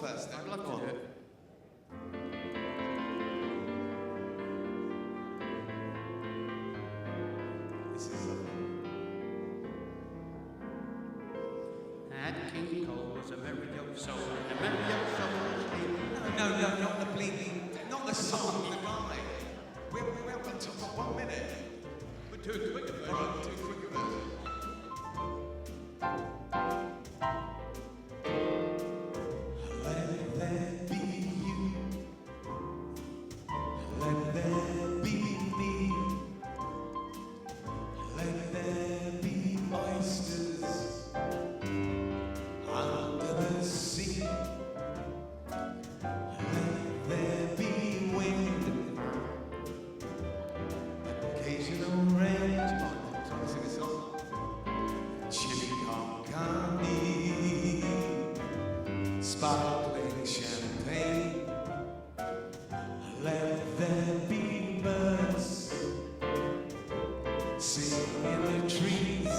first then? I'd love to do it. This is lovely. At King Cole was a merry old soul, and a merry old soul came. No, not the bleeding, not the song, the guy. We're up until 1 minute. We're too quick of it. All right, we'll do a quicker version. Let there be you. Let there be me. Let there be oysters under the sea. Let there be wind. Occasional rain. Trying to sing a song. Chili con carne. Sparkling champagne. Let there be birds singing in the trees.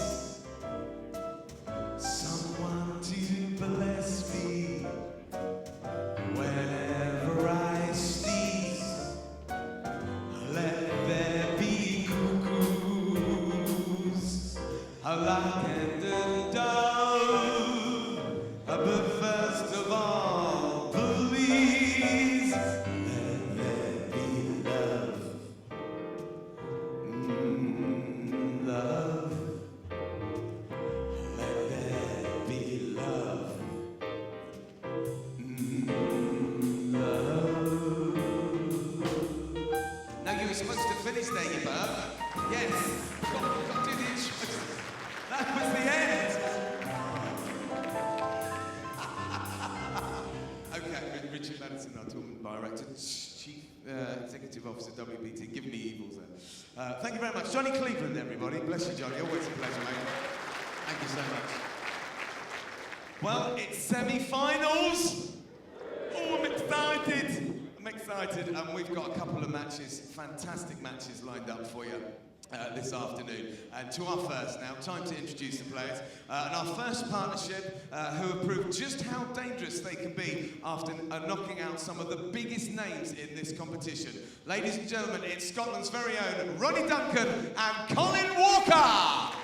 Someone to bless me whenever I sneeze. Let there be cuckoos, a lark and a dove. But first of all, please, let there be love. Love. Let there be love. Love. Now you were supposed to finish there, you bird. Yes. Got to do the intro. That was the end. Okay, Richard Madison, our tournament director, Chief Executive Officer, WBT, giving me evils there. Thank you very much. Johnny Cleveland, everybody. Bless you, Johnny. Always a pleasure, mate. Thank you so much. Well, it's semi-finals. Oh, I'm excited. I'm excited, and we've got a couple of matches, fantastic matches lined up for you this afternoon. And to our first now, time to introduce the players. And our first partnership, who have proved just how dangerous they can be after knocking out some of the biggest names in this competition. Ladies and gentlemen, it's Scotland's very own Ronnie Duncan and Colin Walker.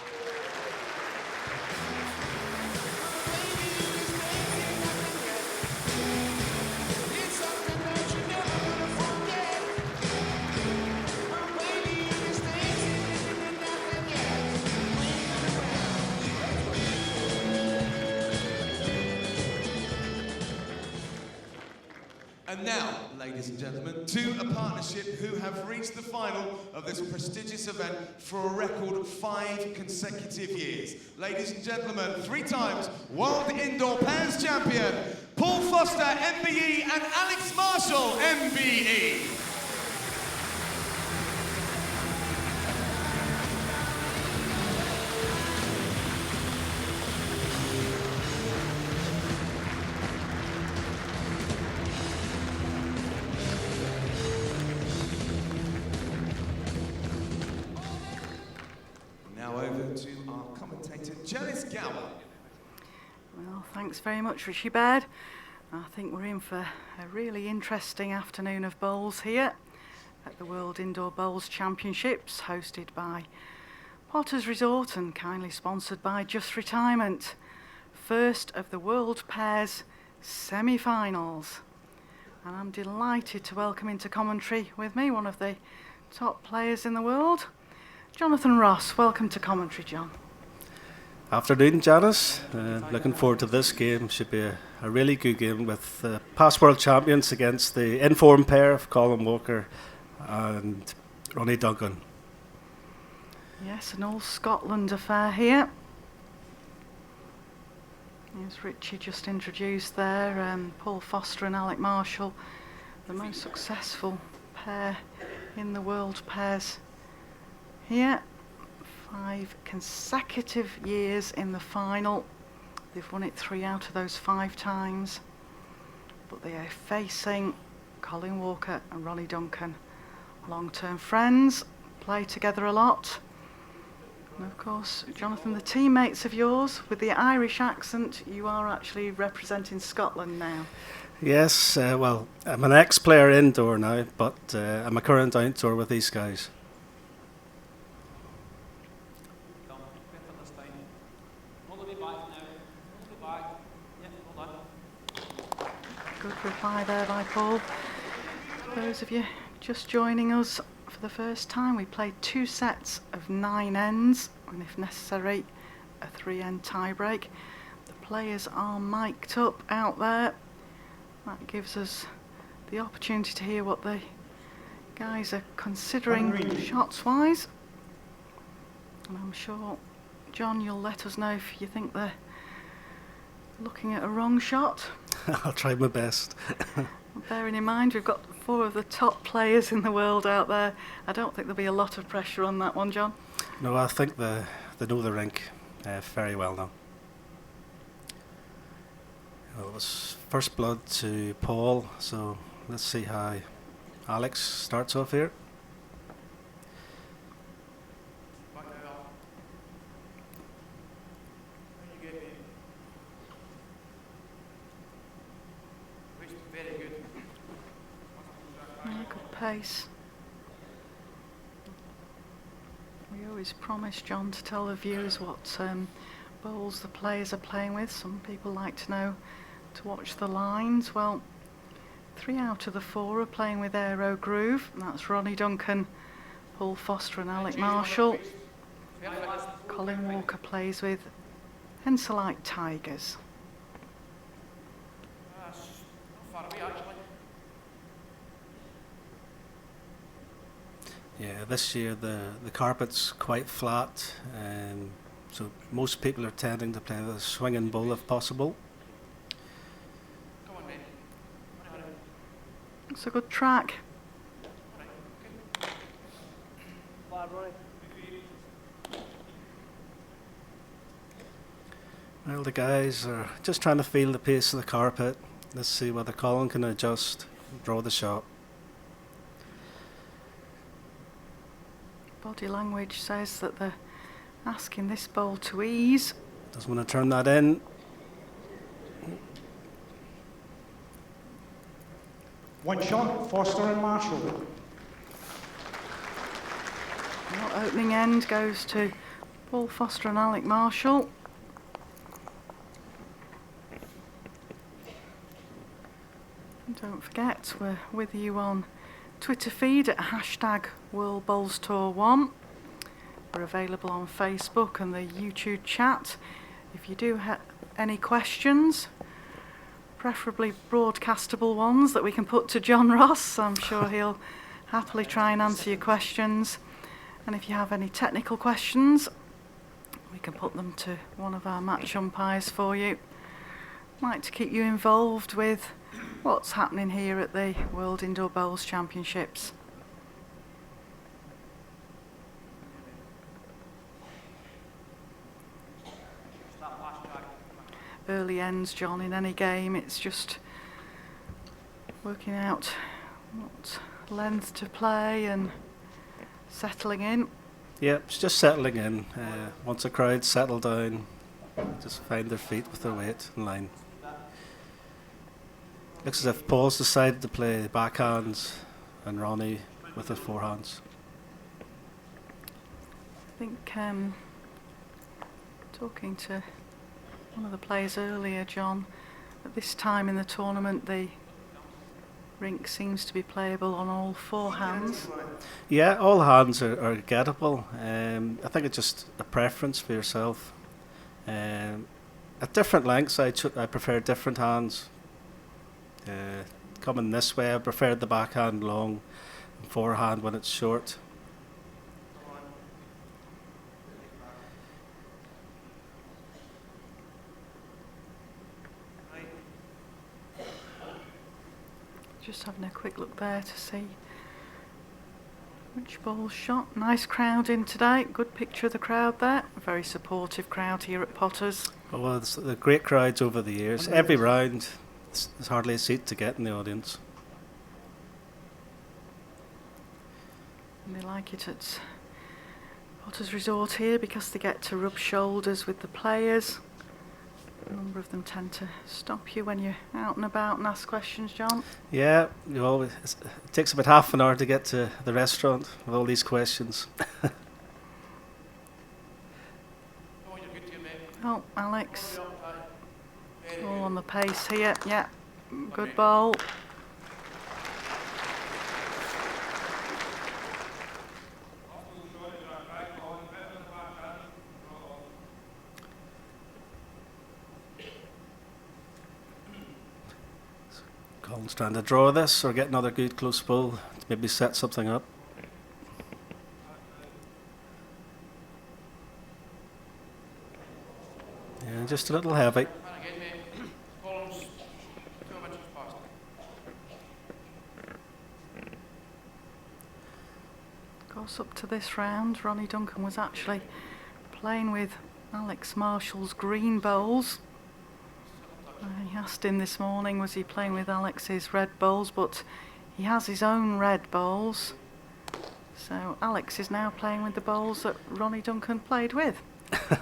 And now, ladies and gentlemen, to a partnership who have reached the final of this prestigious event for a record 5 consecutive years. Ladies and gentlemen, 3 times World Indoor Pairs Champion, Paul Foster, MBE, and Alex Marshall, MBE. Well, thanks very much, Richie Baird. I think we're in for a really interesting afternoon of bowls here at the World Indoor Bowls Championships, hosted by Potter's Resort and kindly sponsored by Just Retirement. First of the World Pairs semi-finals. And I'm delighted to welcome into commentary with me one of the top players in the world, Jonathan Ross. Welcome to commentary, John. Afternoon, Janice. Looking forward to this game. Should be a really good game with past world champions against the informed pair of Colin Walker and Ronnie Duncan. Yes, an all Scotland affair here. As Richie just introduced there, Paul Foster and Alec Marshall, the most successful pair in the world pairs here. 5 consecutive years in the final. They've won it 3 out of those 5 times. But they are facing Colin Walker and Ronnie Duncan. Long-term friends, play together a lot. And of course, Jonathan, the teammates of yours, with the Irish accent, you are actually representing Scotland now. Yes, well, I'm an ex-player indoor now, but I'm a current outdoor with these guys. Come, quick on this time. All the way back now. All the way back. Yeah, hold on. Good reply there by Paul. For those of you just joining us for the first time, we played 2 sets of 9 ends, and if necessary, a 3-end tie-break. The players are mic'd up out there. That gives us the opportunity to hear what the guys are considering shots-wise. And I'm sure, John, you'll let us know if you think they're looking at a wrong shot. I'll try my best. Bearing in mind we've got 4 of the top players in the world out there, I don't think there'll be a lot of pressure on that one, John. No, I think they know the rink very well now. Well, it was first blood to Paul, so let's see how Alex starts off here. Back now, Al. There you go, babe. Very good. Yeah, good pace. We always promise, John, to tell the viewers what bowls the players are playing with. Some people like to know to watch the lines. Well, 3 out of the 4 are playing with Aero Groove, and that's Ronnie Duncan, Paul Foster and Alec Marshall. Colin Walker plays with Henselite Tigers. That's not far away, actually. Yeah, this year the carpet's quite flat, so most people are tending to play with a swinging bowl if possible. Come on, mate. Hurry, hurry. It's a good track. Fly, Ronnie. Well, the guys are just trying to feel the pace of the carpet. Let's see whether Colin can adjust, draw the shot. Body language says that they're asking this bowl to ease. Doesn't want to turn that in. One shot, Foster and Marshall. Well, opening end goes to Paul Foster and Alec Marshall. And don't forget, we're with you on Twitter feed at #WorldBowlsTour1. We're available on Facebook and the YouTube chat. If you do have any questions, preferably broadcastable ones that we can put to John Ross, I'm sure he'll happily try and answer your questions. And if you have any technical questions, we can put them to one of our match umpires for you. Like to keep you involved with what's happening here at the World Indoor Bowls Championships. Early ends, John, in any game, it's just working out what length to play and settling in. Yeah, it's just settling in. Once the crowd's settled down, just find their feet with their weight in line. Looks as if Paul's decided to play backhands and Ronnie with his forehands. I think talking to one of the players earlier, John, at this time in the tournament the rink seems to be playable on all 4 hands. Yeah, all hands are gettable. I think it's just a preference for yourself. At different lengths, I prefer different hands. Coming this way, I prefer the backhand long and forehand when it's short. Just having a quick look there to see which ball's shot. Nice crowd in today. Good picture of the crowd there. A very supportive crowd here at Potters. Oh, well, it's the great crowds over the years. Every round, there's hardly a seat to get in the audience. And they like it at Potters Resort here because they get to rub shoulders with the players. A number of them tend to stop you when you're out and about and ask questions, John. Yeah, it takes about half an hour to get to the restaurant with all these questions. Oh, you're good to your mate. Oh, Alex, Up high. Very all good. on the pace here. Yeah, good bowl. Colin's trying to draw this or get another good close ball to maybe set something up. Yeah, just a little heavy. And again, mate. Columns 12 inches past. Goes up to this round. Ronnie Duncan was actually playing with Alex Marshall's green bowls. I asked him this morning, was he playing with Alex's red bowls, but he has his own red bowls. So Alex is now playing with the bowls that Ronnie Duncan played with.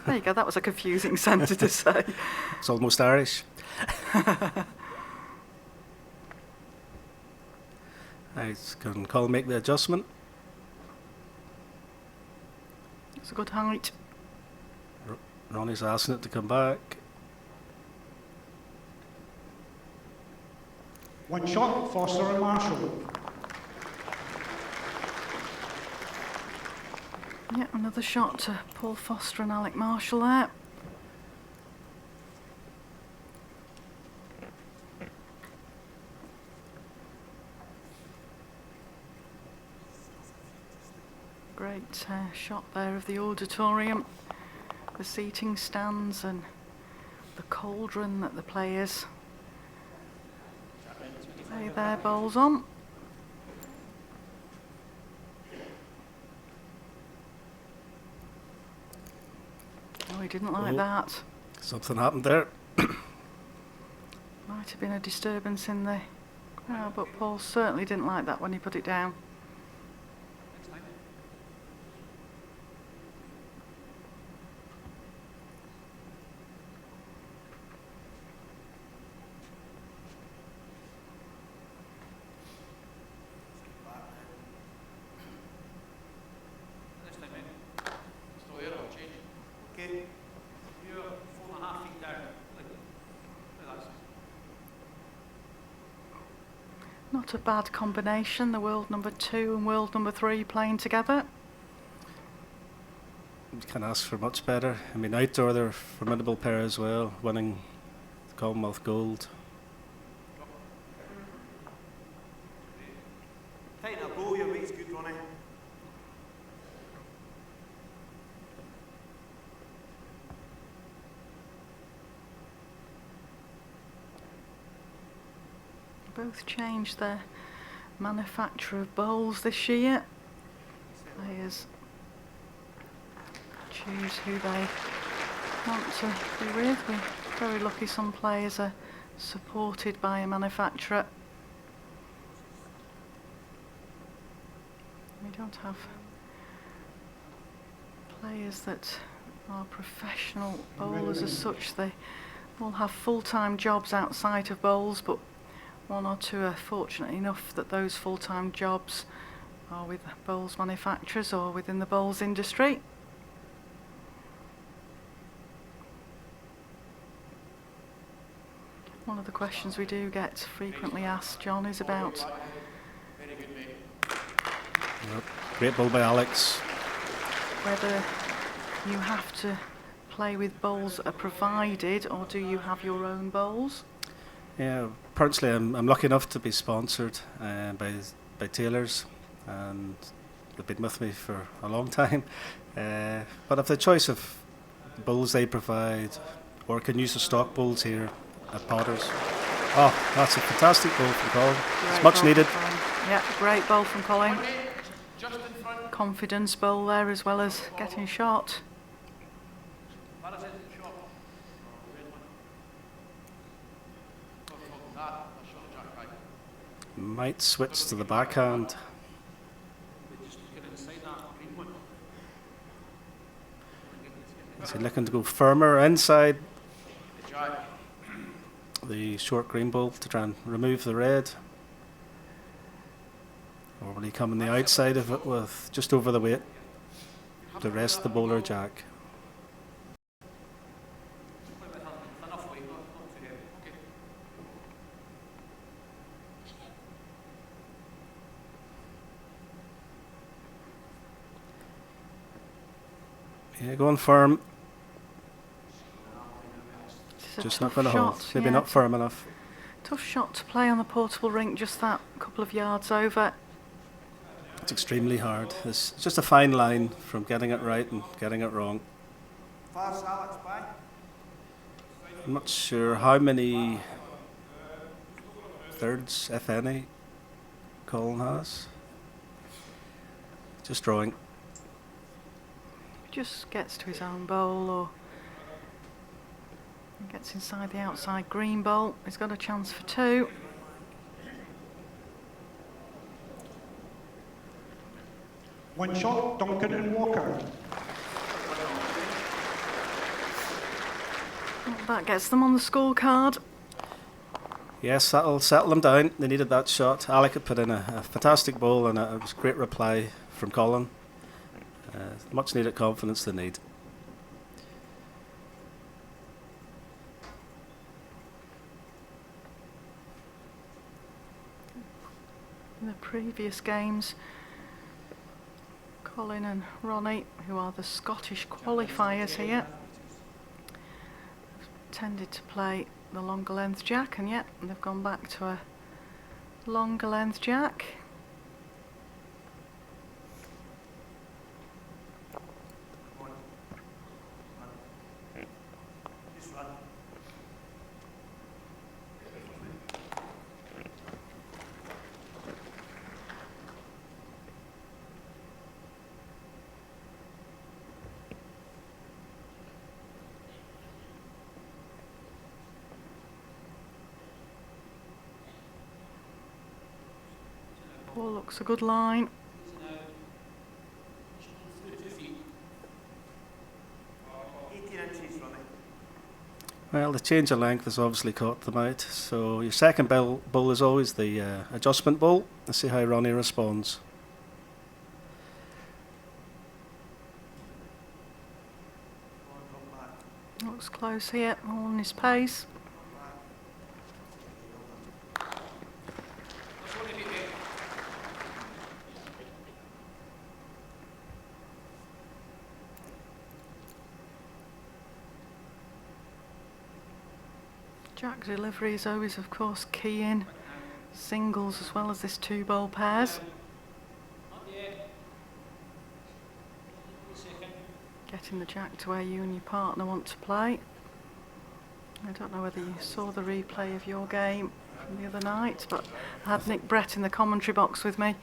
There you go, that was a confusing sentence to say. It's almost Irish. Right, can Colin make the adjustment? It's a good height. Ronnie's asking it to come back. One shot, Foster and Marshall. Yeah, another shot to Paul Foster and Alec Marshall there. Great shot there of the auditorium, the seating stands and the cauldron that the players lay their bowls on. Oh, he didn't like that. Something happened there. Might have been a disturbance in the crowd, but Paul certainly didn't like that when he put it down. Next time. Next time, mate. Still here, I'll change. Okay. You're 4.5 feet down. Like that. Not a bad combination, the world number 2 and world number 3 playing together. You can't ask for much better. I mean, outdoor they're a formidable pair as well, winning the Commonwealth Gold. Tighten up, go, your weight's good, Ronnie. Both changed their manufacture of bowls this year. Players choose who they want to be with. We're very lucky some players are supported by a manufacturer. We don't have players that are professional bowlers as such. They all have full-time jobs outside of bowls, but one or two are fortunate enough that those full-time jobs are with bowls manufacturers or within the bowls industry. One of the questions we do get frequently asked, John, is about Very good, mate. Yep. Great ball by Alex. whether you have to play with bowls that are provided or do you have your own bowls? Yeah, personally I'm lucky enough to be sponsored by tailors, and they've been with me for a long time. But I've the choice of the bowls they provide, or can use the stock bowls here at Potters. Oh, that's a fantastic bowl from Colin. It's Great much bowl needed. from Colin. Yeah, great bowl from Colin. Just in front. Confidence bowl there as well as getting shot. That is it, shot. Red one. That, a shot jack right. Might switch to the backhand. They just get inside that green one. Is he looking to go firmer inside? The jack. the short green ball to try and remove the red? Or will he come on the outside of it with just over the weight to rest the bowler jack? Enough weight, not too heavy. Okay. Yeah, going firm. It's a Just tough not going to hold. shot, Maybe yeah, not it's a firm enough. tough shot to play on the portable rink, just that couple of yards over. It's extremely hard. It's just a fine line from getting it right and getting it wrong. Fast Alex, bye. I'm not sure how many thirds, if any, Colin has. Just drawing. Just gets to his own bowl or gets inside the outside green bowl. He's got a chance for 2. One shot, Duncan and Walker. That gets them on the scorecard. Yes, that'll settle them down. They needed that shot. Alec had put in a fantastic ball, and it was a great reply from Colin. Much needed confidence they need. In the previous games, Colin and Ronnie, who are the Scottish qualifiers here, tended to play the longer length jack, and yet they've gone back to a longer length jack. Just run. Ball looks a good line. Through 2 feet. 18 inches, Ronnie. Well, the change of length has obviously caught them out. So your second bowl is always the adjustment bowl. Let's see how Ronnie responds. Come on, come back. Looks close here, all on his pace. That's only beat me. Jack delivery is always, of course, key in singles as well as this 2-bowl pairs. Not yet. Second. Getting the jack to where you and your partner want to play. I don't know whether you saw the replay of your game from the other night, but I had Nick Brett in the commentary box with me,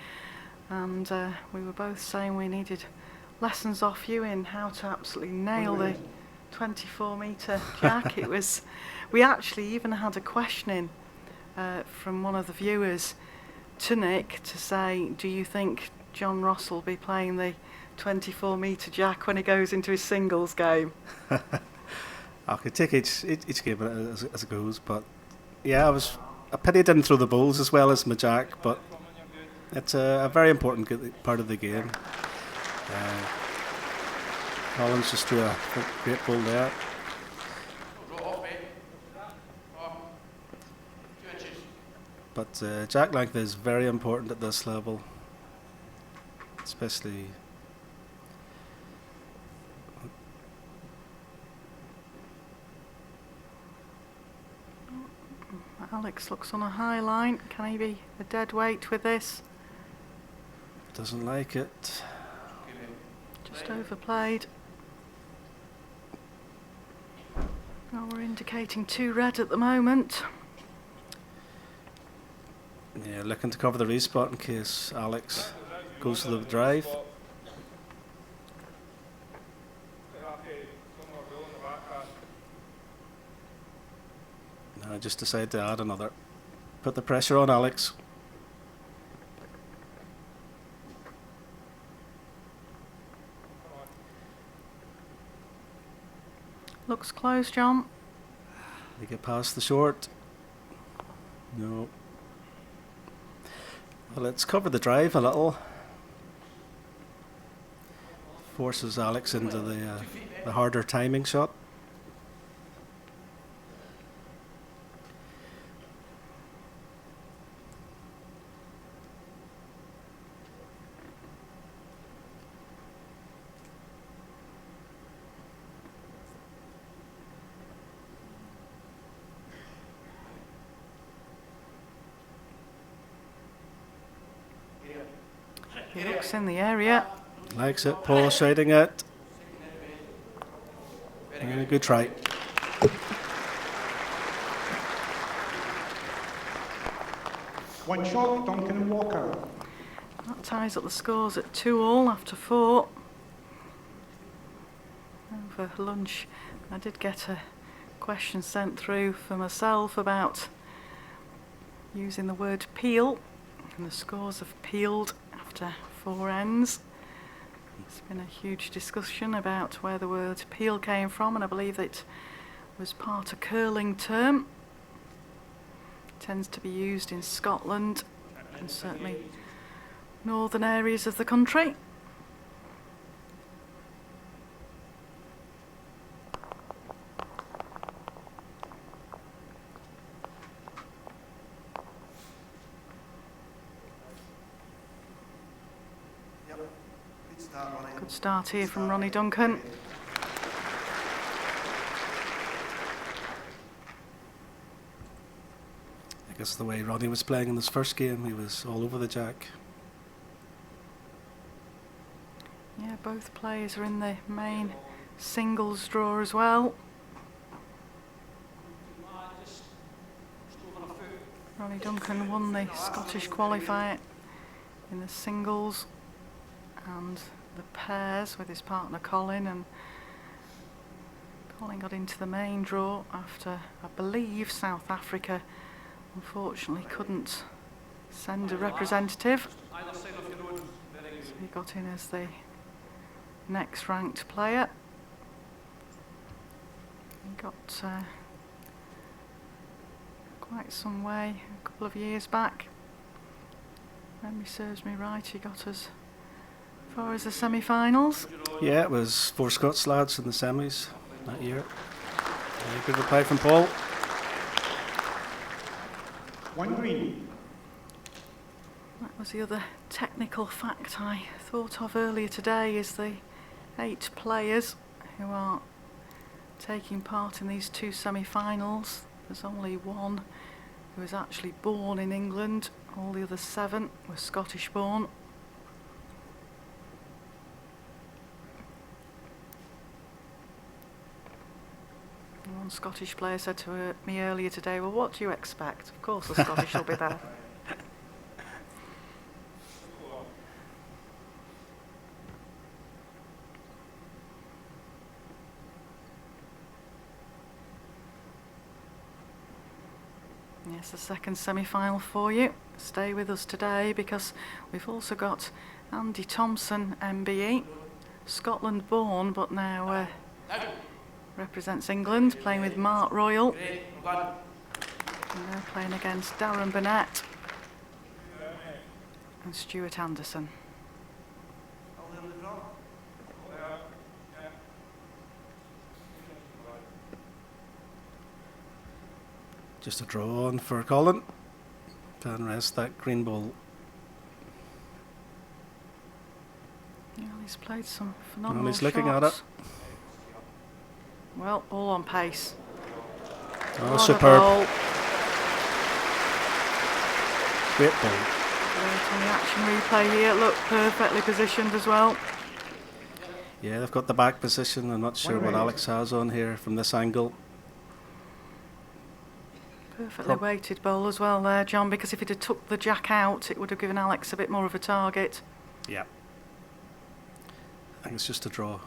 and we were both saying we needed lessons off you in how to absolutely nail the 24-metre jack. It was. We actually even had a question in from one of the viewers to Nick to say, do you think John Ross will be playing the 24-metre jack when he goes into his singles game? I could take each game as it goes, but yeah, I pity I didn't throw the bowls as well as my jack, but it's a very important part of the game. Collins just threw a great bowl there. But jack length is very important at this level, especially. Alex looks on a high line. Can he be a dead weight with this? Doesn't like it. Just overplayed. Well, we're indicating 2 red at the moment. Yeah, looking to cover the respot in case Alex goes to the drive. I just decided to add another. Put the pressure on Alex. Looks close, John. They get past the short. No. Well, let's cover the drive a little. Forces Alex into the harder timing shot. He looks in the area. Likes it. Paul shading it. Good try. One shot, Duncan and Walker. That ties up the scores at 2-all after 4. Over lunch, I did get a question sent through for myself about using the word peel, and the scores have peeled after 4 ends. There's been a huge discussion about where the word peel came from, and I believe it was part of curling term. It tends to be used in Scotland and certainly northern areas of the country. Good start here from Ronnie Duncan. I guess the way Ronnie was playing in his first game, he was all over the jack. Yeah, both players are in the main singles draw as well. Ronnie Duncan won the Scottish qualifier in the singles and the pairs with his partner Colin, and Colin got into the main draw after, I believe, South Africa unfortunately couldn't send a representative, so he got in as the next ranked player. He got quite some way a couple of years back. Memory serves me right, he got as far as the semi-finals. Yeah, it was 4 Scots lads in the semis that year. Good reply from Paul. One green. That was the other technical fact I thought of earlier today, is the 8 players who are taking part in these 2 semi-finals. There's only one who was actually born in England. All the other 7 were Scottish born. One Scottish player said to me earlier today, well, what do you expect? Of course the Scottish will be there. Yes, the second semi-final for you. Stay with us today because we've also got Andy Thompson, MBE, Scotland born but now represents England, playing with Mark Royal. And they're playing against Darren Burnett and Stuart Anderson. Just a draw on for Colin. Can rest that green ball. Yeah, he's played some phenomenal He's looking at it. Well, all on pace. Oh, What a superb. ball. Great ball. Great on the action replay here. Look, perfectly positioned as well. Yeah, they've got the back position. I'm not sure what Alex has on here from this angle. Perfectly weighted bowl as well there, John, because if he'd have took the jack out, it would have given Alex a bit more of a target. Yeah. I think it's just a draw.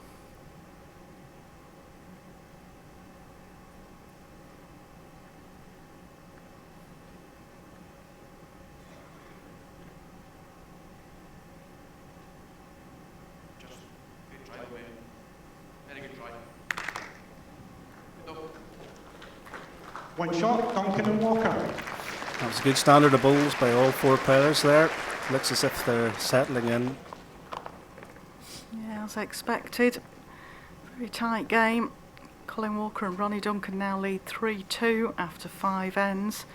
One shot, Duncan and Walker. That was a good standard of bowls by all 4 players there. Looks as if they're settling in. Yeah, as expected. Very tight game. Colin Walker and Ronnie Duncan now lead 3-2 after 5 ends.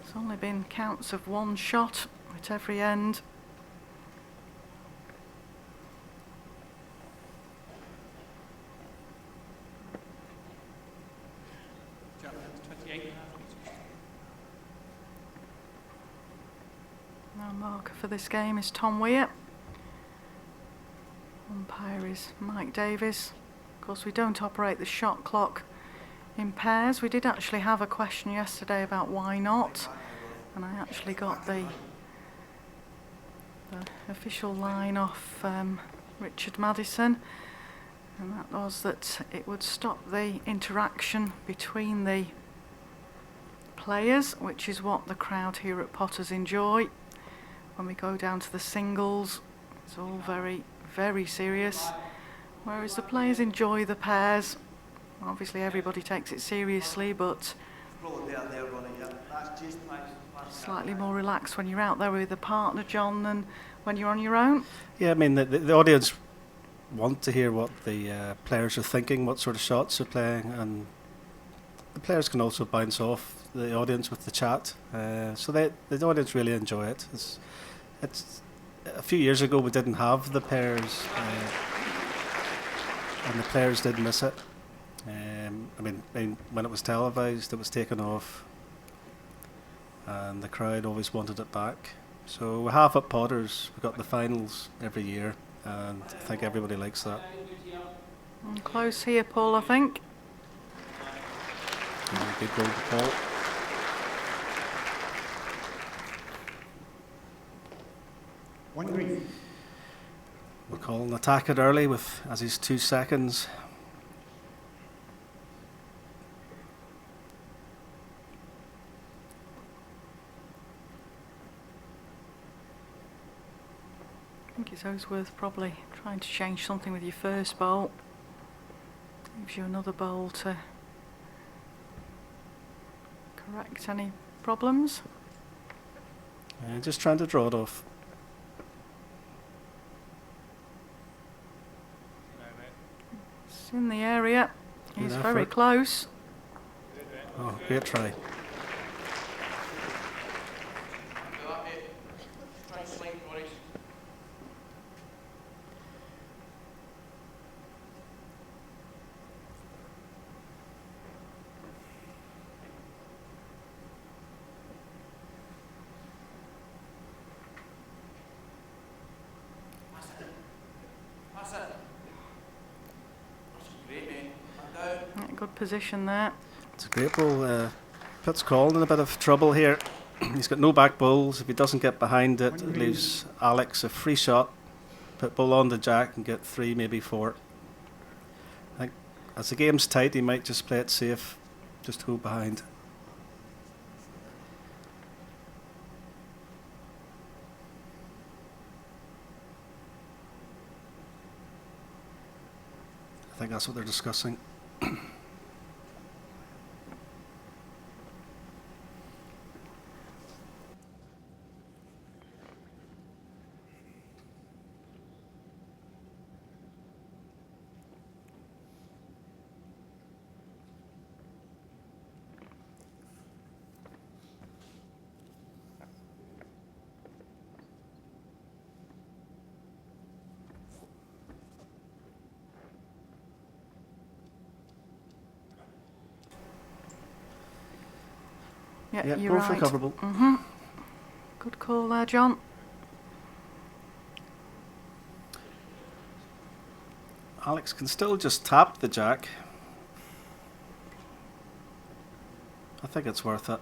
There's only been counts of 1 shot at every end. Chapman's 28 and a half meters. Now marker for this game is Tom Weir. Umpire is Mike Davies. Of course, we don't operate the shot clock in pairs. We did actually have a question yesterday about why not, and I actually got the official line off Richard Madison, and that was that it would stop the interaction between the players, which is what the crowd here at Potters enjoy. When we go down to the singles, it's all very, very serious, whereas the players enjoy the pairs. Obviously everybody takes it seriously, but Probably better there, Ronnie. Yeah, that's just slightly more relaxed when you're out there with a partner, John, than when you're on your own. Yeah, I mean, the audience want to hear what the players are thinking, what sort of shots they're playing, and the players can also bounce off the audience with the chat. So the audience really enjoy it. It's a few years ago we didn't have the pairs, and the players did miss it. I mean, when it was televised, it was taken off, and the crowd always wanted it back. So we have at Potters, we've got the finals every year, and I think everybody likes that. And close here, Paul, I think. Yeah, good goal to Paul. One green. We'll call an attack it early with as he's 2 seconds. I think it's always worth probably trying to change something with your first bowl. Gives you another bowl to correct any problems. Just trying to draw it off. It's in the area. He's Good very effort. close. Oh, great try. Yeah, good position there. It's a great ball. Puts Colin in a bit of trouble here. He's got no back bowls. If he doesn't get behind it, it leaves Alex a free shot. Put ball on the jack and get 3, maybe 4. I think as the game's tight, he might just play it safe, just to go behind. I think that's what they're discussing. Yeah, Yeah, you're both right. recoverable. Good call there, John. Alex can still just tap the jack. I think it's worth it.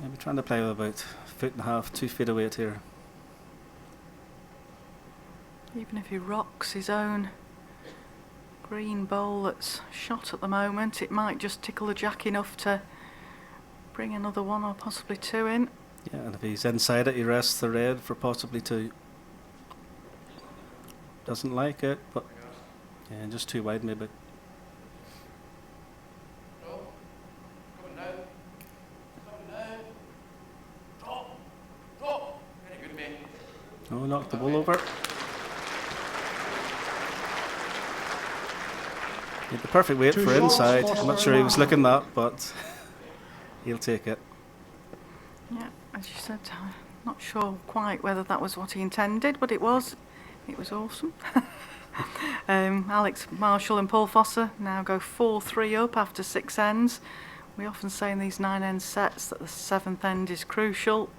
Maybe trying to play with about 1.5 feet, 2 feet away here. Even if he rocks his own green bowl that's shot at the moment, it might just tickle the jack enough to bring another 1 or possibly 2 in. Yeah, and if he's inside it, he rests the red for possibly 2. Doesn't like it, but Yeah, just too wide maybe. Draw. Coming down. Coming down. Drop. Drop. Very good, mate. Oh, knocked the ball over. He had the perfect weight Two for shots, inside. Foster I'm not sure he was and looking that, but he'll take it. Yeah, as you said, I'm not sure quite whether that was what he intended, but it was. It was awesome. Alex Marshall and Paul Foster now go 4-3 up after 6 ends. We often say in these 9 end sets that the 7th end is crucial.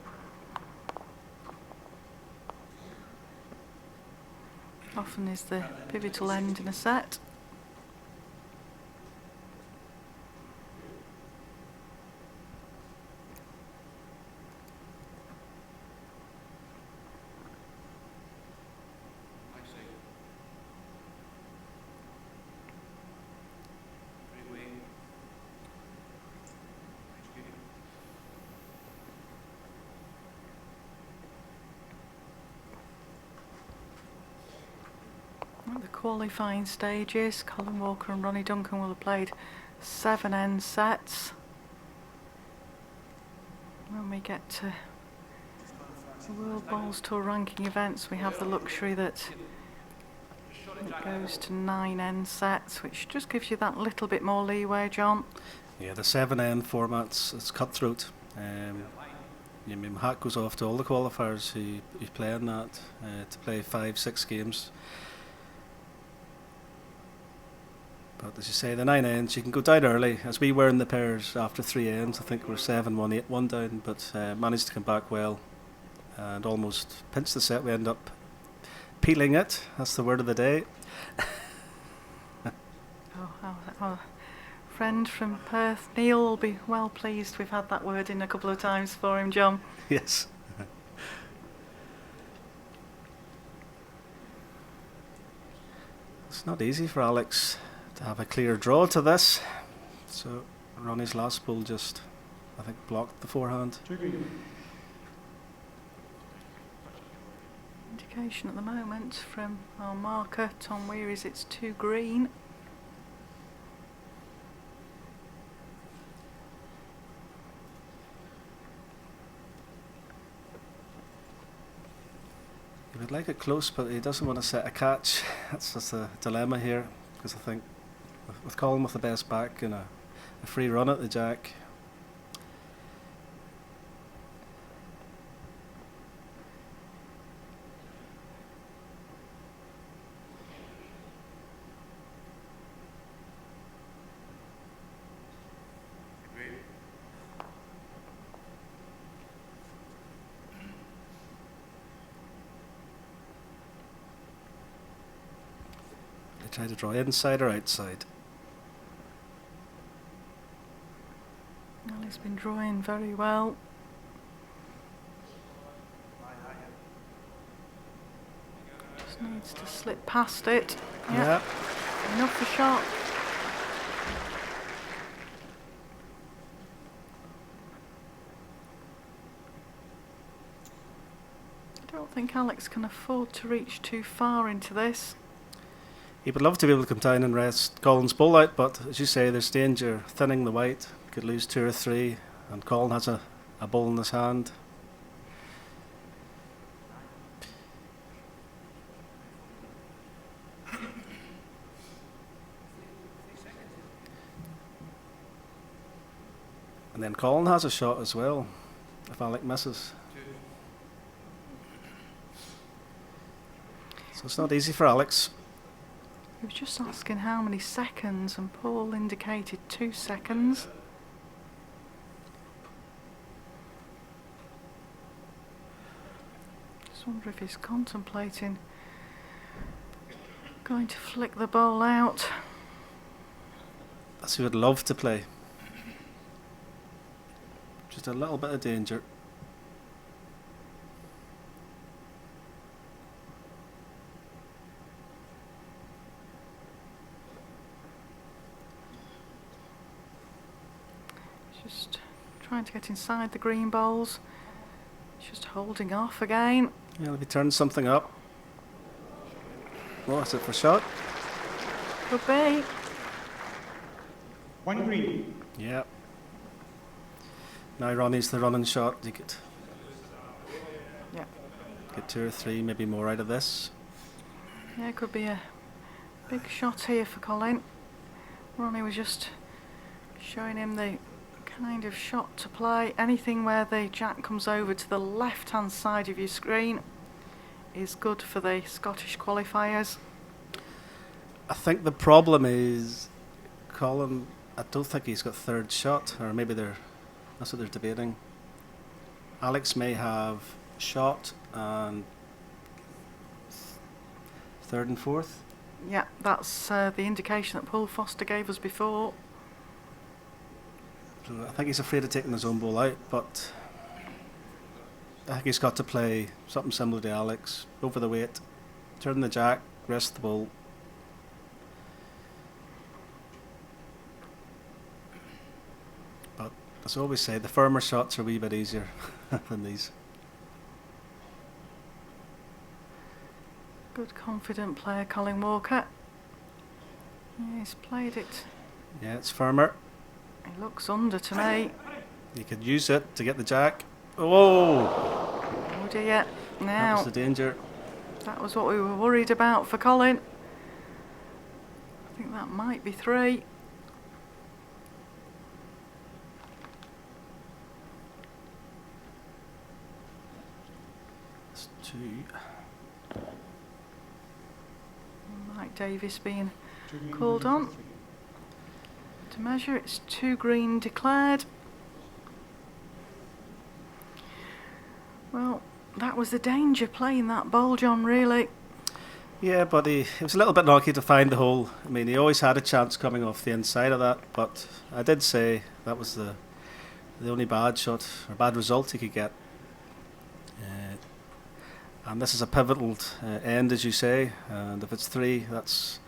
Often is the pivotal end in a set. At the qualifying stages, Colin Walker and Ronnie Duncan will have played 7 end sets. When we get to the World Bowls Tour ranking events, we have the luxury that it goes to 9 end sets, which just gives you that little bit more leeway, John. Yeah, the 7 end formats, it's cutthroat. I mean, my hat goes off to all the qualifiers who play in that, to play 5-6 games. But as you say, the 9 ends, you can go down early, as we were in the pairs after 3 ends. I think we're 7-1, 8-1 down, but managed to come back well and almost pinched the set. We end up peeling it. That's the word of the day. Our friend from Perth, Neil, will be well pleased we've had that word in a couple of times for him, John. Yes. It's not easy for Alex to have a clear draw to this. So Ronnie's last ball just, I think, blocked the forehand. Indication at the moment from our marker, Tom Weir, is it's 2 green. He would like it close, but he doesn't want to set a catch. That's just a dilemma here, because I think with Colin with the best back and a free run at the jack, they try to draw inside or outside. Well, he's been drawing very well. Just needs to slip past it. Yeah. Enough for shot. I don't think Alex can afford to reach too far into this. He would love to be able to come down and rest Colin's ball out, but as you say, there's danger thinning the white. Could lose 2 or 3, and Colin has a ball in his hand. And then Colin has a shot as well, if Alec misses. So it's not easy for Alex. He was just asking how many seconds, and Paul indicated 2 seconds. Just wonder if he's contemplating going to flick the ball out. As he would love to play. Just a little bit of danger. Just trying to get inside the green bowls. Just holding off again. Yeah, if he turns something up. Oh, that's it for shot. Could be. One green. Yeah. Now Ronnie's the running shot. You could Yeah. get 2 or 3, maybe more out of this. Yeah, could be a big shot here for Colin. Ronnie was just showing him the kind of shot to play. Anything where the jack comes over to the left-hand side of your screen is good for the Scottish qualifiers. I think the problem is Colin, I don't think he's got third shot, or maybe that's what they're debating. Alex may have shot and third and fourth. Yeah, that's the indication that Paul Foster gave us before. So I think he's afraid of taking his own ball out, but I think he's got to play something similar to Alex. Over the weight, turn the jack, rest the ball. But as I always say, the firmer shots are a wee bit easier than these. Good confident player, Colin Walker. Yeah, he's played it. Yeah, it's firmer. He looks under to me. You could use it to get the jack. Oh! Oh dear. That Now, was the danger. that was what we were worried about for Colin. I think that might be 3. It's 2. Mike Davis being Two green, called one on. three. To measure, it's 2 green declared. Well, that was the danger playing that bowl, John, really. Yeah, but it was a little bit lucky to find the hole. I mean, he always had a chance coming off the inside of that, but I did say that was the only bad shot or bad result he could get. And this is a pivotal end, as you say. And if it's 3, that's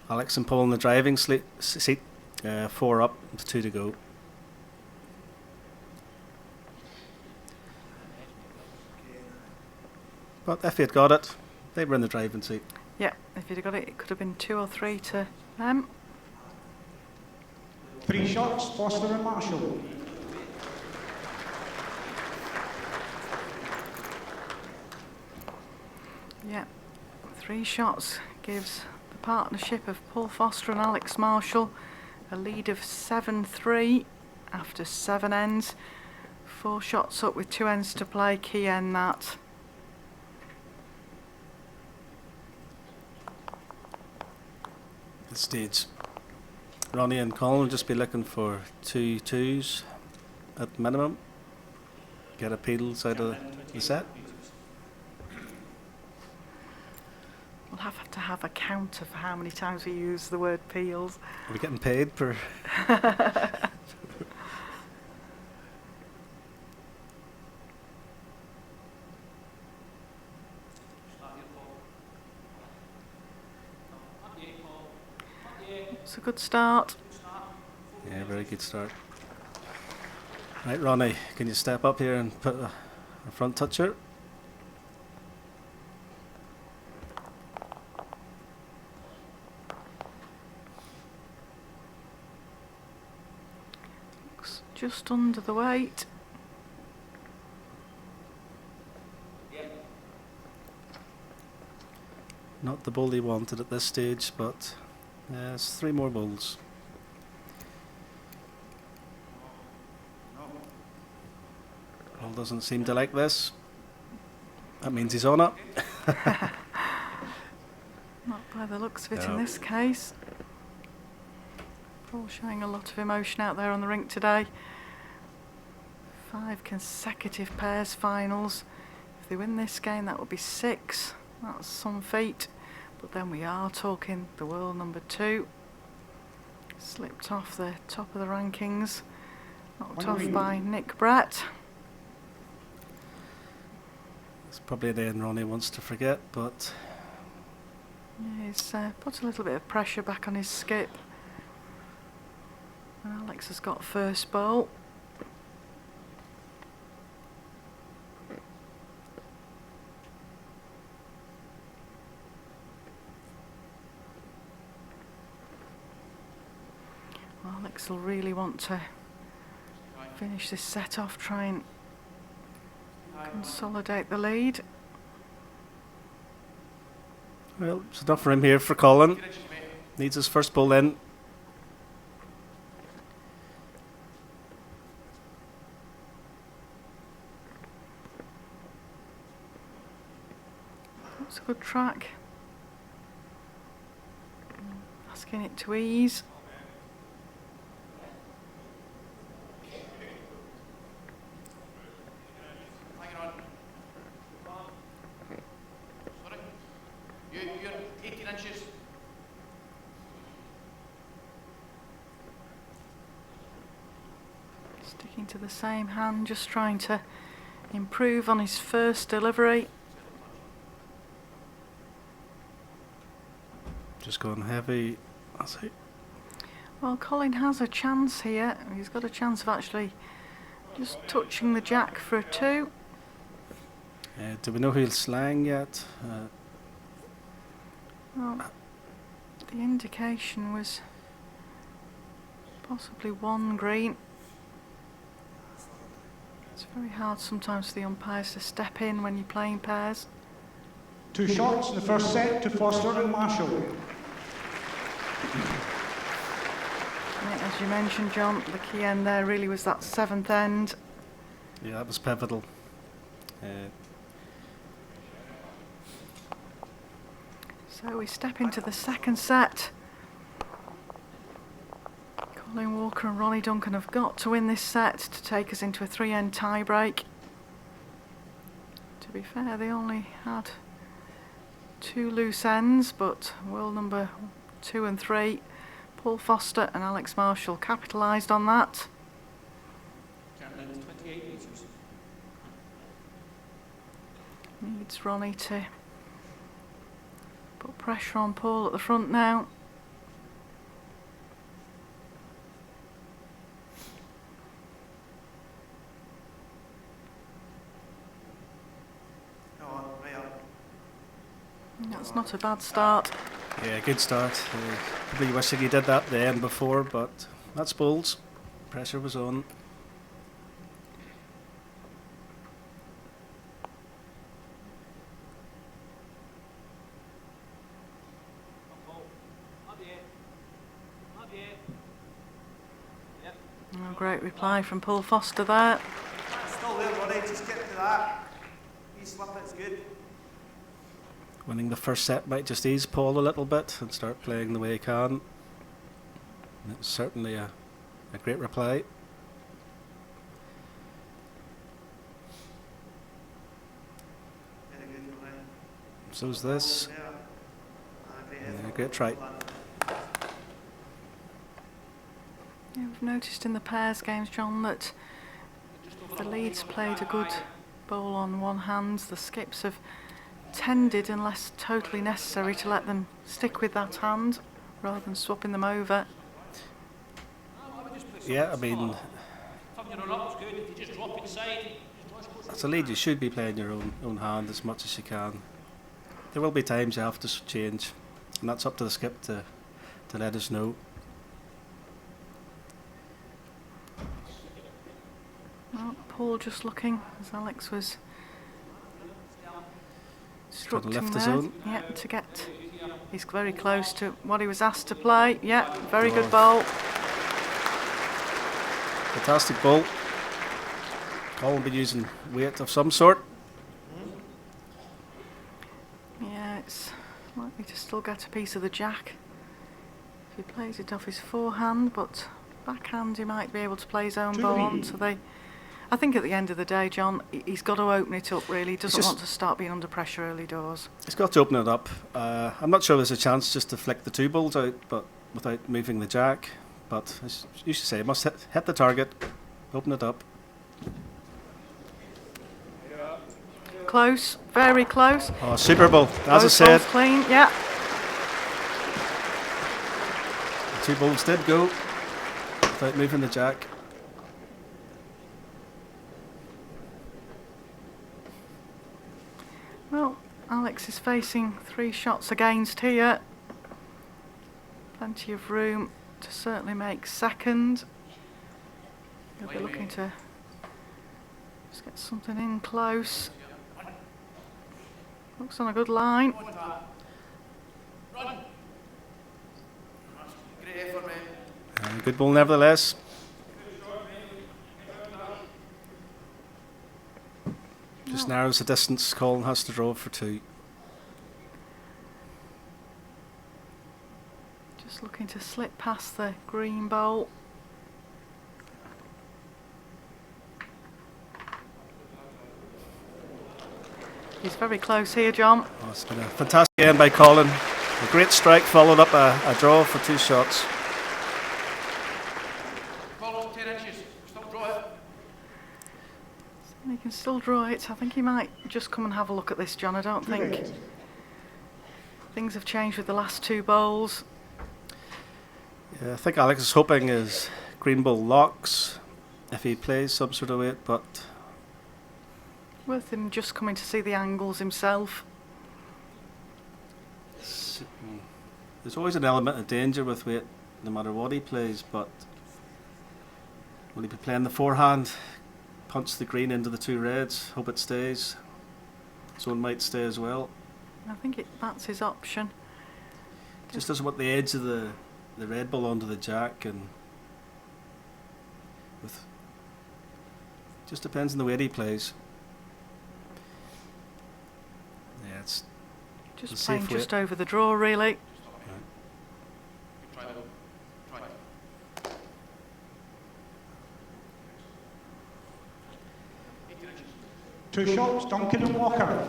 Alex and Paul in the driving seat. 4 up, 2 to go. But if he had got it, they were in the driving seat. Yeah, if he'd have got it, it could have been 2 or 3 to them. 3 shots, Foster and Marshall. Yeah, 3 shots gives the partnership of Paul Foster and Alex Marshall a lead of 7-3 after 7 ends. 4 shots up with 2 ends to play, key end that. This stage, Ronnie and Colin will just be looking for 2 2s at minimum. Get appeals out of the set. We'll have to have a counter for how many times we use the word peels. Are we getting paid per? It's a good start. Yeah, very good start. Right, Ronnie, can you step up here and put a front toucher? Looks just under the weight. Not the ball he wanted at this stage, but it's 3 more balls. Paul doesn't seem to like this. That means he's on it. Not by the looks of it No. in this case. Paul showing a lot of emotion out there on the rink today. 5 consecutive pairs finals. If they win this game, that will be 6. That's some feat. But then we are talking the world number 2. Slipped off the top of the rankings. Knocked off by Nick Brett. It's probably an end Ronnie wants to forget, but Yeah, he's put a little bit of pressure back on his skip. And Alex has got first bowl. Alex will really want to finish this set off, try and consolidate the lead. Well, it's enough for him here for Colin. Needs his first ball in. That's a good track. Asking it to ease. You're 18 inches. Sticking to the same hand, just trying to improve on his first delivery. Just going heavy. That's it. Well, Colin has a chance here. He's got a chance of actually just touching the jack for a 2. Do we know who he'll slang yet? Well, the indication was possibly 1 green. It's very hard sometimes for the umpires to step in when you're playing pairs. 2 shots in the first set to Foster and Marshall. Yeah, as you mentioned, John, the key end there really was that 7th end. Yeah, that was pivotal. So we step into the second set. Colin Walker and Ronnie Duncan have got to win this set to take us into a 3-end tie-break. To be fair, they only had 2 loose ends, but world number 2 and 3, Paul Foster and Alex Marshall, capitalised on that. 28 metres. Needs Ronnie to put pressure on Paul at the front now. Come on, right up. That's not a bad start. Yeah, good start. Probably wishing he did that the end before, but that's bowls. Pressure was on. Oh, great reply from Paul Foster there. Still there, Ronnie, just get to that. You slip it's good. Winning the first set might just ease Paul a little bit and start playing the way he can. And it was certainly a great reply. Very good, Ronnie. So's this. Yeah. Great Yeah, effort. great try. Well done. Yeah, we've noticed in the pairs games, John, that the leads played a good bowl on one hand. The skips have tended, unless totally necessary, to let them stick with that hand rather than swapping them over. Yeah, I mean, Having your own up is good. If you just drop inside, as a lead you should be playing your own hand as much as you can. There will be times you have to change, and that's up to the skip to let us know. Well, Paul just looking as Alex was Trying to instructing lift his there. own. Yeah, to get. He's very close to what he was asked to play. Yeah, very good bowl. Fantastic ball. Colin will be using weight of some sort. Yeah, it's likely to still get a piece of the jack if he plays it off his forehand, but backhand he might be able to play his own ball on. So I think at the end of the day, John, he's got to open it up really. He doesn't want to start being under pressure early doors. He's got to open it up. I'm not sure there's a chance just to flick the 2 balls out, but without moving the jack. But as you should say, must hit the target, open it up. Close, very close. Oh, super ball, as I Both said. balls clean, yeah. The 2 balls did go without moving the jack. Well, Alex is facing 3 shots against here. Plenty of room to certainly make second. He'll be looking to just get something in close. Looks on a good line. Great effort, man. Good ball nevertheless. Just narrows the distance. Colin has to draw for 2. Just looking to slip past the green bowl. He's very close here, John. Oh, it's been a fantastic game by Colin. A great strike followed up a draw for 2 shots. Follow 10 inches. Still draw it. He can still draw it. I think he might just come and have a look at this, John. I don't think things have changed with the last 2 bowls. Yeah, I think Alex is hoping his green ball locks if he plays some sort of weight, but Worth him just coming to see the angles himself. there's always an element of danger with weight, no matter what he plays. But will he be playing the forehand, punch the green into the 2 reds, hope it stays? So it might stay as well. I think that's his option. Just doesn't want the edge of the red ball onto the jack, and just depends on the weight he plays. Yeah, it's Just safe playing weight. just over the draw, really. Try that. Try it. 18 inches. 2 shots, Duncan and Walker.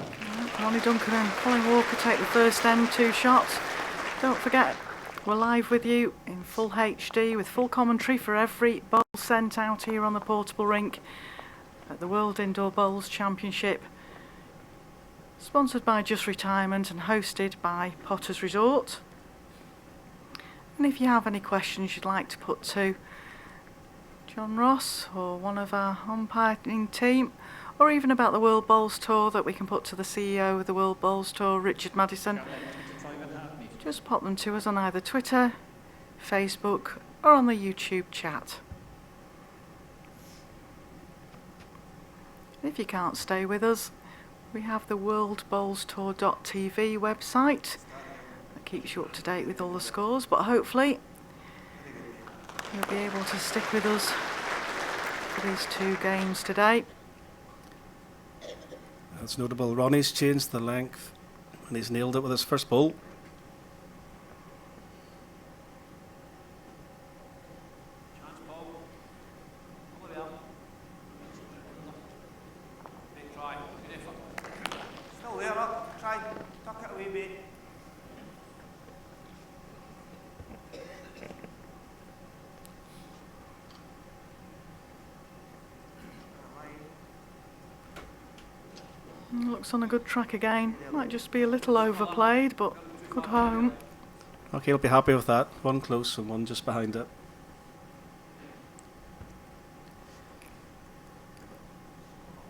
Ronnie Duncan and Colin Walker take the first end, 2 shots. Don't forget, we're live with you in full HD with full commentary for every bowl sent out here on the portable rink at the World Indoor Bowls Championship. Sponsored by Just Retirement and hosted by Potter's Resort. And if you have any questions you'd like to put to John Ross or one of our umpiring team, or even about the World Bowls Tour that we can put to the CEO of the World Bowls Tour, Richard Maddison, just pop them to us on either Twitter, Facebook or on the YouTube chat. If you can't stay with us, we have the worldbowlstour.tv website that keeps you up to date with all the scores, but hopefully you'll be able to stick with us for these 2 games today. That's notable. Ronnie's changed the length and he's nailed it with his first bowl. Chance ball. Over there. Big try. Good effort. Still there, up. Try. Tuck it away, mate. Looks on a good track again. Might just be a little overplayed, but good home. Okay, he'll be happy with that. 1 close and 1 just behind it.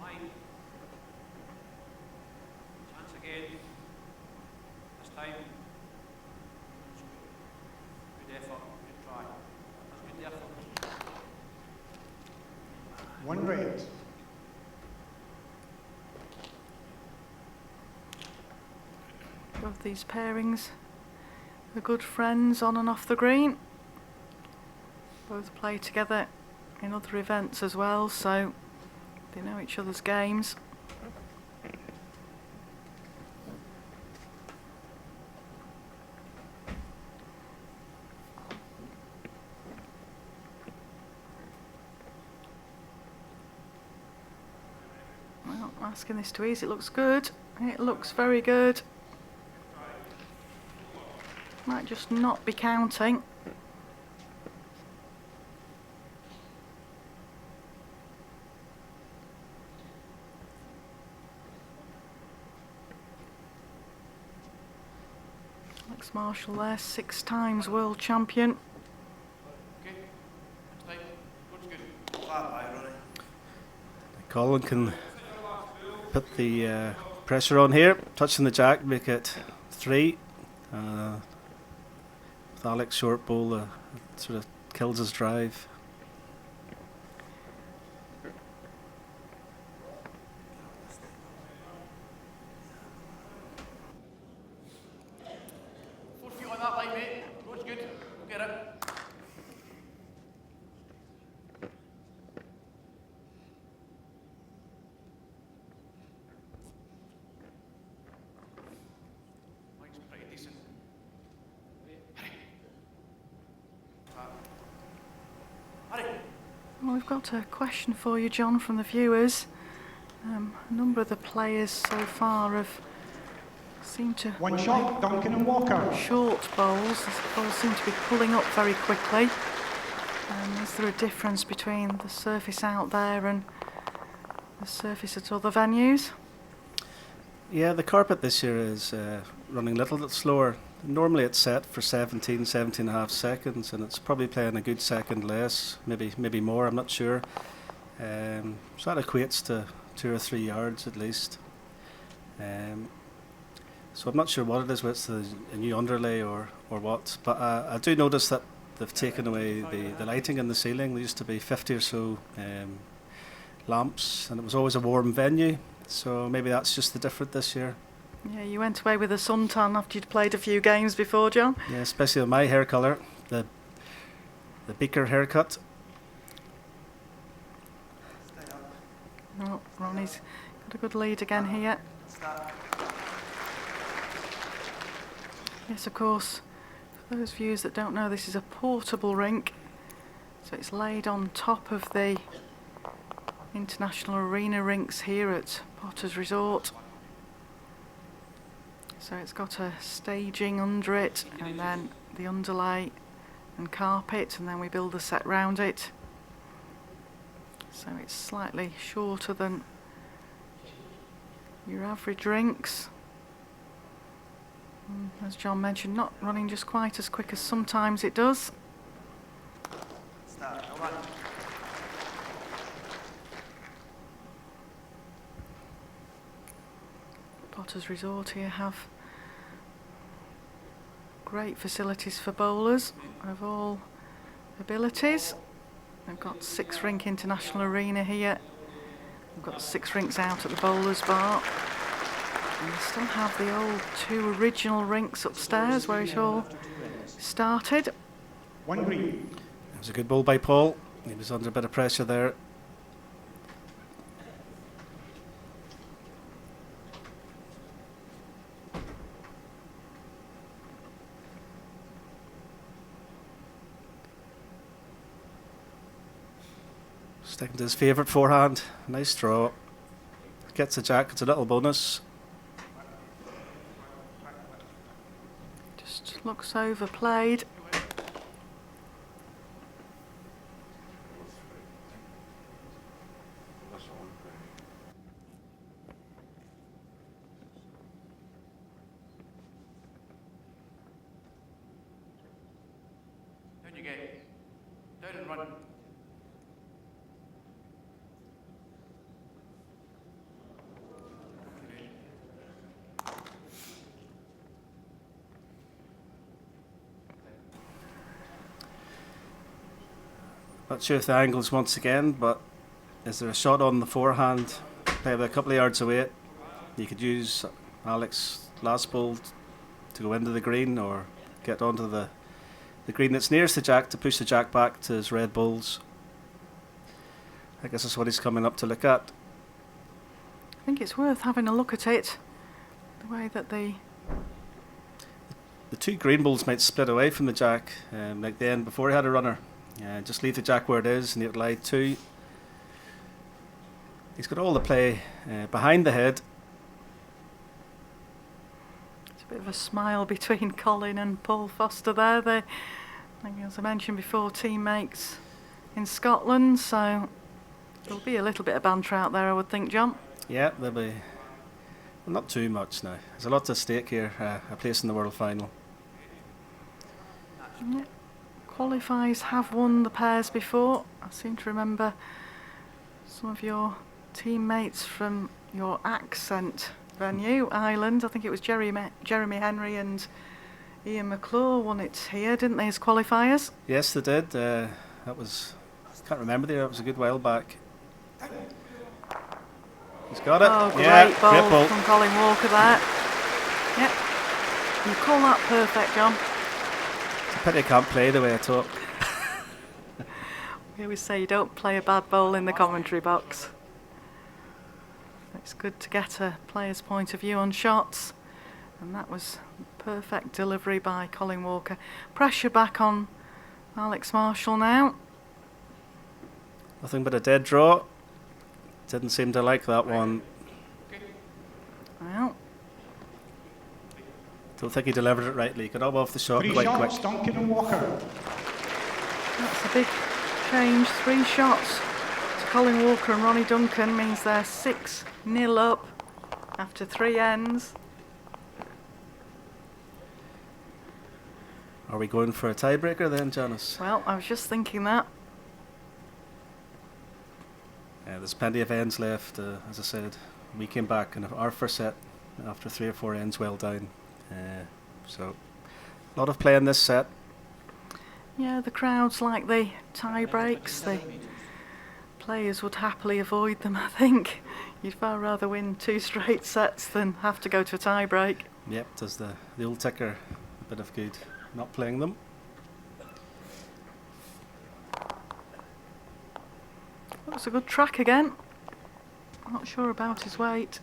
Line. Chance again. This time. Good effort. Good try. That's good effort. 1 red. Both these pairings are good friends on and off the green. Both play together in other events as well, so they know each other's games. Well, asking this to ease, it looks good. It looks very good. Might just not be counting. Alex Marshall there, 6 times world champion. Okay. Next time. Looks good. Flat by, Ronnie. Colin can put the pressure on here, touching the jack, make it 3. With Alex short bowl, sort of kills his drive. On that line, mate. Road's good. We'll get it. Line's pretty decent. Hurry. Well, we've got a question for you, John, from the viewers. A number of the players so far have seemed to One shot, Duncan and Walker. short bowls. The bowls seem to be pulling up very quickly. Is there a difference between the surface out there and the surface at other venues? Yeah, the carpet this year is running a little bit slower. Normally it's set for 17 and a half seconds, and it's probably playing a good second less, maybe more, I'm not sure. So that equates to 2 or 3 yards at least. So I'm not sure what it is, whether it's a new underlay or what, but I do notice that they've taken away the lighting in the ceiling. There used to be 50 or so lamps, and it was always a warm venue, so maybe that's just the difference this year. Yeah, you went away with a suntan after you'd played a few games before, John. Yeah, especially with my hair colour, the beaker haircut. Oh, Ronnie's got a good lead again here. Yes, of course, for those viewers that don't know, this is a portable rink. So it's laid on top of the international arena rinks here at Potter's Resort. So it's got a staging under it, and then the underlay and carpet, and then we build a set round it. So it's slightly shorter than your average rinks. As John mentioned, not running just quite as quick as sometimes it does. Potter's Resort here have great facilities for bowlers of all abilities. They've got 6 rink international arena here. We've got 6 rinks out at the bowler's bar. And they still have the old 2 original rinks upstairs where it all started. One green. It was a good bowl by Paul. He was under a bit of pressure there. Sticking to his favourite forehand. Nice draw. Gets the jack, it's a little bonus. Just looks overplayed. Down you get. Down and run. Not sure if the angles once again, but is there a shot on the forehand? Play about a couple of yards away. You could use Alex's last ball to go into the green, or get onto the green that's nearest the jack to push the jack back to his red balls. I guess that's what he's coming up to look at. I think it's worth having a look at it. The way that the 2 green balls might split away from the jack, like the end before he had a runner. Just leave the jack where it is, and he'll lie 2. He's got all the play behind the head. It's a bit of a smile between Colin and Paul Foster there. They, as I mentioned before, teammates in Scotland, so there'll be a little bit of banter out there, I would think, John. Yeah, there'll be, well, not too much now. There's a lot at stake here, a place in the World Final. Yeah. Qualifiers have won the pairs before. I seem to remember some of your teammates from your Accent venue, Ireland. I think it was Jeremy Henry and Ian McClure won it here, didn't they, as qualifiers? Yes, they did. That was, can't remember there, it was a good while back. He's got it. Oh, yeah, great ball, great ball. from Colin Walker there. Yep. You call that perfect, John? It's a pity I can't play the way I talk. We always say you don't play a bad bowl in the commentary box. It's good to get a player's point of view on shots. And that was perfect delivery by Colin Walker. Pressure back on Alex Marshall now. Nothing but a dead draw. Didn't seem to like that one. Well, Don't think he delivered it rightly. He got up off the shot 3 quite shots, quick. Duncan and Walker. that's a big change. 3 shots to Colin Walker and Ronnie Duncan means they're 6-0 up after 3 ends. Are we going for a tiebreaker then, Janice? Well, I was just thinking that. Yeah, there's plenty of ends left. As I said, we came back in our first set after 3 or 4 ends well down. So, a lot of play in this set. Yeah, the crowds like the tie breaks. The players would happily avoid them, I think. You'd far rather win 2 straight sets than have to go to a tie break. Yep, does the old ticker a bit of good not playing them. Looks a good track again. Not sure about his weight.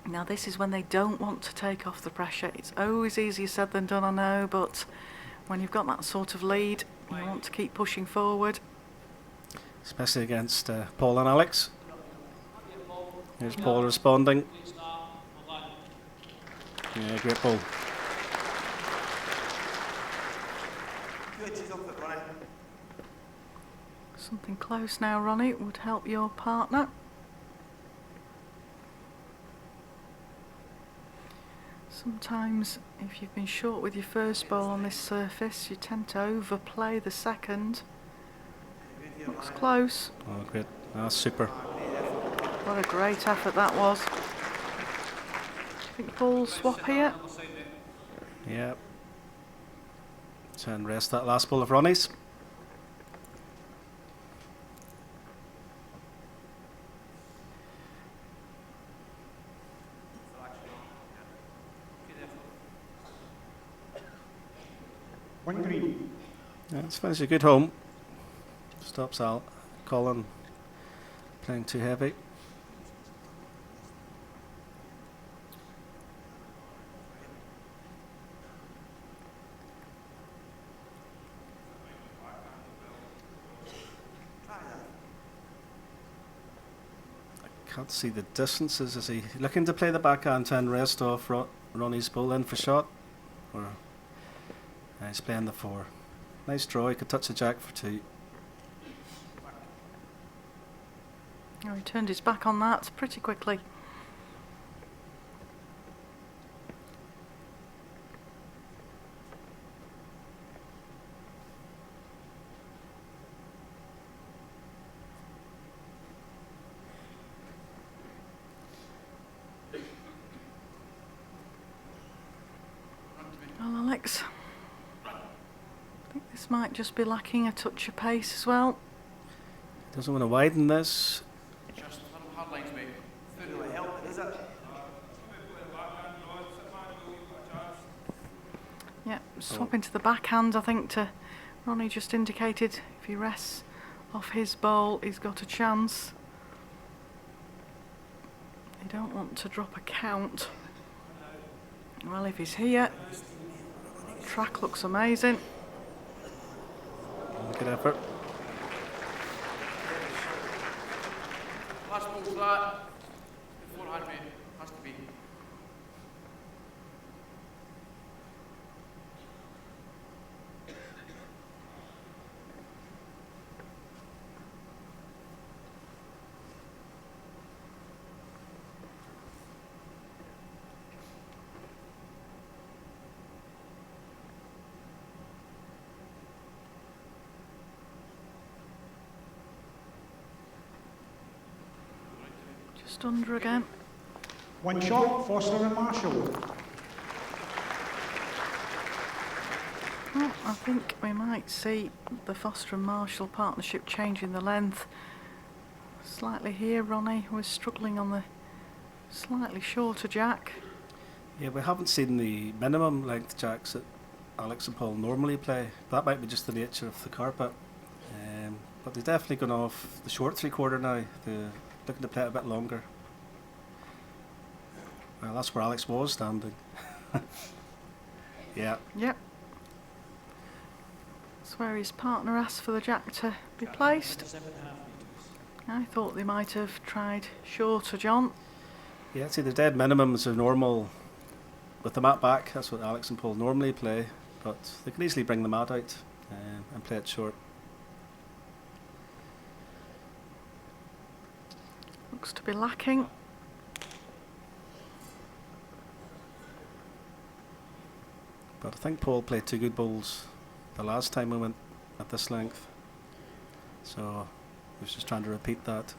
Now this is when they don't want to take off the pressure. It's always easier said than done, I know, but when you've got that sort of lead, you want to keep pushing forward. Especially against Paul and Alex. Here's Paul responding. Yeah, great ball. Good, she's off it, Ronnie. Something close now, Ronnie, would help your partner. Sometimes, if you've been short with your first ball on this surface, you tend to overplay the second. Looks close. Oh, great. That's super. What a great effort that was. I think ball swap here. Yeah. Try and rest that last ball of Ronnie's. One green. Yeah, it's finished a good home. Stops Colin playing too heavy. I can't see the distances. Is he looking to play the backhand and rest off Ronnie's ball in for shot? Or he's playing the 4. Nice draw. He could touch the jack for 2. Oh, he turned his back on that pretty quickly. Well, Alex, I think this might just be lacking a touch of pace as well. Doesn't want to widen this. Just little hard lines, mate. Foot really helping, is it? Yeah, swap into the backhand, I think, to Ronnie just indicated if he rests off his bowl, he's got a chance. You don't want to drop a count. Well, if he's here, track looks amazing. Good effort. Last ball flat. Beforehand, mate. Has to be. Just under again. One shot, Foster and Marshall. Well, I think we might see the Foster and Marshall partnership changing the length slightly here. Ronnie was struggling on the slightly shorter jack. Yeah, we haven't seen the minimum length jacks that Alex and Paul normally play. That might be just the nature of the carpet. But they've definitely gone off the short 3/4 now. They're looking to play it a bit longer. Well, that's where Alex was standing. Yeah. Yep. That's where his partner asked for the jack to be placed. 27.5 metres. I thought they might have tried shorter, John. Yeah, see, the dead minimums are normal with the mat back. That's what Alex and Paul normally play. But they can easily bring the mat out and play it short. Looks to be lacking. But I think Paul played 2 good bowls the last time we went at this length. So he was just trying to repeat that.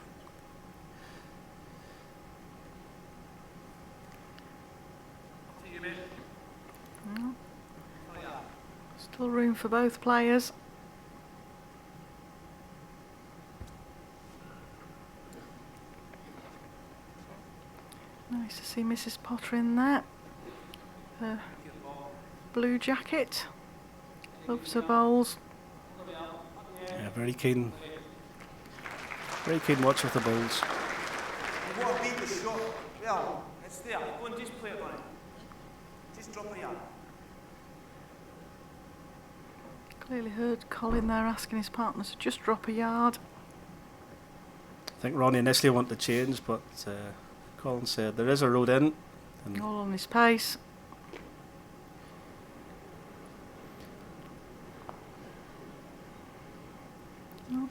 To you, mate. Well, Oh, yeah. still room for both players. Nice to see Mrs. Potter in there. Her blue jacket. Loves her bowls. Yeah, very keen watch with the bowls. You want to beat the shot? Well, it's there. Go and just play it on it. Just drop a yard. Clearly heard Colin there asking his partner to just drop a yard. I think Ronnie initially wanted to change, but Colin said there is a road in. And All on his pace. Oh,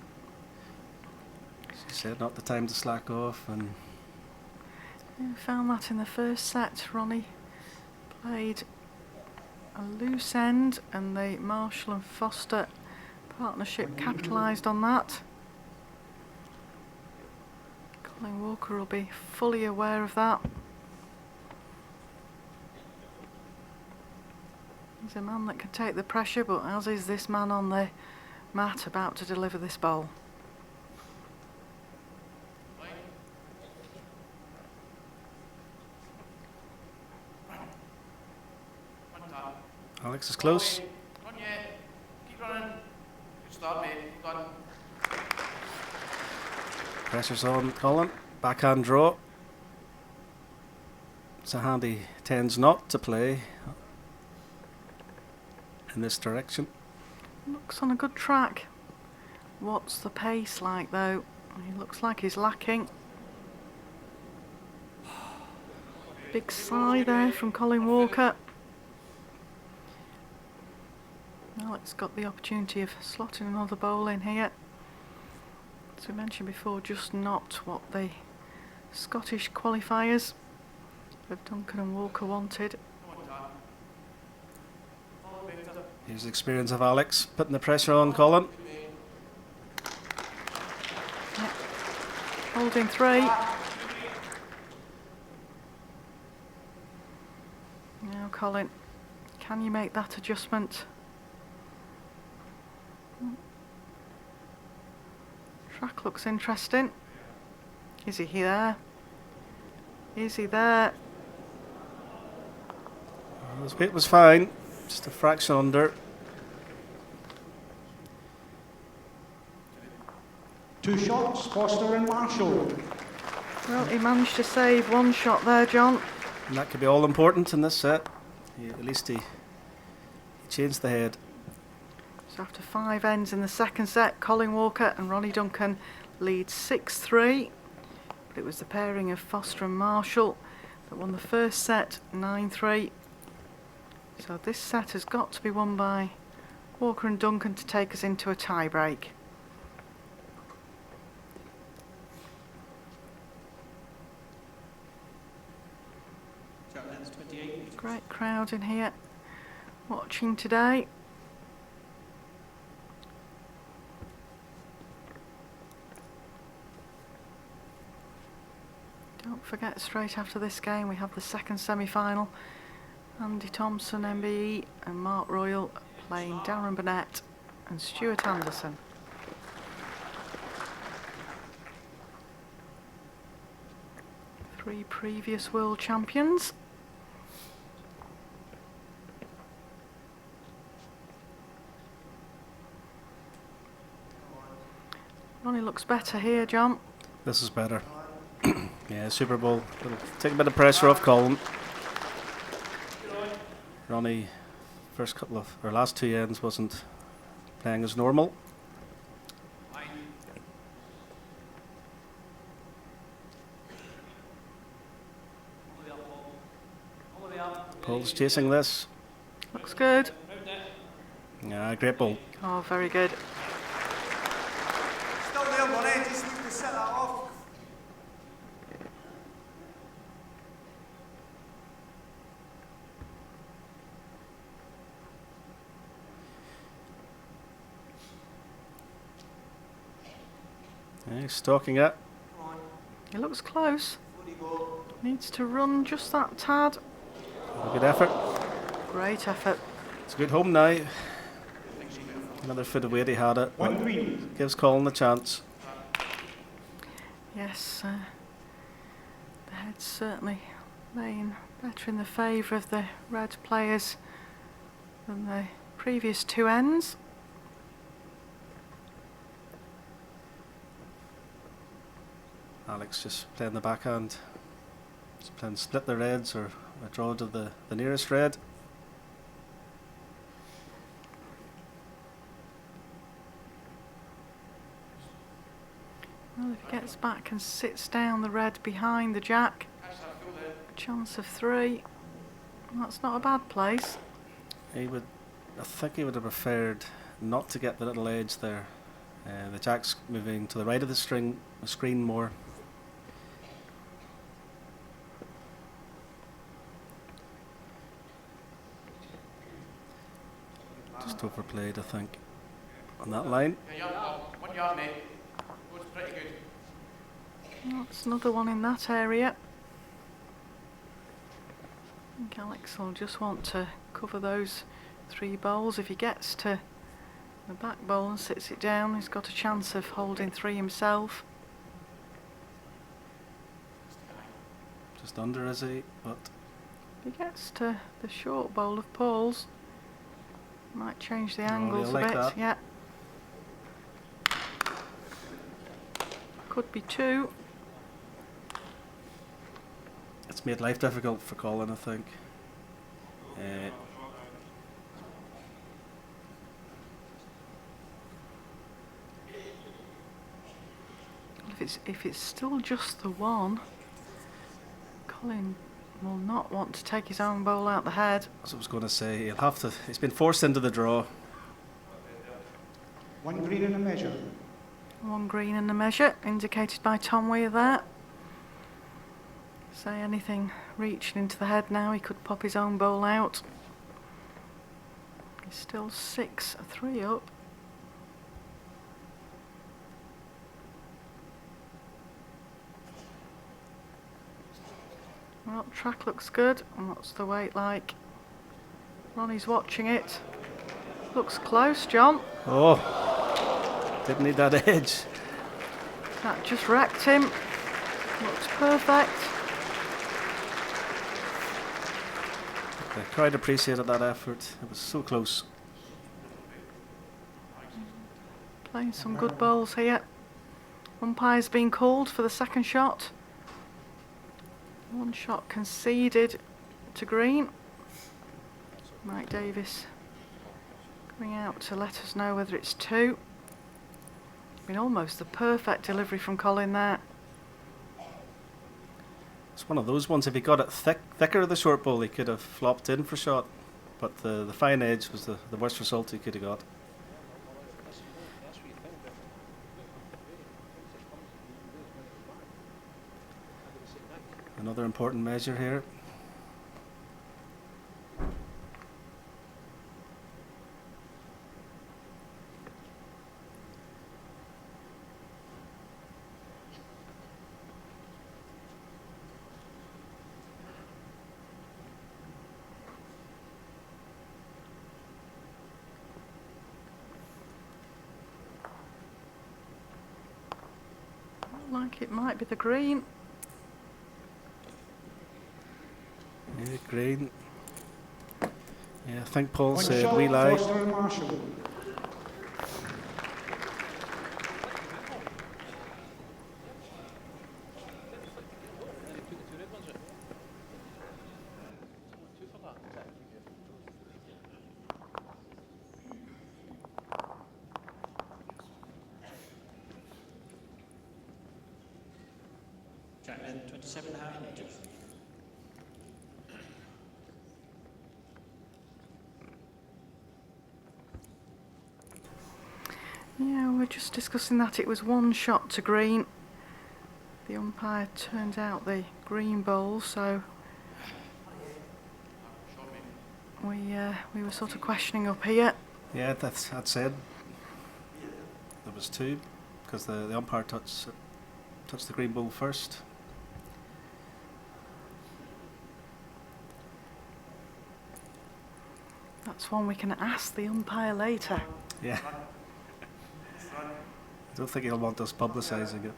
she said not the time to slack off. And yeah, we found that in the first set. Ronnie played a loose end and the Marshall and Foster partnership capitalised on that. Colin Walker will be fully aware of that. He's a man that can take the pressure, but as is this man on the mat about to deliver this bowl. Alex is close. Not yet. Keep running. Good start, mate. Well done. Pressure's on Colin. Backhand draw. It's a hand he tends not to play in this direction. Looks on a good track. What's the pace like though? He looks like he's lacking. Big sigh there from Colin Walker. Alex got the opportunity of slotting another bowl in here. As we mentioned before, just not what the Scottish qualifiers of Duncan and Walker wanted. Come on, Dan. Follow better. Here's the experience of Alex putting the pressure on Colin. Holding 3. Now Colin, can you make that adjustment? Track looks interesting. Is he there? Is he there? His weight was fine, just a fraction under. 2 shots, Foster and Marshall. Well, he managed to save 1 shot there, John. And that could be all important in this set. At least he changed the head. So after 5 ends in the second set, Colin Walker and Ronnie Duncan lead 6-3. But it was the pairing of Foster and Marshall that won the first set 9-3. So this set has got to be won by Walker and Duncan to take us into a tie break. Track length's 28 metres. Great crowd in here watching today. Don't forget, straight after this game we have the second semi-final. Andy Thompson, MBE, and Mark Royal playing Darren Burnett and Stuart Anderson. Three previous world champions. Ronnie looks better here, John. This is better. Yeah, Super Bowl. It'll take a bit of pressure off Colin. Ronnie, first couple of, or last two ends wasn't playing as normal. Paul's chasing this. Looks good. Yeah, great ball. Oh, very good. Still there, Ronnie. Just need to set that off. Yeah, he's stalking it. Come on. He looks close. Before you go. Needs to run just that tad. Good effort. Great effort. It's a good home now. Another foot of weight, he had it. One green. Gives Colin the chance. Yes, the head's certainly laying better in the favour of the red players than the previous two ends. Alex just playing the backhand. Just playing split the reds or a draw to the nearest red. Well, if he gets back and sits down the red behind the jack, chance of three. That's not a bad place. He would, I think he would have preferred not to get the little edge there. The jack's moving to the right of the screen more. Just overplayed, I think, on that line. Yeah, 1 yard, mate. Looks pretty good. That's another one in that area. I think Alex will just want to cover those three bowls. If he gets to the back bowl and sits it down, he's got a chance of holding three himself. Just under, is he? But If he gets to the short bowl of Paul's, might change the Oh, angles he'll a like bit. that. Yeah. Could be two. it's made life difficult for Colin, I think. If it's still just the one, Colin will not want to take his own bowl out the head. As I was going to say, he'll have to. He's been forced into the draw. One green and a measure. One green and a measure, indicated by Tom Weir there. Say anything reaching into the head now, he could pop his own bowl out. He's still 6-3 up. Well, track looks good. And what's the weight like? Ronnie's watching it. Looks close, John. Oh, didn't need that edge. That just wrecked him. Looks perfect. The crowd appreciated that effort. It was so close. Playing some good bowls here. Umpire's been called for the second shot. One shot conceded to green. Mike Davis coming out to let us know whether it's two. Been almost the perfect delivery from Colin there. It's one of those ones. If he got it thicker the short ball, he could have flopped in for shot. But the fine edge was the worst result he could have got. Another important measure here. like it might be the green. Yeah, green. Yeah, I think Paul One said shot, we lie. Foster and Marshall. Track length 27.5 metres. Yeah, we were just discussing that it was one shot to green. The umpire turned out the green bowl, so we were sort of questioning up here. Yeah, that's it. There was two, because the umpire touched the green ball first. That's one we can ask the umpire later. Yeah. I don't think he'll want us publicising it.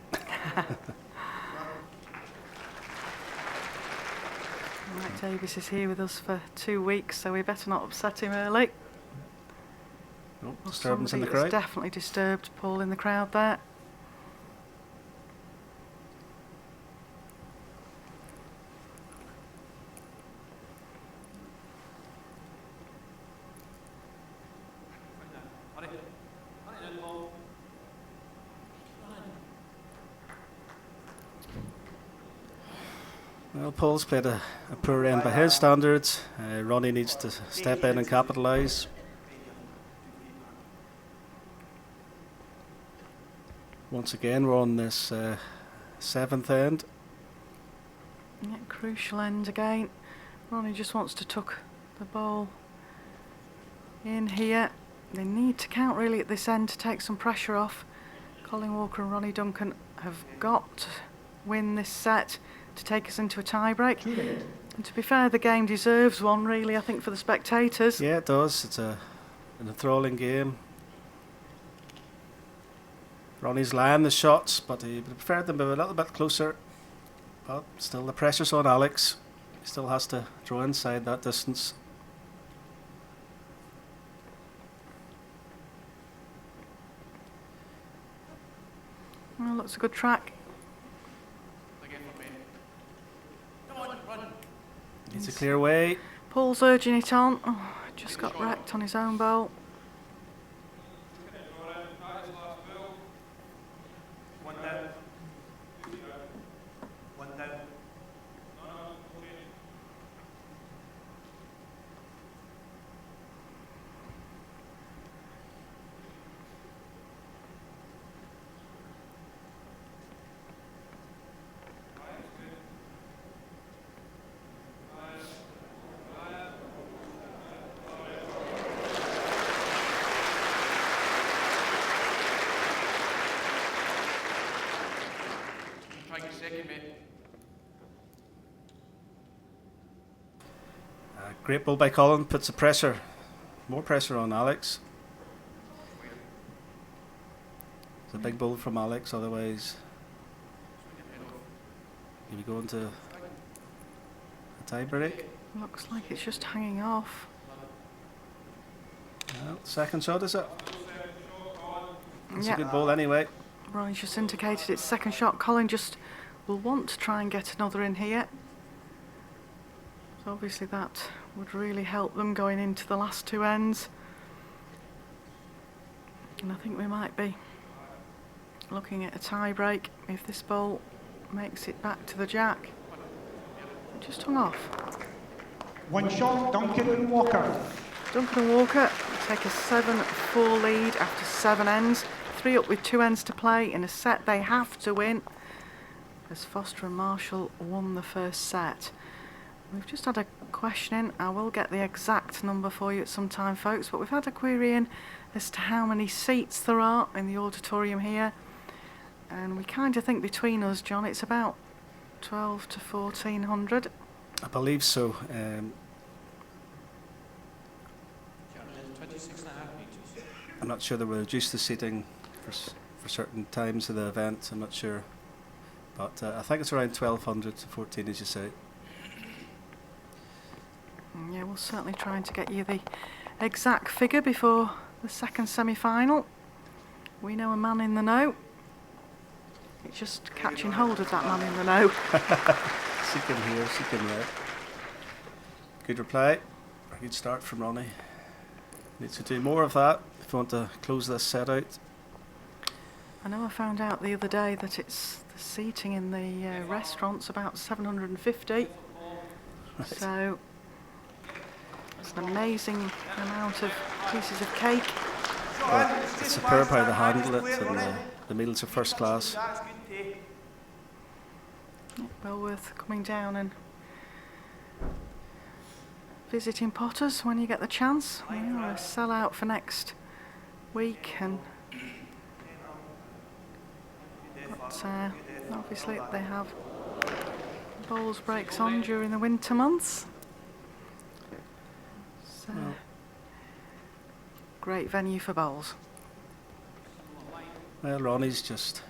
Mike Davis is here with us for 2 weeks, so we better not upset him early. Oh, Or disturbance in the somebody that's crowd. definitely disturbed Paul in the crowd there. Well, Paul's played a poor end by his standards. Ronnie needs to step in and capitalise. Once again, we're on this 7th end. Yeah, crucial end again. Ronnie just wants to tuck the ball in here. They need to count really at this end to take some pressure off. Colin Walker and Ronnie Duncan have got to win this set to take us into a tie-break. And to be fair, the game deserves one, really, I think, for the spectators. Yeah, it does. It's an enthralling game. Ronnie's lying the shots, but he preferred them a little bit closer. But still, the pressure's on Alex. He still has to draw inside that distance. Well, looks a good track. It's a clear way. Paul's urging it on. Oh, just got wrecked on his own bowl. One down. One down. Great ball by Colin, puts the pressure, more pressure on Alex. It's a big ball from Alex, otherwise he'll be going to a tie break. Looks like it's just hanging off. Well, second shot, is it? It's Yeah. a good ball anyway. Ronnie's just indicated it's second shot. Colin just will want to try and get another in here. So obviously that would really help them going into the last two ends. And I think we might be looking at a tie break if this ball makes it back to the jack. It just hung off. One shot, Duncan and Walker. Duncan and Walker take a 7-4 lead after 7 ends. 3 up with 2 ends to play in a set they have to win, as Foster and Marshall won the first set. We've just had a question in. I will get the exact number for you at some time, folks, but we've had a query in as to how many seats there are in the auditorium here. And we kind of think between us, John, it's about 12 to 1400. I believe so. 26.5 metres. I'm not sure they will reduce the seating for certain times of the event. I'm not sure. But I think it's around 1200 to 14, as you say. Yeah, we'll certainly try to get you the exact figure before the second semi-final. We know a man in the know. It's just catching hold of that man in the know. Seeking here, seeking there. Good reply. Good start from Ronnie. Needs to do more of that if you want to close this set out. I know I found out the other day that it's the seating in the restaurant's about 750. Right. So it's an amazing amount of pieces of cake. But it's superb how they handle it, and the meals are first class. That's good tea. Well worth coming down and visiting Potters when you get the chance. We are a sellout for next week, and but obviously they have bowls breaks on during the winter months. So great venue for bowls. Well, Ronnie's just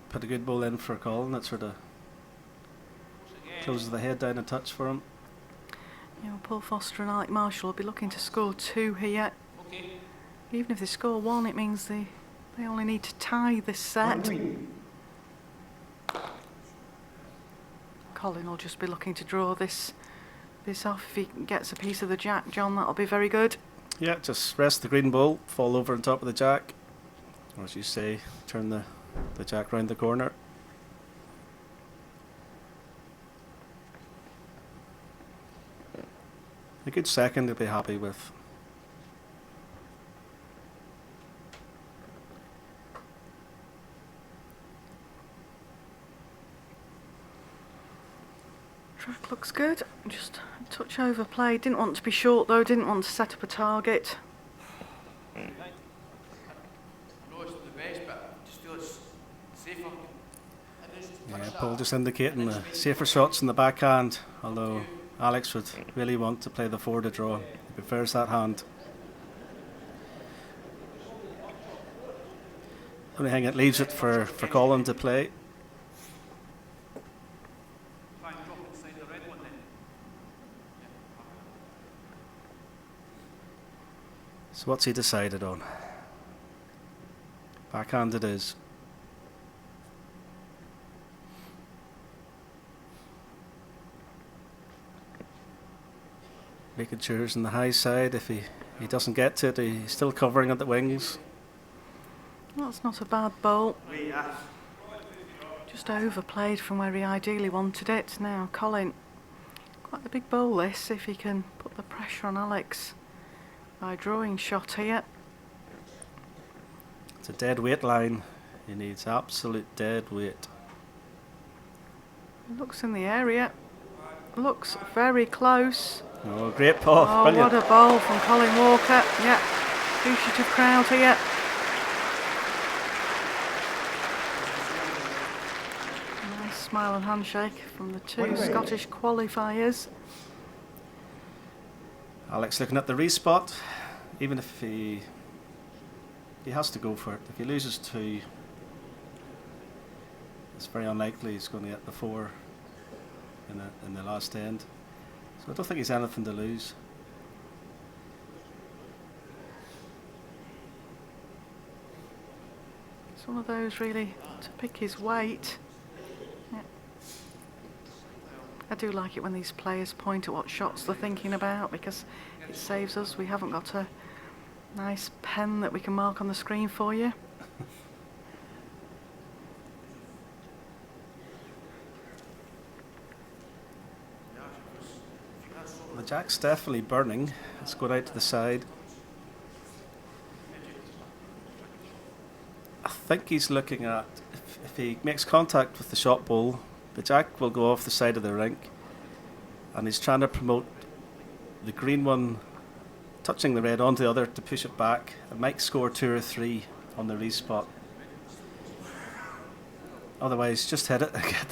put a good bowl in for Colin. That sort of closes the head down a touch for him. You know, Paul Foster and Alec Marshall will be looking to score 2 here. Okay. Even if they score 1, it means they only need to tie this set. Colin will just be looking to draw this off. If he gets a piece of the jack, John, that'll be very good. Yeah, just rest the green bowl, fall over on top of the jack. Or as you say, turn the jack round the corner. A good second to be happy with. Track looks good. Just a touch overplayed. Didn't want to be short though. Didn't want to set up a target. I know it's the best, but just feel it's safer. Yeah, Paul just indicating the safer shots in the backhand, although Alex would really want to play the 4 to draw. He prefers that hand. Only thing it leaves it for Colin to play. Try and drop inside the red one then. So what's he decided on? Backhand it is. Making sure he's on the high side. If he doesn't get to it, he's still covering at the wings. That's not a bad bowl. Just overplayed from where he ideally wanted it. Now Colin, quite a big bowl this, if he can put the pressure on Alex by drawing shot here. It's a dead weight line. He needs absolute dead weight. Looks in the area. Looks very close. Oh, great ball. Oh, Brilliant. what a bowl from Colin Walker. Yeah, appreciative crowd here. Nice smile and handshake from the 2 Scottish qualifiers. Alex looking at the respot. Even if he has to go for it. If he loses 2, it's very unlikely he's going to get the 4 in the last end. So I don't think he's anything to lose. It's one of those really to pick his weight. Yeah. I do like it when these players point at what shots they're thinking about, because it saves us. We haven't got a nice pen that we can mark on the screen for you. The jack's definitely burning. It's going out to the side. I think he's looking at, if he makes contact with the shot bowl, the jack will go off the side of the rink, and he's trying to promote the green one touching the red onto the other to push it back. It might score 2 or 3 on the respot. Otherwise, just hit it again.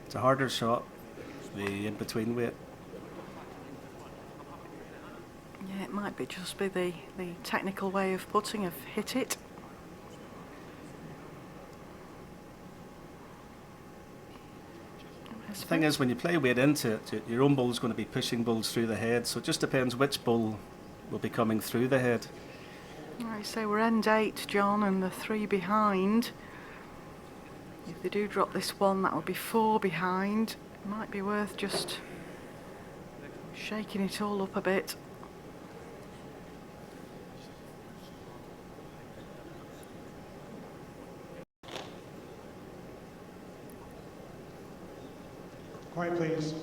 It's a harder shot, the in-between weight. Yeah, it might be just be the technical way of putting, of hit it. The thing is, when you play weight into it, your own bull is going to be pushing bulls through the head, so it just depends which bull will be coming through the head. Right, so we're end 8, John, and the 3 behind. If they do drop this one, that would be 4 behind. It might be worth just shaking it all up a bit. Quiet, please.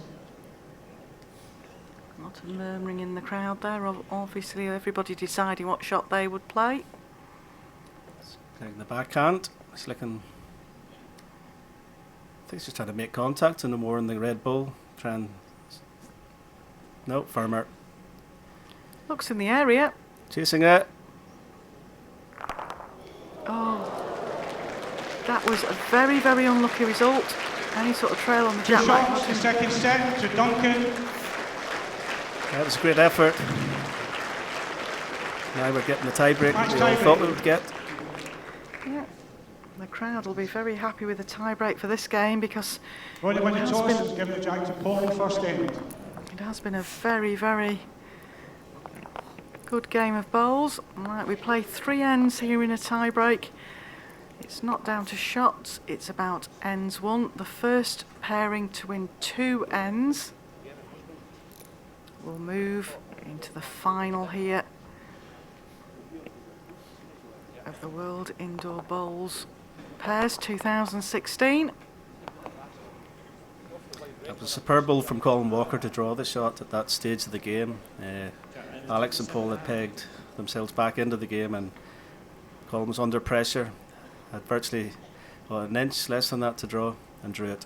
A lot of murmuring in the crowd there. Obviously, everybody deciding what shot they would play. Playing the backhand. He's looking. I think he's just trying to make contact and no more in the red bull. Try and. No, firmer. Looks in the area. Chasing it. Oh, that was a very, very unlucky result. Any sort of trail on the Two jack might shots, put the him. second set to Duncan. That was a great effort. Now we're getting the tiebreak Match we all tiebreak. thought we would get. Yeah. The crowd will be very happy with the tiebreak for this game because When the Has toss been- is given the jack to Paul first end. it has been a very, very good game of bowls. Right, we play 3 ends here in a tiebreak. It's not down to shots, it's about ends won. The first pairing to win 2 ends will move into the final here of the World Indoor Bowls Pairs 2016. It was a superb ball from Colin Walker to draw the shot at that stage of the game. Alex and Paul had pegged themselves back into the game and Colin was under pressure. Had virtually an inch less than that to draw and drew it.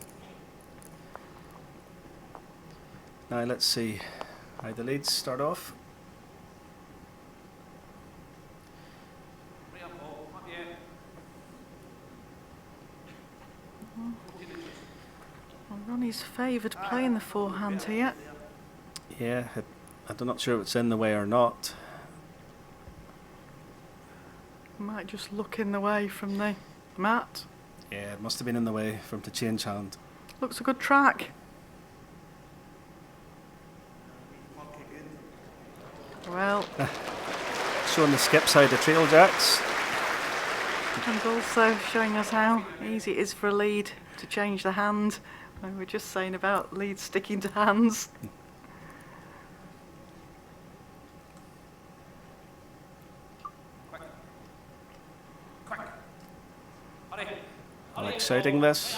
Now let's see how the leads start off. Right up, ball. Up yet. Well, Ronnie's favoured playing the forehand here. Yeah, I'm not sure if it's in the way or not. Might just look in the way from the mat. Yeah, it must have been in the way for him to change hand. Looks a good track. Well, Showing the skip side of trail jacks. and also showing us how easy it is for a lead to change the hand. We were just saying about leads sticking to hands. Hurry. Alex shouting this.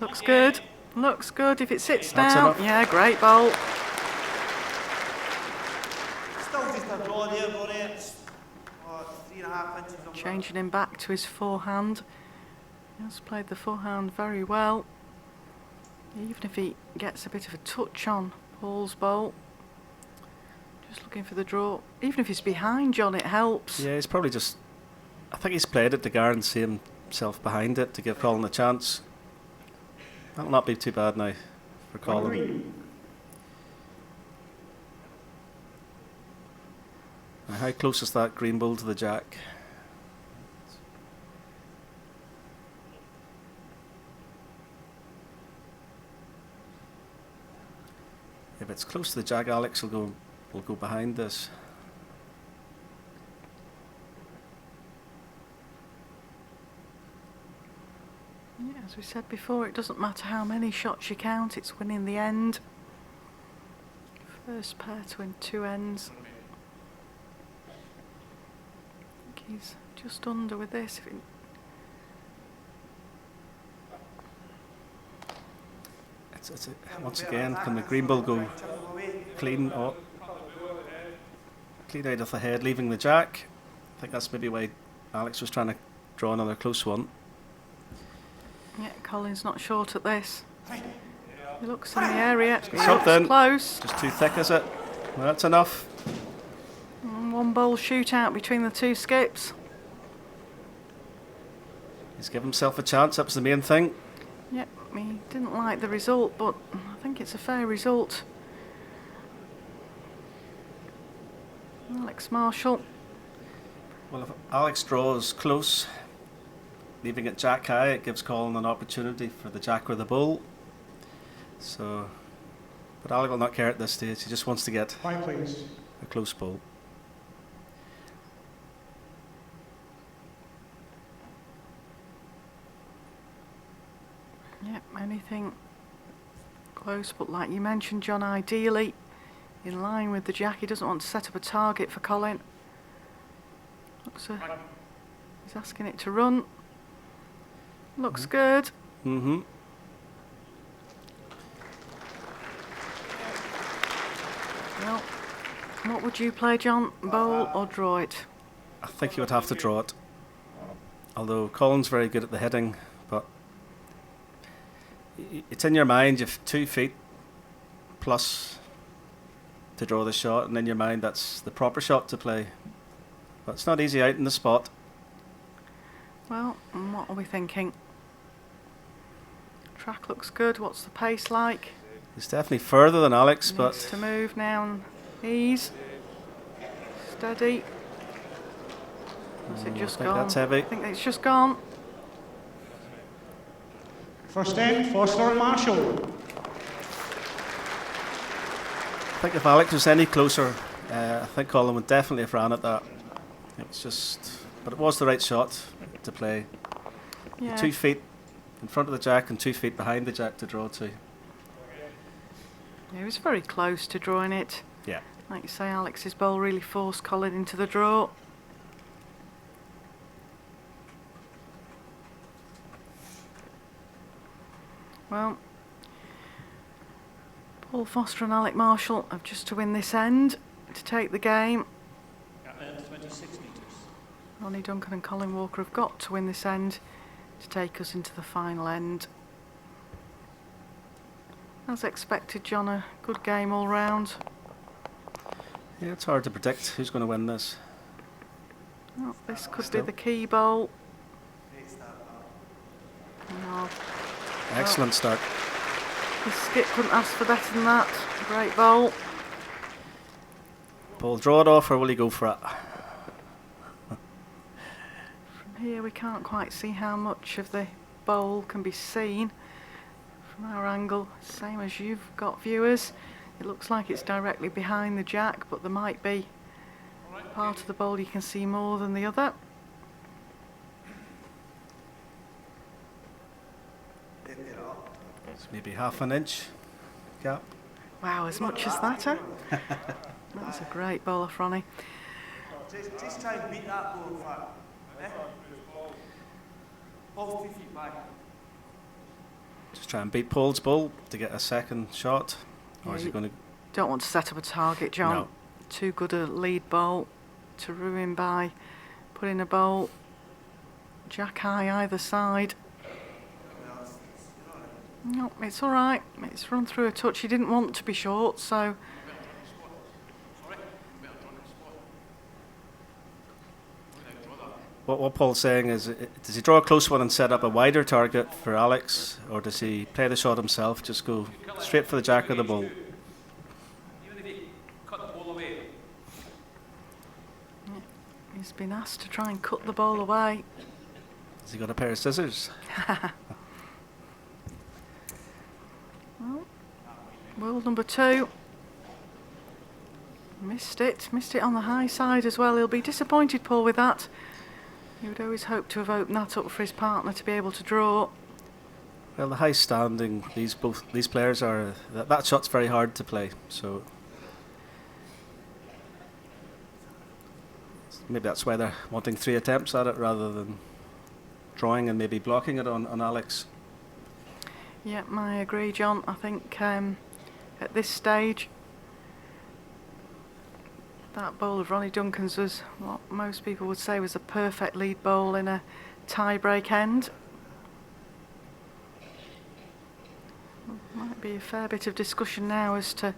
Looks good. Looks good if it sits That's down. enough. Yeah, great bowl. Still just a draw there, Ronnie. It's 3.5 inches off. Changing him back to his forehand. He has played the forehand very well. Even if he gets a bit of a touch on Paul's bowl. Just looking for the draw. Even if he's behind John, it helps. Yeah, he's probably just. I think he's played it to guarantee himself behind it to give Colin a chance. That'll not be too bad now for Colin. Green. Now, how close is that green bull to the jack? If it's close to the jack, Alex will go behind this. Yeah, as we said before, it doesn't matter how many shots you count, it's winning the end. First pair to win 2 ends. I think he's just under with this. If it Once again, can the green bull go clean out of the head, leaving the jack? I think that's maybe why Alex was trying to draw another close one. Yeah, Colin's not short at this. He looks in the area. He looks Something. close. Just too thick, is it? Well, that's enough. And 1 bowl shootout between the 2 skips. He's given himself a chance, that was the main thing. Yep, he didn't like the result, but I think it's a fair result. Alex Marshall. Well, if Alex draws close, leaving it jack high, it gives Colin an opportunity for the jack or the bull. So, but Alec will not care at this stage. He just wants to get 5, please. a close ball. Yep, anything close, but like you mentioned, John, ideally in line with the jack. He doesn't want to set up a target for Colin. Looks he's asking it to run. Looks good. Mm-hmm. Well, what would you play, John? Bowl or draw it? I think you would have to draw it. Although Colin's very good at the hitting, but it's in your mind. You've 2 feet plus to draw the shot, and in your mind that's the proper shot to play. But it's not easy out in the spot. Well, and what are we thinking? Track looks good. What's the pace like? He's definitely further than Alex, Needs but to move now and ease. Steady. Is it just I think gone? that's heavy. I think it's just gone. First end, Foster and Marshall. I think if Alex was any closer, I think Colin would definitely have ran at that. It was just, but it was the right shot to play. Yeah. 2 feet in front of the jack and 2 feet behind the jack to draw to. He was very close to drawing it. Yeah. Like you say, Alex's bowl really forced Colin into the draw. Well, Paul Foster and Alec Marshall have just to win this end to take the game. 26 metres. Ronnie Duncan and Colin Walker have got to win this end to take us into the final end. As expected, John, a good game all round. Yeah, it's hard to predict who's going to win this. Oh, this could Still. be the key bowl. No, Excellent start. the skip couldn't ask for better than that. Great bowl. Paul, draw it off or will he go for it? From here we can't quite see how much of the bowl can be seen. From our angle, same as you've got, viewers, it looks like it's directly behind the jack, but there might be part of the bowl you can see more than the other. It's maybe half an inch gap. Wow, as much as that, eh? That's a great bowl off Ronnie. Just try and beat that ball, in fact. Eh? Ball's 2 feet back. Just try and beat Paul's ball to get a second shot. Or Yeah, is he going to... Don't want to set up a target, John. No. Too good a lead bowl to ruin by putting a bowl jack high either side. No, it's all right. It's run through a touch. He didn't want to be short, so What Paul's saying is, does he draw a close one and set up a wider target for Alex, or does he play the shot himself, just go straight for the jack or the bull? Even if you cut the ball away, he's been asked to try and cut the bowl away. Has he got a pair of scissors? Well, world number 2. Missed it on the high side as well. He'll be disappointed, Paul, with that. He would always hope to have opened that up for his partner to be able to draw. Well, the high standing these players are, that shot's very hard to play. So maybe that's why they're wanting 3 attempts at it rather than drawing and maybe blocking it on Alex. Yeah, I agree, John. I think at this stage, that bowl of Ronnie Duncan's was what most people would say was a perfect lead bowl in a tie-break end. Might be a fair bit of discussion now as to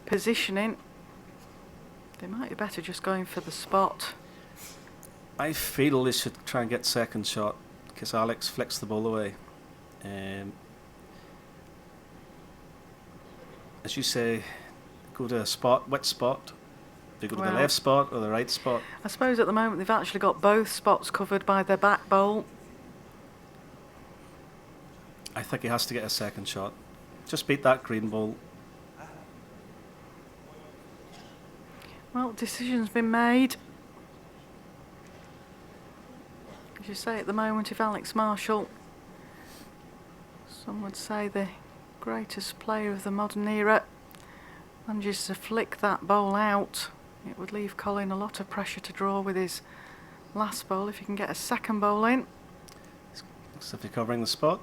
positioning. They might be better just going for the spot. I feel they should try and get second shot because Alex flicks the ball away. As you say, go to a spot. Which spot? Do you go to the Well, left spot or the right spot? I suppose at the moment they've actually got both spots covered by their back bowl. I think he has to get a second shot. just beat that green ball. Well, decision's been made. As you say at the moment, if Alex Marshall, some would say the greatest player of the modern era, manages to flick that bowl out, it would leave Colin a lot of pressure to draw with his last bowl if he can get a second bowl in. Looks as if you're covering the spot.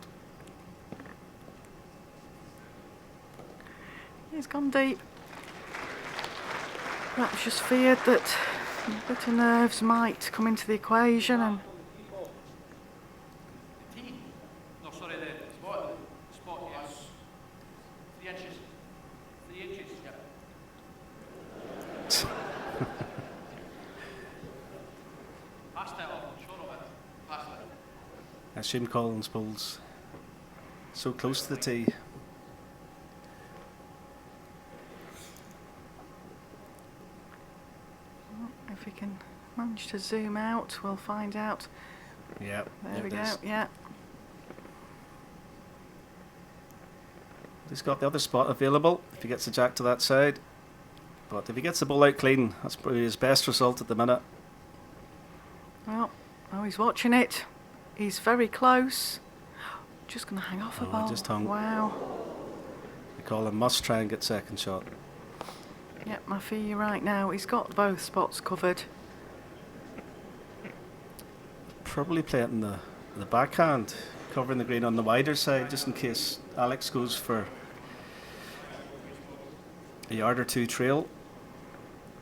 He's gone deep. Perhaps just feared that a bit of nerves might come into the equation, and No, sorry, the spot. Spot, yes. 3 inches. 3 inches, yeah. Past it off, I'm sure of it. Past it. I assume Colin's bowl's so close to the tee. if we can manage to zoom out, we'll find out. Yeah, There we go, is. yeah. He's got the other spot available if he gets the jack to that side. But if he gets the ball out clean, that's probably his best result at the minute. Well, oh, he's watching it. He's very close. Just going to hang off a Oh, ball. just hung. Wow. We call him must try and get second shot. Yep, I feel you right now. He's got both spots covered. Probably play it in the backhand, covering the green on the wider side, just in case Alex goes for a yard or two trail.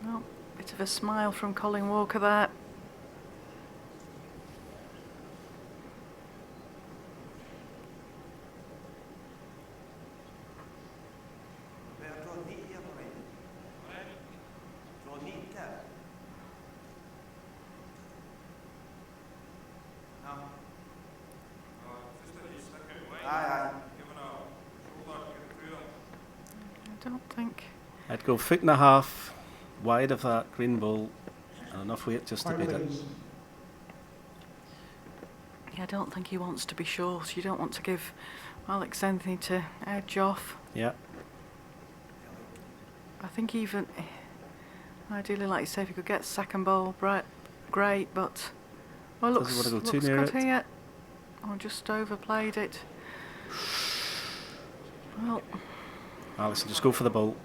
Well, bit of a smile from Colin Walker there. Better draw neat here, Brian. Draw neat there. No. Aye, aye. I don't think. I'd go 1.5 feet wide of that green ball and enough weight just to beat it. Yeah, I don't think he wants to be short. You don't want to give Alex anything to edge off. Yeah, I think even ideally, like you say, if you could get second ball, great. But well, Doesn't want to go too looks near good it. here. I just overplayed it. Well, Alex will just go for the ball.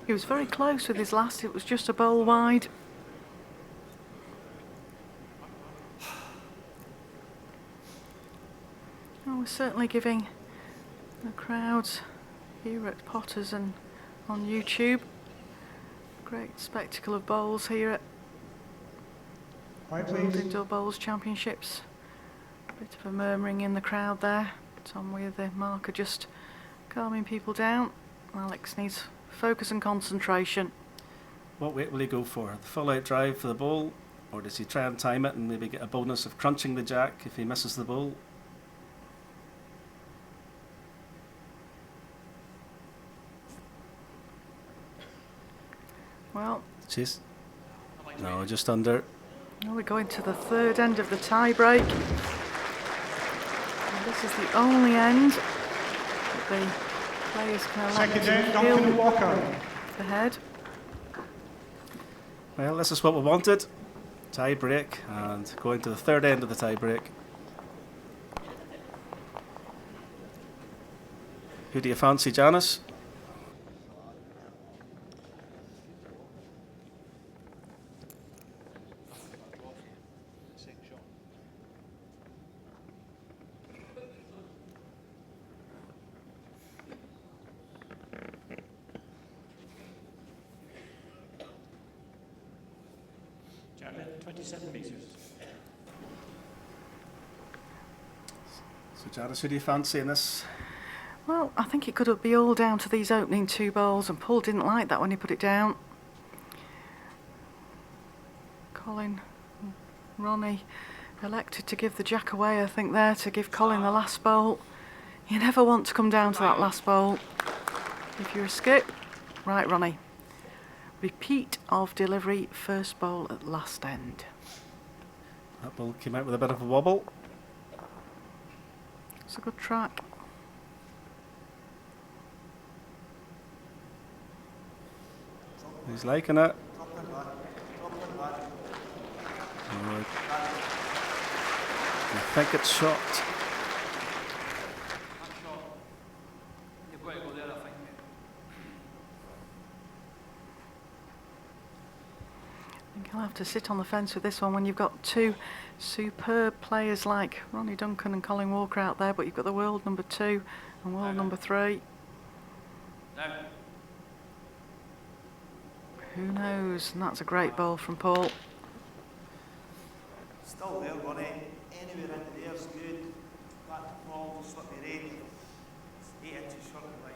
he was very close with his last. It was just a bowl wide. Oh, we're certainly giving the crowds here at Potters and on YouTube great spectacle of bowls here at Quiet, World please. Indoor Bowls Championships. Bit of a murmuring in the crowd there. Tom with the marker just calming people down. Alex needs focus and concentration. What weight will he go for? The full out drive for the ball? Or does he try and time it and maybe get a bonus of crunching the jack if he misses the ball? Well, Chase? No, just under. now we're going to the third end of the tie break. And this is the only end that the players can elect Second to end, Duncan kill Walker. the head. Well, this is what we wanted. Tie break and going to the third end of the tie break. Who do you fancy, Janice? Jared, 27 metres. So, Janice, who do you fancy in this? Well, I think it could be all down to these opening two bowls, and Paul didn't like that when he put it down. Colin, Ronnie elected to give the jack away, I think, there to give Colin the last bowl. You never want to come down to that last bowl if you're a skip. Right, Ronnie. Repeat of delivery, first bowl at last end. That ball came out with a bit of a wobble. It's a good track. He's liking it. I think it's shot. That shot. You've got to go there, I think. I think I'll have to sit on the fence with this one when you've got two superb players like Ronnie Duncan and Colin Walker out there, but you've got the world number 2 and world number 3. Now. Who knows? And that's a great ball from Paul. Still there, Ronnie. Anywhere into there is good. Back to Paul, just slip your rain. It's 8 inches short of the line.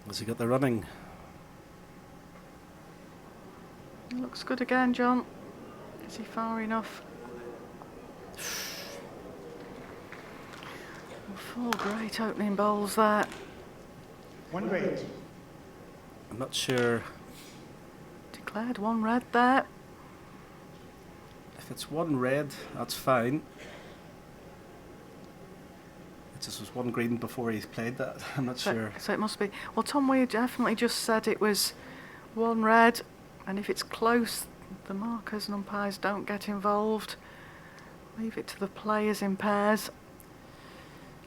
Has he got the running? Looks good again, John. Is he far enough? 4 great opening bowls there. 1 red. I'm not sure Declared 1 red there. if it's 1 red, that's fine. It just was 1 green before he played that. I'm not sure. So it must be. Well, Tom Weir definitely just said it was 1 red, and if it's close, the markers and umpires don't get involved. Leave it to the players in pairs.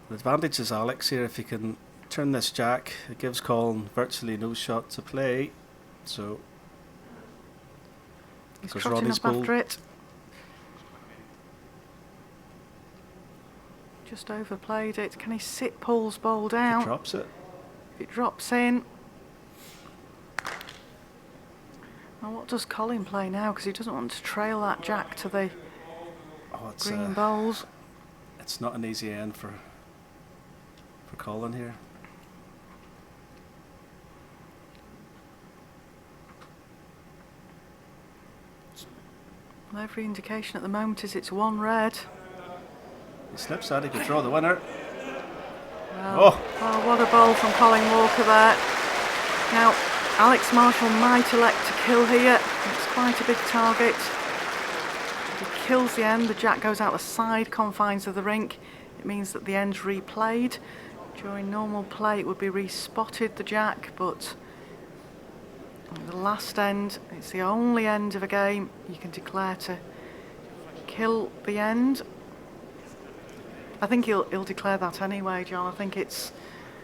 The advantage is Alex here. If he can turn this jack, it gives Colin virtually no shot to play. So He's because trotting Ronnie's up ball after it. Just overplayed it. Can he sit Paul's bowl down? drops it. If it drops in. Now what does Colin play now? Because he doesn't want to trail that jack to the Oh, it's green bowls. it's not an easy end for Colin here. Well, every indication at the moment is it's 1 red. He slips that, he could draw the winner. Well, oh, what a bowl from Colin Walker there. Now, Alex Marshall might elect to kill here. It's quite a big target. If he kills the end, the jack goes out the side confines of the rink. It means that the end's replayed. During normal play, it would be respotted, the jack, but on the last end, it's the only end of a game you can declare to kill the end. I think he'll declare that anyway, John. I think it's...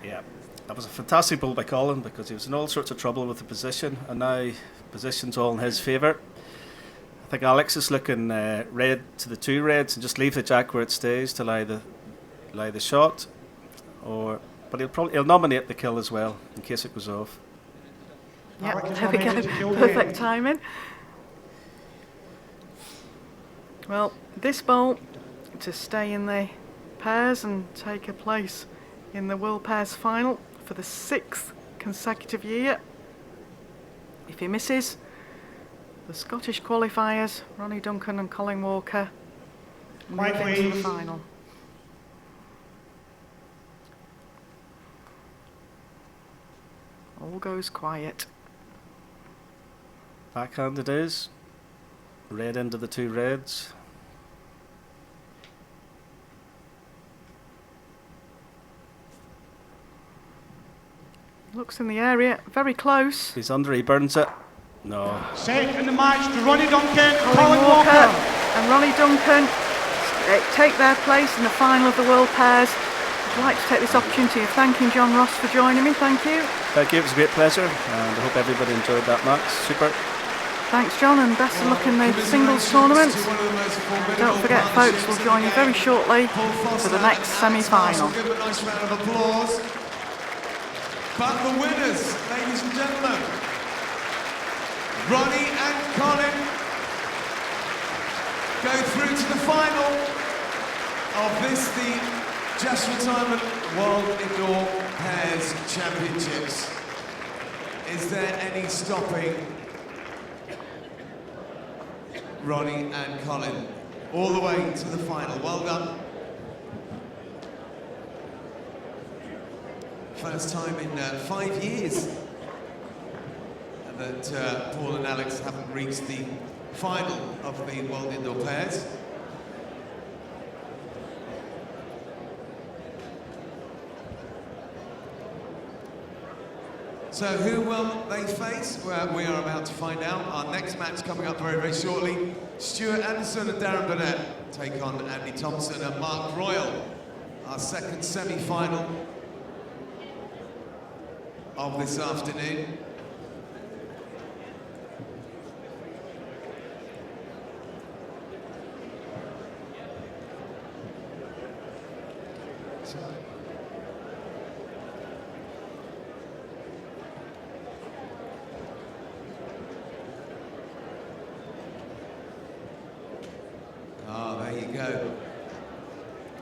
Yeah, that was a fantastic ball by Colin because he was in all sorts of trouble with the position, and now position's all in his favour. I think Alex is looking red to the 2 reds and just leave the jack where it stays to lie the shot, but he'll nominate the kill as well in case it goes off. Yeah, Alex is there we nominated to go. kill the Perfect end. timing. Well, this bowl to stay in the pairs and take a place in the World Pairs Final for the 6th consecutive year. If he misses, the Scottish qualifiers, Ronnie Duncan and Colin Walker, move White into the please. final. All goes quiet. Backhand it is. Red into the 2 reds. Looks in the area, very close. He's under, he burns it. No. Set in the match to Ronnie Duncan, Colin Colin Walker Walker. and Ronnie Duncan take their place in the final of the World Pairs. I'd like to take this opportunity of thanking John Ross for joining me. Thank you. Thank you, it was a great pleasure, and I hope everybody enjoyed that match. Super. Thanks, John, and best of luck in the singles tournament. Don't forget, folks, we'll join you very shortly for the next semi-final. Give a nice round of applause. But the winners, ladies and gentlemen, Ronnie and Colin go through to the final of this, the Just Retirement World Indoor Pairs Championships. Is there any stopping Ronnie and Colin all the way to the final? Well done. First time in 5 years that Paul and Alex haven't reached the final of the World Indoor Pairs. So who will they face? Well, we are about to find out. Our next match coming up very, very shortly. Stuart Anderson and Darren Burnett take on Andy Thompson and Mark Royal. Our second semi-final of this afternoon. Oh, there you go.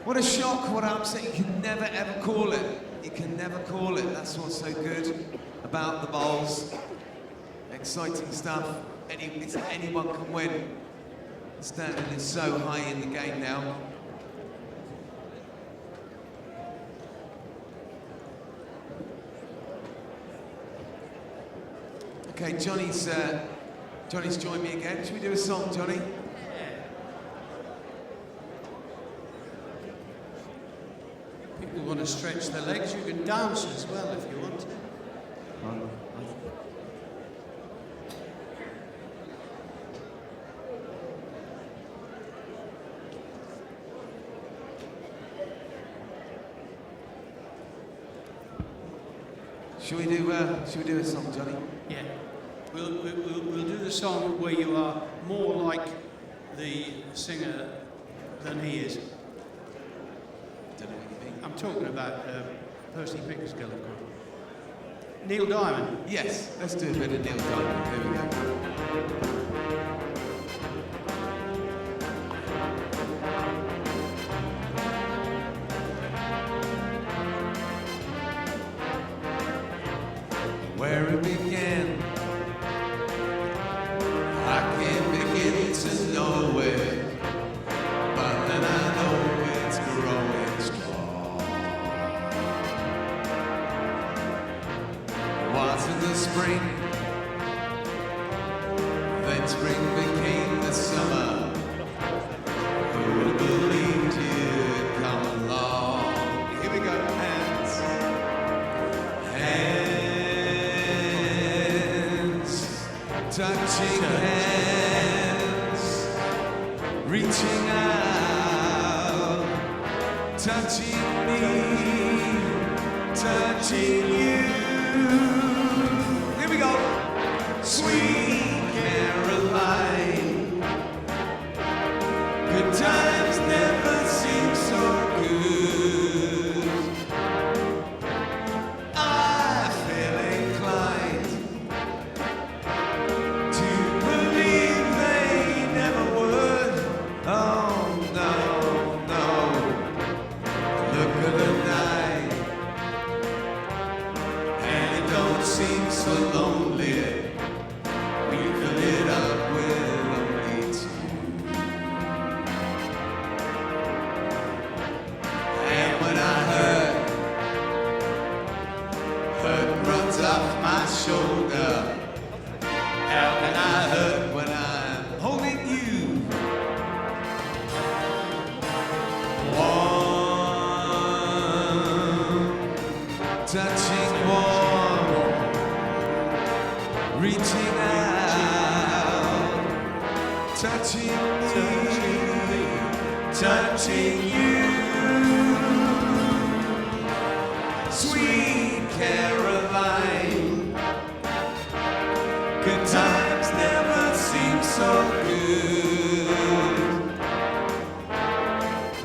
What a shock, what an upset. You can never ever call it. You can never call it. That's what's so good about the bowls. Exciting stuff. Anyone can win. The standard is so high in the game now. Okay, Johnny's joined me again. Should we do a song, Johnny? People want to stretch their legs, you can dance as well if you want to. Should we do a song, Johnny? Yeah. We'll do the song where you are more like the singer than he is. Don't know what you mean. I'm talking about Percy Pickersgill, of course. Neil Diamond. Yes, let's do a bit of Neil Diamond. Here we go. Where it began, I can't begin to know it, but then I know it's growing strong. Was in the spring, then spring became the summer. Who would have believed you'd come along? Here we go, hands. Touching hands, reaching out, touching me, touching you. Here we go. Sweet Caroline, good times never seem so good. I feel inclined to believe they never would. Oh no, no. Look at the night, and it don't seem so lonely. We fill it up with only two. And when I hurt runs off my shoulder. How can I hurt when I'm holding you? Warm, touching warm, reaching out, touching me, touching you. Sweet Caroline, good times never seem so good.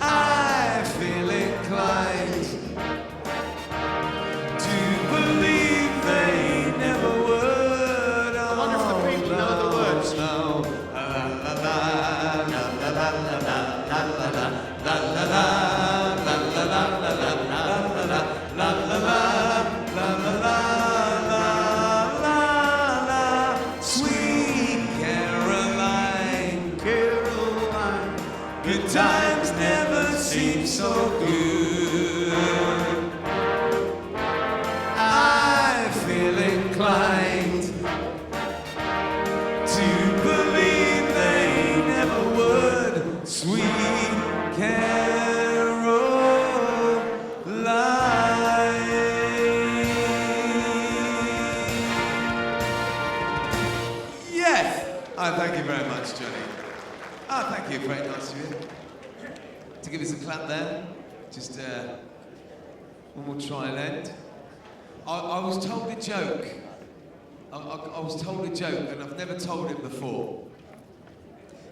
I feel inclined to believe they never would. I wonder if the people know the words. No. La la la la la la la la la la la la la. Sweet Caroline, Caroline, good times never seem so good. I feel inclined Oh, thank you. Very nice of you. To give us a clap there. Just one more trial end. I was told a joke. I was told a joke, and I've never told it before.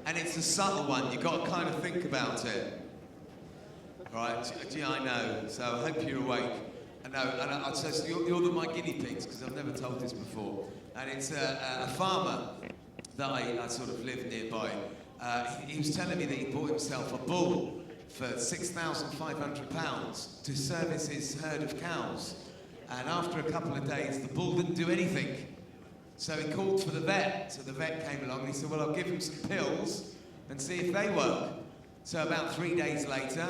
And it's a subtle one. You've got to kind of think about it. Right? Gee, I know. So I hope you're awake. I know. And so you're my guinea pigs, because I've never told this before. And it's a farmer that I sort of live nearby. He was telling me that he bought himself a bull for £6,500 to service his herd of cows. And after a couple of days, the bull didn't do anything. So he called for the vet. So the vet came along and he said, well, I'll give him some pills and see if they work. So about 3 days later,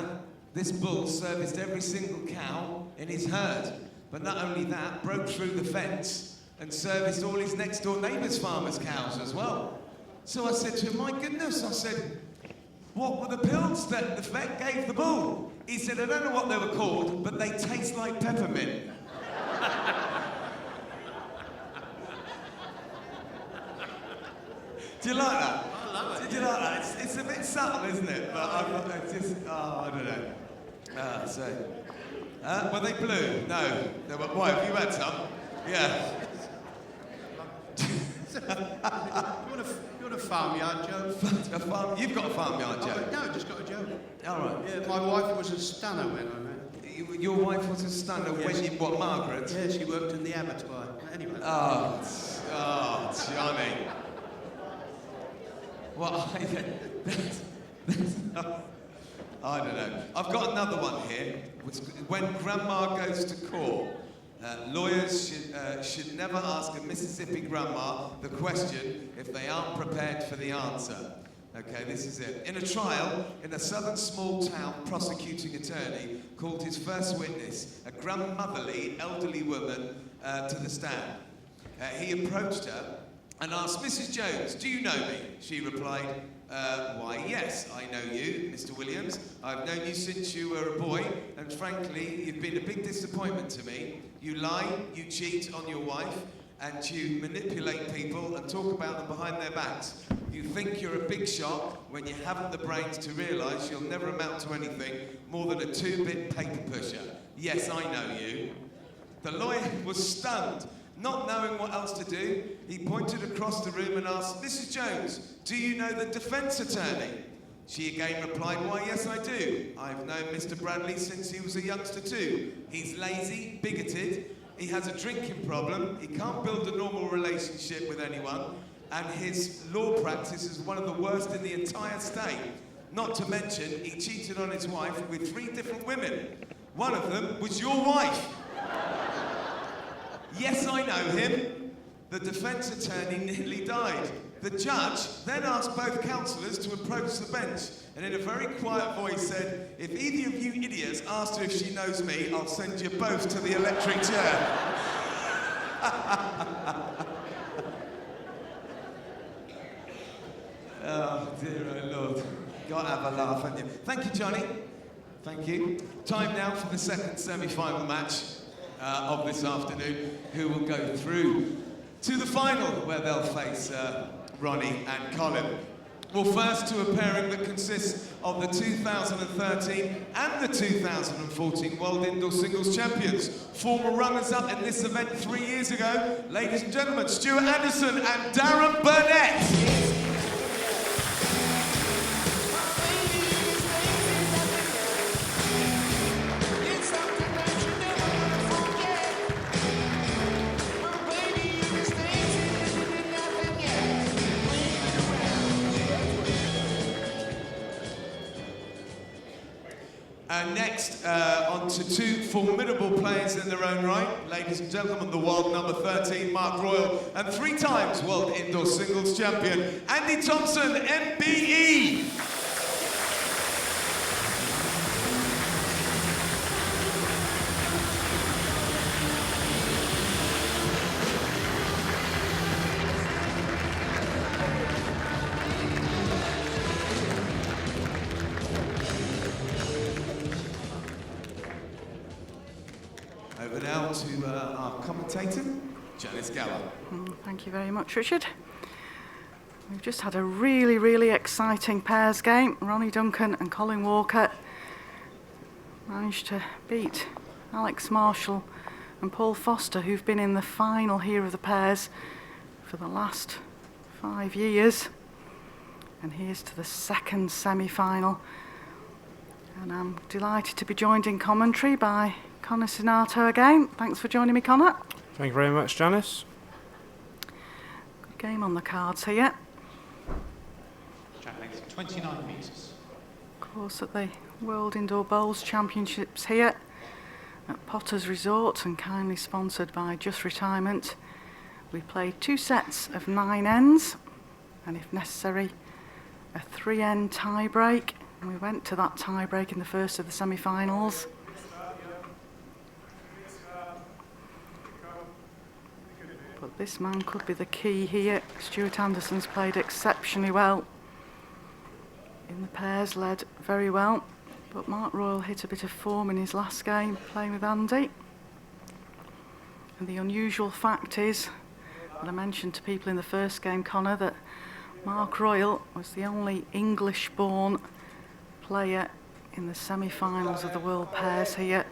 this bull serviced every single cow in his herd. But not only that, broke through the fence and serviced all his next door neighbours' farmers' cows as well. So I said to him, my goodness, I said, what were the pills that the vet gave the bull? He said, I don't know what they were called, but they taste like peppermint. Do you like that? I love it. Did you like that? It's a bit subtle, isn't it? But it's just, I don't know. Were they blue? No. They were, why, have you had some? Yeah. You want a farmyard joke? You've got a farmyard joke? No, I just got a joke. All right. Yeah, my wife was a stunner when I met her. Your wife was a stunner when you, what, Margaret? Yeah, she worked in the abattoir. Anyway. Oh, Johnny. Well, I don't know. I've got another one here. When Grandma goes to court, lawyers should never ask a Mississippi grandma the question if they aren't prepared for the answer. Okay, this is it. In a trial, in a southern small town, prosecuting attorney called his first witness, a grandmotherly, elderly woman, to the stand. He approached her and asked, Mrs. Jones, do you know me? She replied, why, yes, I know you, Mr. Williams. I've known you since you were a boy, and frankly, you've been a big disappointment to me. You lie, you cheat on your wife, and you manipulate people and talk about them behind their backs. You think you're a big shot when you haven't the brains to realise you'll never amount to anything more than a 2-bit paper pusher. Yes, I know you. The lawyer was stunned. Not knowing what else to do, he pointed across the room and asked, Mrs. Jones, do you know the defence attorney? She again replied, why, yes, I do. I've known Mr. Bradley since he was a youngster too. He's lazy, bigoted, he has a drinking problem, he can't build a normal relationship with anyone, and his law practice is one of the worst in the entire state. Not to mention, he cheated on his wife with 3 different women. One of them was your wife. Yes, I know him. The defence attorney nearly died. The judge then asked both counsellors to approach the bench and in a very quiet voice said, if either of you idiots asked her if she knows me, I'll send you both to the electric chair. Oh, dear oh Lord. Gotta have a laugh, haven't you? Thank you, Johnny. Thank you. Time now for the second semi-final match of this afternoon, who will go through to the final, where they'll face Ronnie and Colin. Well, first to a pairing that consists of the 2013 and the 2014 World Indoor Singles Champions, former runners-up in this event 3 years ago. Ladies and gentlemen, Stuart Anderson and Darren Burnett. Next, on to 2 formidable players in their own right. Ladies and gentlemen, the world number 13, Mark Royal, and 3 times World Indoor Singles Champion, Andy Thompson, MBE. Over now to our commentator, Janice Gower. Thank you very much, Richard. We've just had a really, really exciting pairs game. Ronnie Duncan and Colin Walker managed to beat Alex Marshall and Paul Foster, who've been in the final here of the pairs for the last 5 years. And here's to the second semi-final. And I'm delighted to be joined in commentary by Conor Sinato again. Thanks for joining me, Conor. Thank you very much, Janice. Good game on the cards here. Track length 29 metres. Of course, at the World Indoor Bowls Championships here at Potter's Resort, and kindly sponsored by Just Retirement. We played 2 sets of 9 ends, and if necessary, a 3-end tie break. And we went to that tie break in the first of the semi-finals. But this man could be the key here. Stuart Anderson's played exceptionally well in the pairs, led very well. But Mark Royal hit a bit of form in his last game, playing with Andy. And the unusual fact is, what I mentioned to people in the first game, Conor, that Mark Royal was the only English-born player in the semi-finals of the World Pairs here.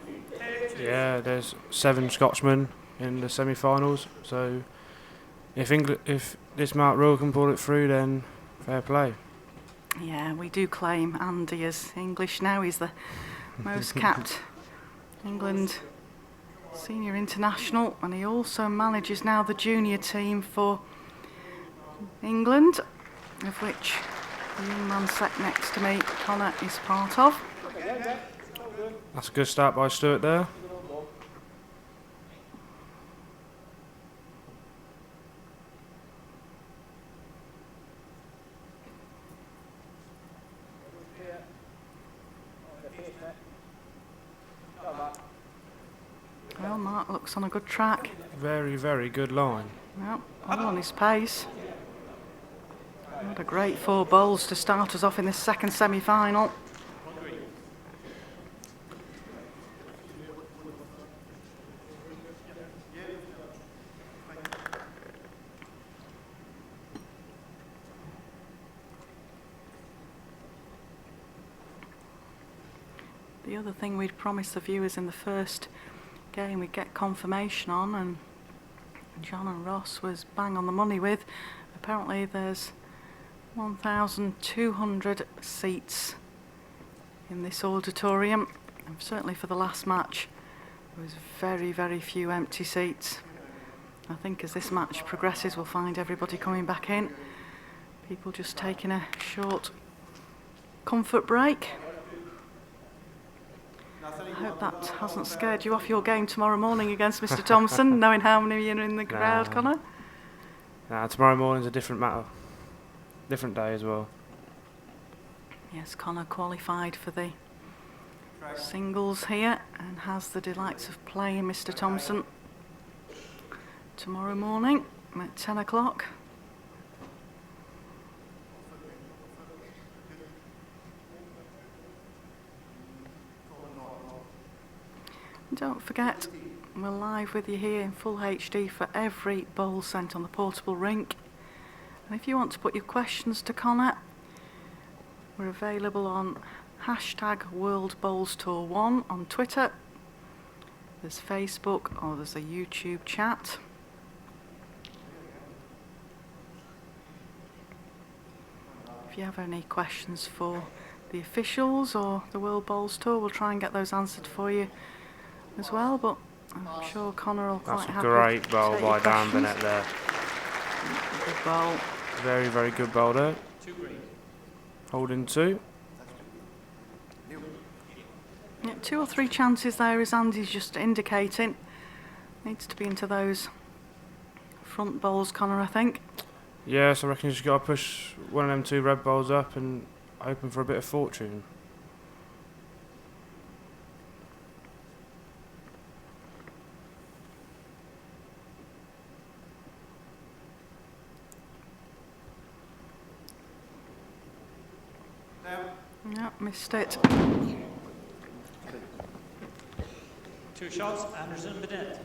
Yeah, there's 7 Scotsmen in the semi-finals, so if this Mark Royal can pull it through, then fair play. Yeah, we do claim Andy as English now. He's the most capped England senior international, and he also manages now the junior team for England, of which the young man sat next to me, Conor, is part of. That's a good start by Stuart there. Well, Mark looks on a good track. Very, very good line. Well, all on his pace. What a great 4 bowls to start us off in this second semi-final. The other thing we'd promised the viewers in the first game we'd get confirmation on, and John and Ross was bang on the money with. Apparently there's 1,200 seats in this auditorium, and certainly for the last match there was very, very few empty seats. I think as this match progresses we'll find everybody coming back in, people just taking a short comfort break. I hope that hasn't scared you off your game tomorrow morning against Mr. Thompson, knowing how many are in the crowd, Conor. Nah, tomorrow morning's a different matter. Different day as well. Yes, Conor qualified for the singles here and has the delights of playing Mr. Thompson tomorrow morning at 10 o'clock. Don't forget, we're live with you here in full HD for every bowl sent on the portable rink. And if you want to put your questions to Conor, we're available on hashtag World Bowls Tour 1 on Twitter. There's Facebook, or there's a YouTube chat. If you have any questions for the officials or the World Bowls Tour, we'll try and get those answered for you as well, but I'm sure Conor will quite happy. That's a great to bowl take by your Dan questions. Bennett there. Good bowl. Very, very good bowl there. 2 green. Holding 2. Yeah, 2 or 3 chances there, as Andy's just indicating. Needs to be into those front bowls, Conor, I think. Yes, I reckon you just got to push one of them 2 red bowls up and hoping for a bit of fortune. Yeah, missed it. 2 shots, Anderson and Bennett.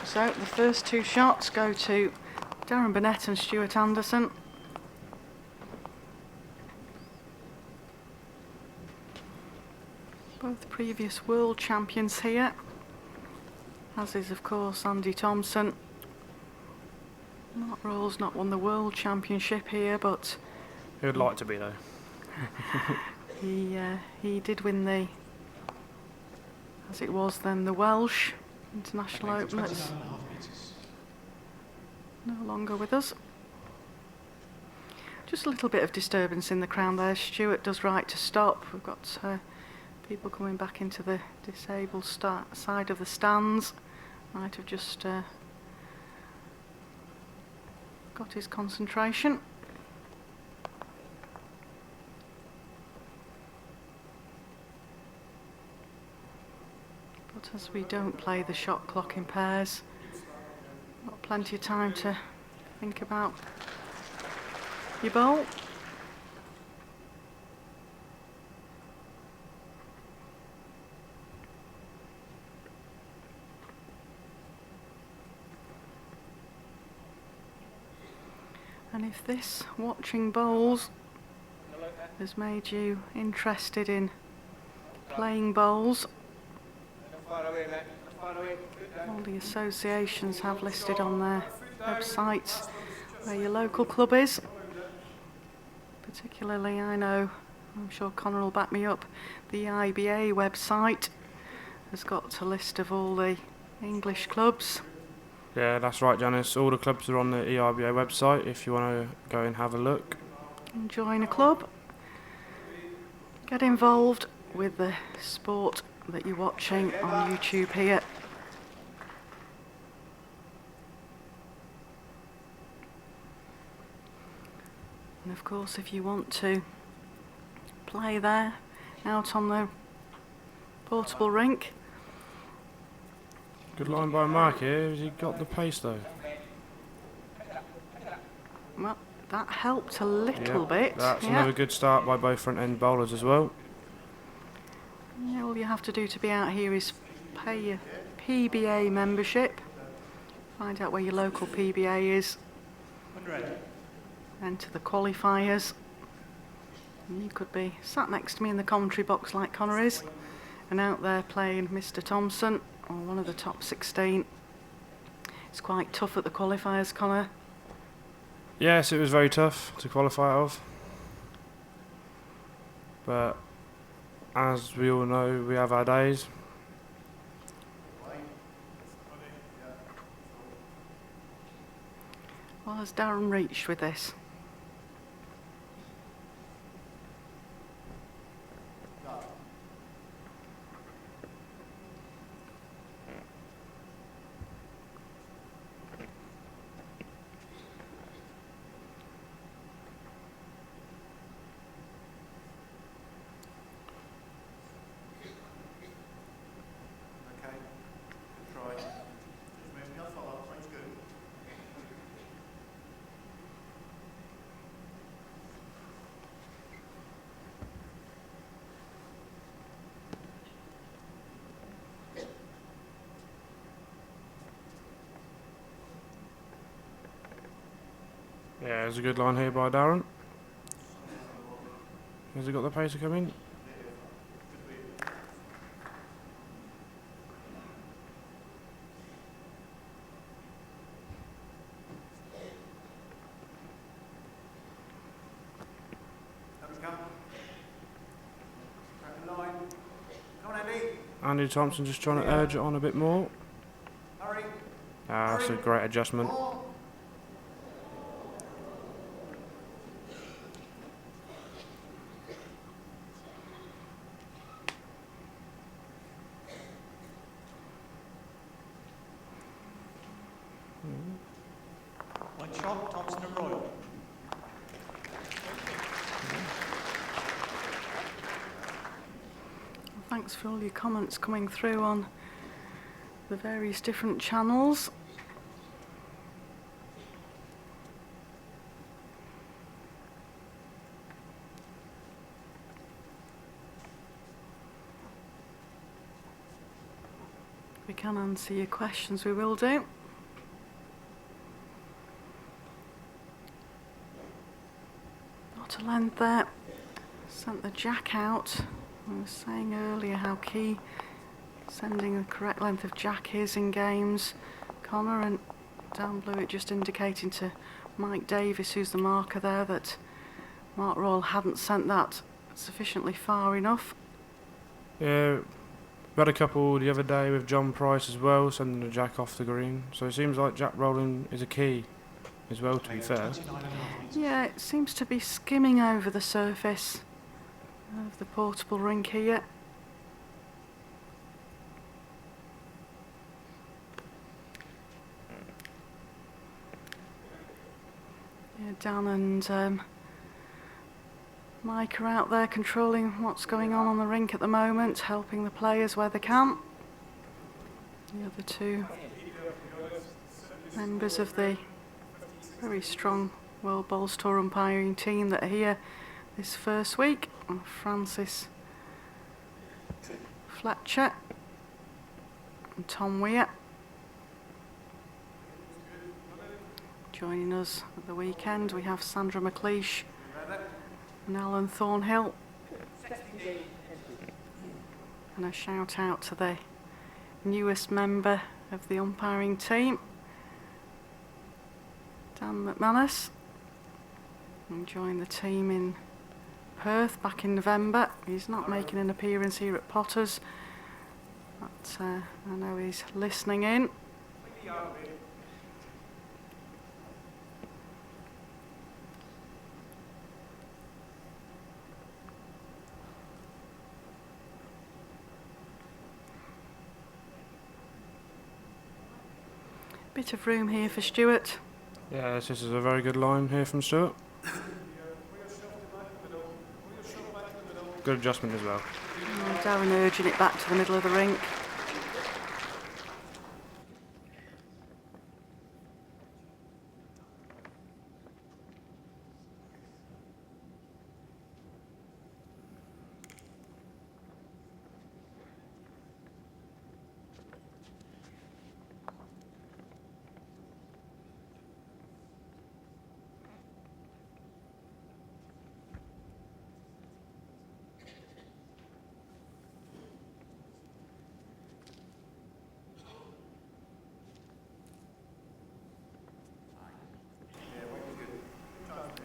So the first 2 shots go to Darren Burnett and Stuart Anderson. Both previous world champions here, as is of course Andy Thompson. Mark Rawls not won the world championship here, but He would like to be though. he did win the, as it was then, the Welsh International Open. That's no longer with us. Just a little bit of disturbance in the crowd there. Stuart does right to stop. We've got people coming back into the disabled side of the stands. Might have just got his concentration. But as we don't play the shot clock in pairs, got plenty of time to think about your bowl. And if this watching bowls has made you interested in playing bowls, all the associations have listed on their websites where your local club is. Particularly, I know, I'm sure Connor will back me up, the IBA website has got a list of all the English clubs. Yeah, that's right, Janice. All the clubs are on the EIBA website if you want to go and have a look. And join a club. Get involved with the sport that you're watching on YouTube here. And of course, if you want to play there out on the portable rink. Good line by Mark here. Has he got the pace though? Well, that helped a little bit. That's another good start by both front end bowlers as well. Yeah, all you have to do to be out here is pay your PBA membership. Find out where your local PBA is. Enter the qualifiers. And you could be sat next to me in the commentary box like Connor is, and out there playing Mr. Thompson or one of the top 16. It's quite tough at the qualifiers, Connor. Yes, it was very tough to qualify out of. But as we all know, we have our days. Well, has Darren reached with this? Yeah, there's a good line here by Darren. Has he got the pace to come in? Andy Thompson just trying to urge it on a bit more. That's a great adjustment. One shot, Thompson and Royal. Thanks for all your comments coming through on the various different channels. If we can answer your questions, we will do. Pot a length there. Sent the jack out. I was saying earlier how key sending the correct length of jack is in games. Connor, and down blue it just indicating to Mike Davis, who's the marker there, that Mark Royal hadn't sent that sufficiently far enough. Yeah, we had a couple the other day with John Price as well, sending the jack off the green. So it seems like jack rolling is a key as well, to be fair. Yeah, it seems to be skimming over the surface of the portable rink here. Yeah, Dan and Mike are out there controlling what's going on the rink at the moment, helping the players where they can. The other two members of the very strong World Bowls Tour umpiring team that are here this first week, Francis Fletcher and Tom Weir. Joining us at the weekend, we have Sandra McLeish and Alan Thornhill. And a shout out to the newest member of the umpiring team, Dan McManus, who joined the team in Perth back in November. He's not making an appearance here at Potters, but I know he's listening in. Bit of room here for Stuart. Yes, this is a very good line here from Stuart. Good adjustment as well. Darren urging it back to the middle of the rink.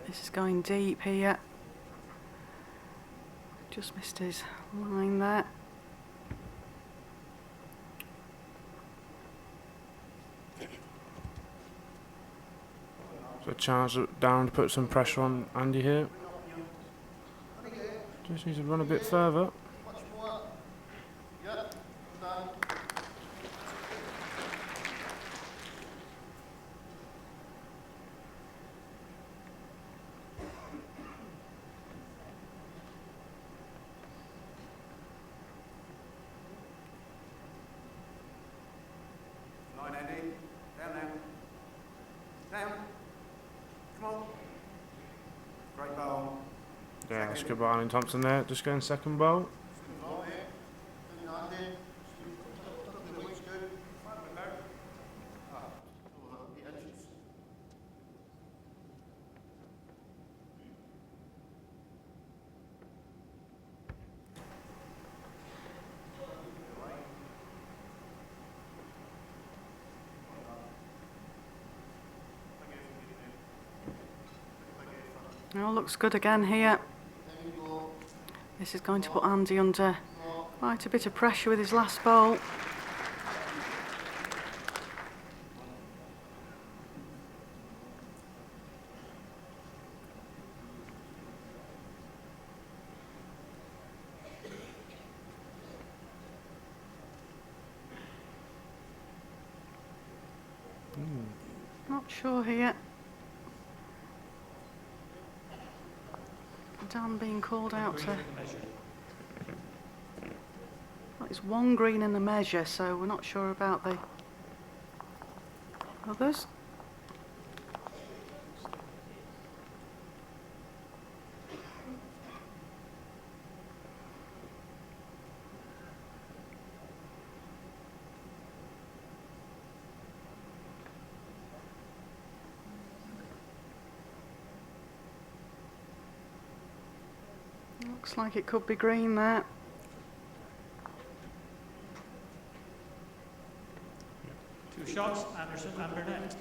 This is going deep here. Just missed his line there. So a chance down to put some pressure on Andy here. Just needs to run a bit further. Yeah, that's good by Alan Thompson there. Just going second bowl. Oh, looks good again here. This is going to put Andy under quite a bit of pressure with his last bowl. Not sure here. Dan being called out to... Well, it's one green in the measure, so we're not sure about the others. Looks like it could be green there. Two shots, Anderson and Burnett.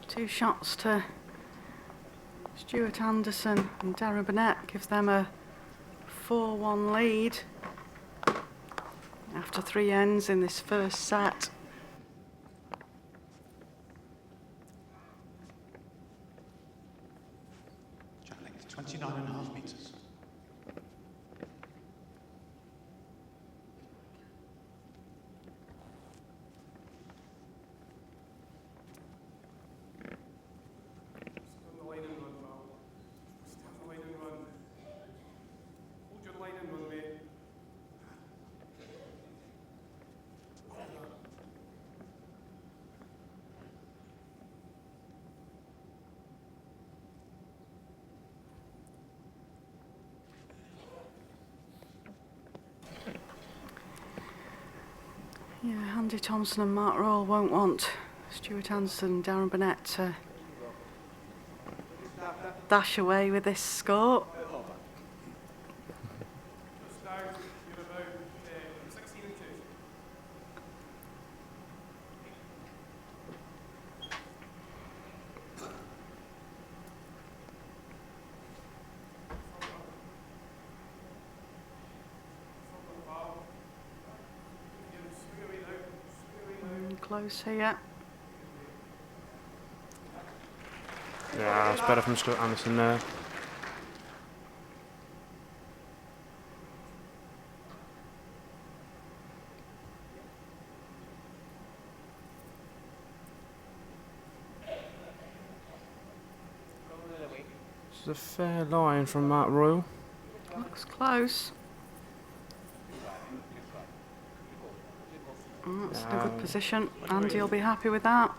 Two shots to Stuart Anderson and Darren Burnett, gives them a 4-1 lead after 3 ends in this first set. Shot length 29.5 metres. Yeah, Andy Thompson and Mark Rawle won't want Stuart Anderson and Darren Burnett to dash away with this score. Close here. Yeah, it's better from Stuart Anderson there. This is a fair line from Mark Rawle. Looks close. That's in a good position. Andy will be happy with that.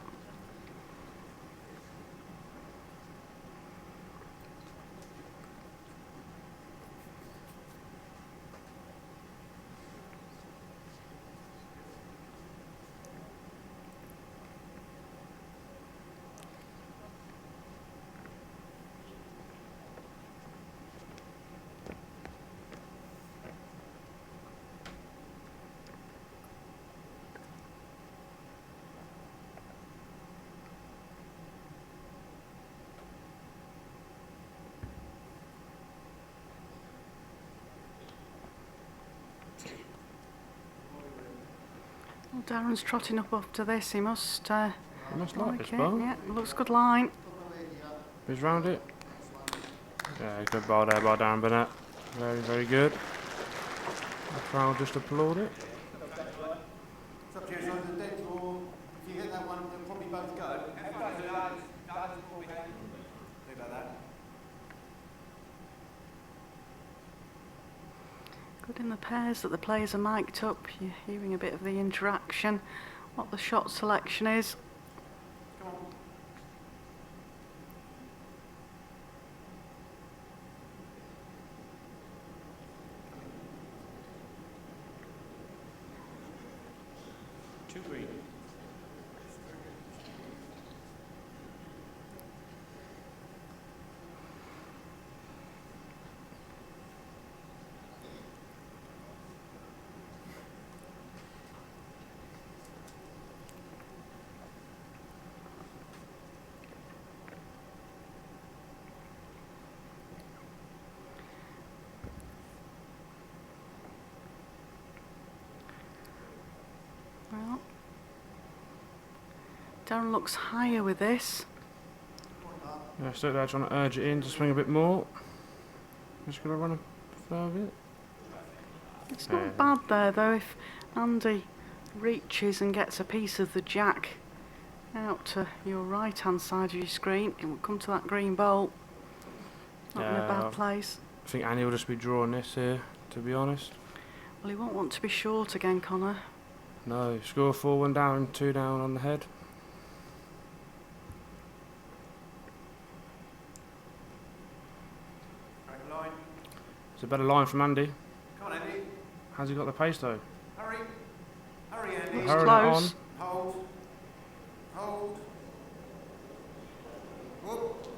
Well, Darren's trotting up after this. He must I must like this it. ball. Yeah, looks good line. He's round it. Yeah, good ball there by Darren Burnett. Very, very good. The crowd just applaud it. It's up to you, it's either dead or if you hit that one, they'll probably both go. Think about that. Good in the pairs that the players are mic'd up. You're hearing a bit of the interaction, what the shot selection is. Come on. Two green. Well, Darren looks higher with this. Yeah, so they're trying to urge it in to swing a bit more. Just going to run a fair bit. It's not bad there though if Andy reaches and gets a piece of the jack out to your right hand side of your screen. It will come to that green bowl. Not in a bad place. I think Andy will just be drawing this here, to be honest. Well, he won't want to be short again, Connor. No, score 4-1 down, 2 down on the head. Right line. It's a better line from Andy. Come on, Andy. Has he got the pace though? Hurry. Hurry, Andy. It's Hurry it close. Hold. Hold. Whoop.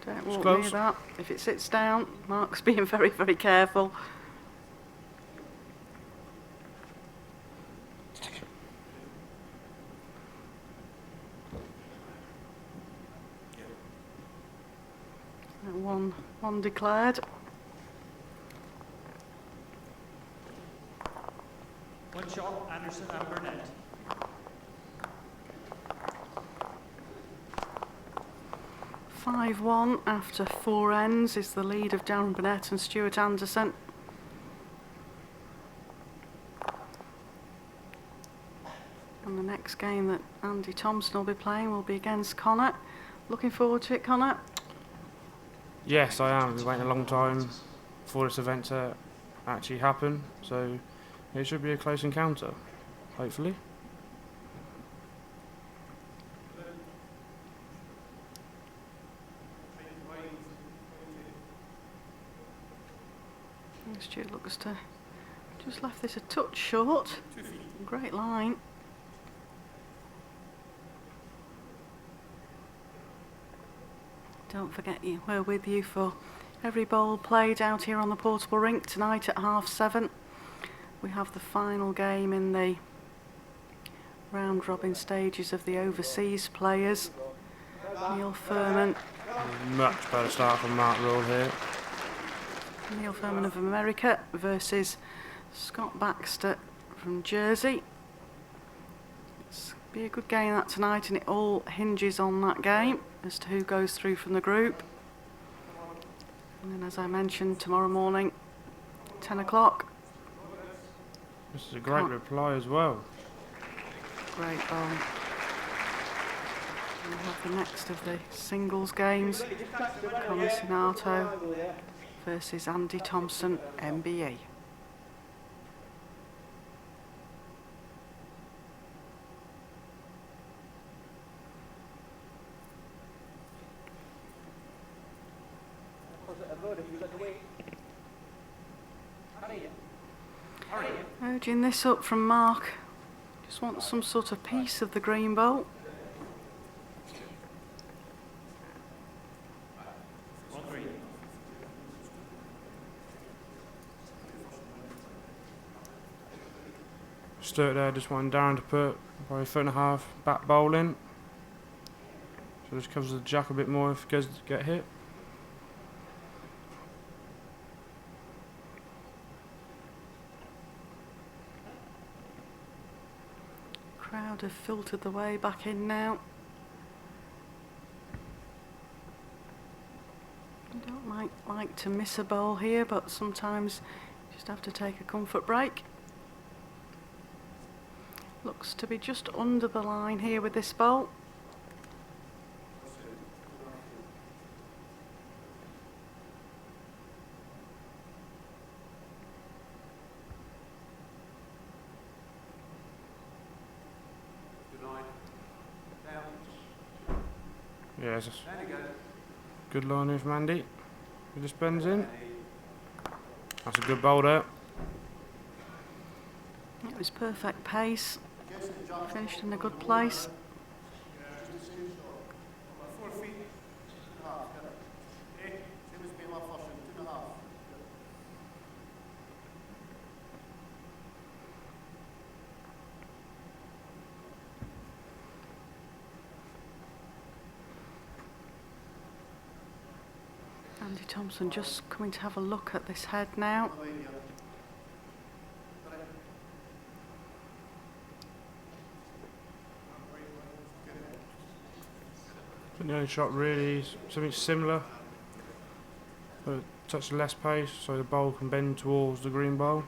Don't It's walk close. near that. If it sits down, Mark's being very, very careful. One declared. One shot, Anderson and Burnett. (5-1) after 4 ends is the lead of Darren Burnett and Stuart Anderson. And the next game that Andy Thompson will be playing will be against Connor. Looking forward to it, Connor? Yes, I am. We've been waiting a long time for this event to actually happen, so it should be a close encounter, hopefully. Stuart looks to just left this a touch short. Great line. Don't forget we're with you for every bowl played out here on the portable rink tonight at 7:30. We have the final game in the round robin stages of the overseas players. Neil Furman. Much better start from Mark Rule here. Neil Furman of America versus Scott Baxter from Jersey. It's be a good game that tonight, and it all hinges on that game as to who goes through from the group. And then, as I mentioned, tomorrow morning, 10 o'clock. This is a great reply as well. Great bowl. We have the next of the singles games. Conor Sinato versus Andy Thompson, MBE. Urging this up from Mark. Just wants some sort of piece of the green bowl. Stuart there just wanting Darren to put probably 1.5 foot back bowl in. So this covers the jack a bit more if he goes to get hit. Crowd have filtered the way back in now. You don't like to miss a bowl here, but sometimes you just have to take a comfort break. Looks to be just under the line here with this bowl. Yes. Good line in from Andy. He just bends in. That's a good bowl there. It was perfect pace. Finished in a good place. Andy Thompson just coming to have a look at this head now. The only shot really is something similar, but a touch less pace, so the bowl can bend towards the green bowl.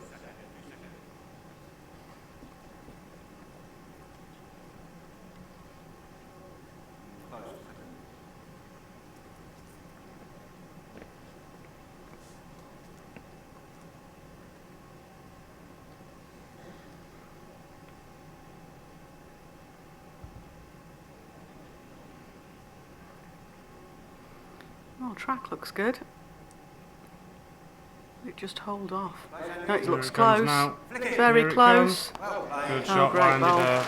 Oh, track looks good. It just hold off. No, it looks Here it comes close. now. Very Here it close. Good shot great by Andy bowl. there.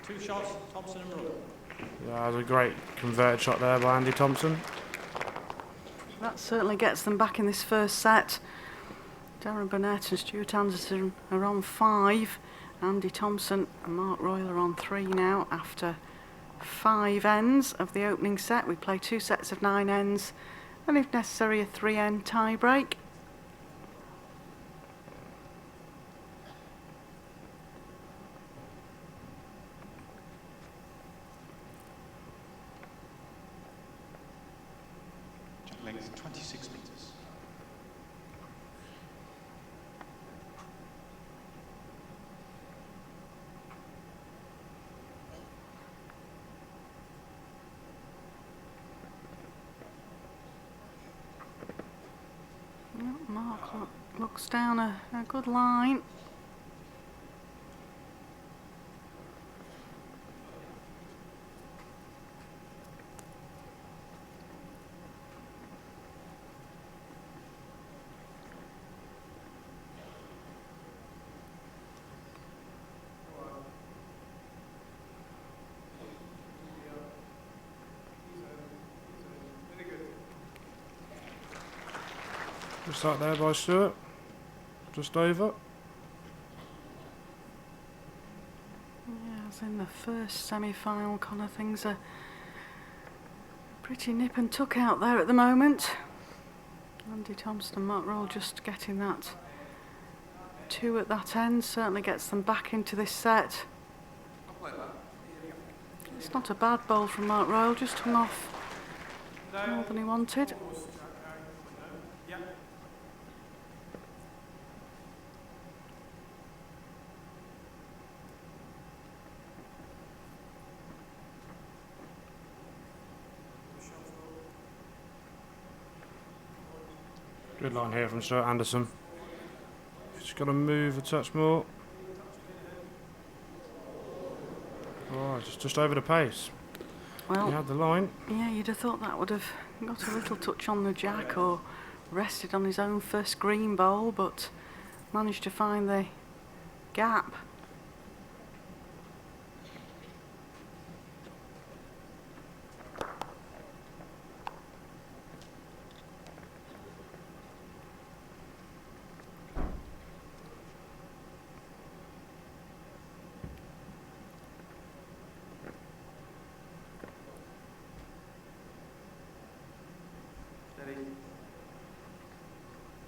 2 shots, Thompson and Rowe. Yeah, that was a great converted shot there by Andy Thompson. That certainly gets them back in this first set. Darren Burnett and Stuart Anderson are on 5. Andy Thompson and Mark Royal are on 3 now after 5 ends of the opening set. We play 2 sets of 9 ends and if necessary a 3-end tie break. Length 26 metres. Mark looks down a good line. Just like there by Stuart. Just over. Yeah, as in the first semi-final, Connor, things are pretty nip and tuck out there at the moment. Andy Thompson and Mark Roll just getting that 2 at that end certainly gets them back into this set. It's not a bad bowl from Mark Royal, just hung off more than he wanted. Good line here from Stuart Anderson. Just got to move a touch more. Oh, just over the pace. Well, He had the line. yeah, you'd have thought that would have got a little touch on the jack or rested on his own first green bowl, but managed to find the gap.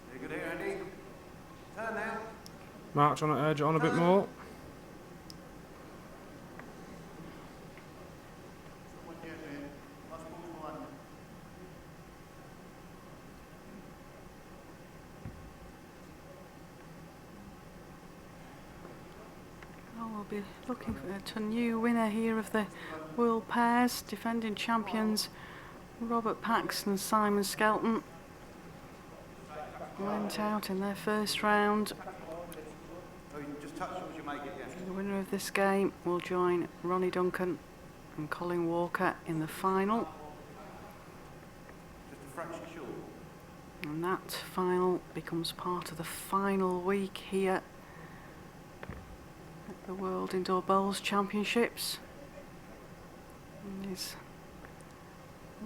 Very good here, Andy. Turn now. Mark trying to urge it on a bit more. Oh, we'll be looking at a new winner here of the World Pairs, defending champions Robert Paxton and Simon Skelton. Went out in their first round. Just touch it as you make it, yeah. The winner of this game will join Ronnie Duncan and Colin Walker in the final. Just a fraction short. And that final becomes part of the final week here at the World Indoor Bowls Championships. And is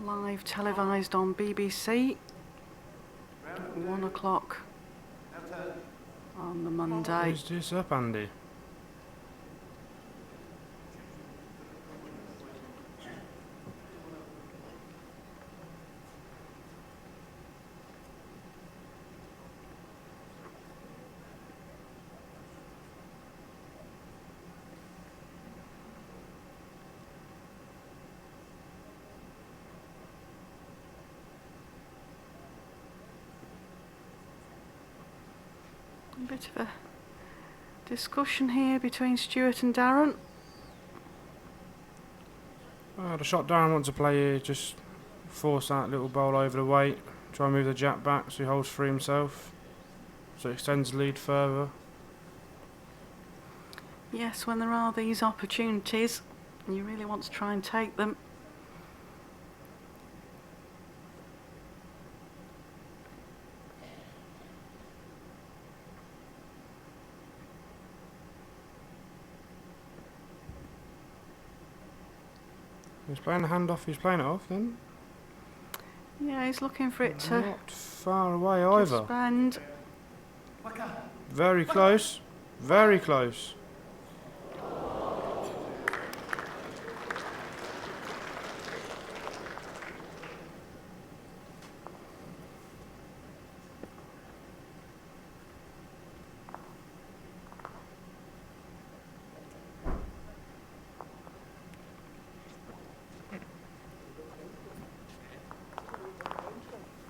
live televised on BBC at 1 o'clock on the Monday. Who's this up, Andy? A bit of a discussion here between Stuart and Darren. The shot Darren wants to play here, just force that little bowl over the weight, try and move the jack back so he holds free himself, so it extends the lead further. Yes, when there are these opportunities, you really want to try and take them. He's playing the hand off. He's playing it off then. Yeah, he's looking for it to Not far away either. just bend. Very close. Very close.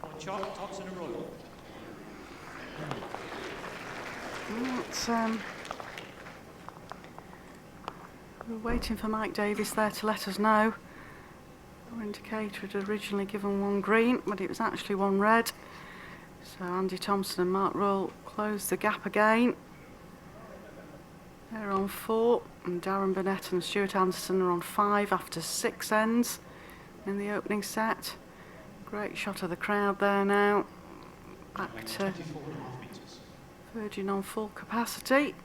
One shot, Thompson and Royal. That's, we're waiting for Mike Davis there to let us know. Our indicator had originally given 1 green, but it was actually 1 red. So Andy Thompson and Mark Royal closed the gap again. They're on 4, and Darren Burnett and Stuart Anderson are on 5 after 6 ends in the opening set. Great shot of the crowd there now. Back to Virgin on full capacity.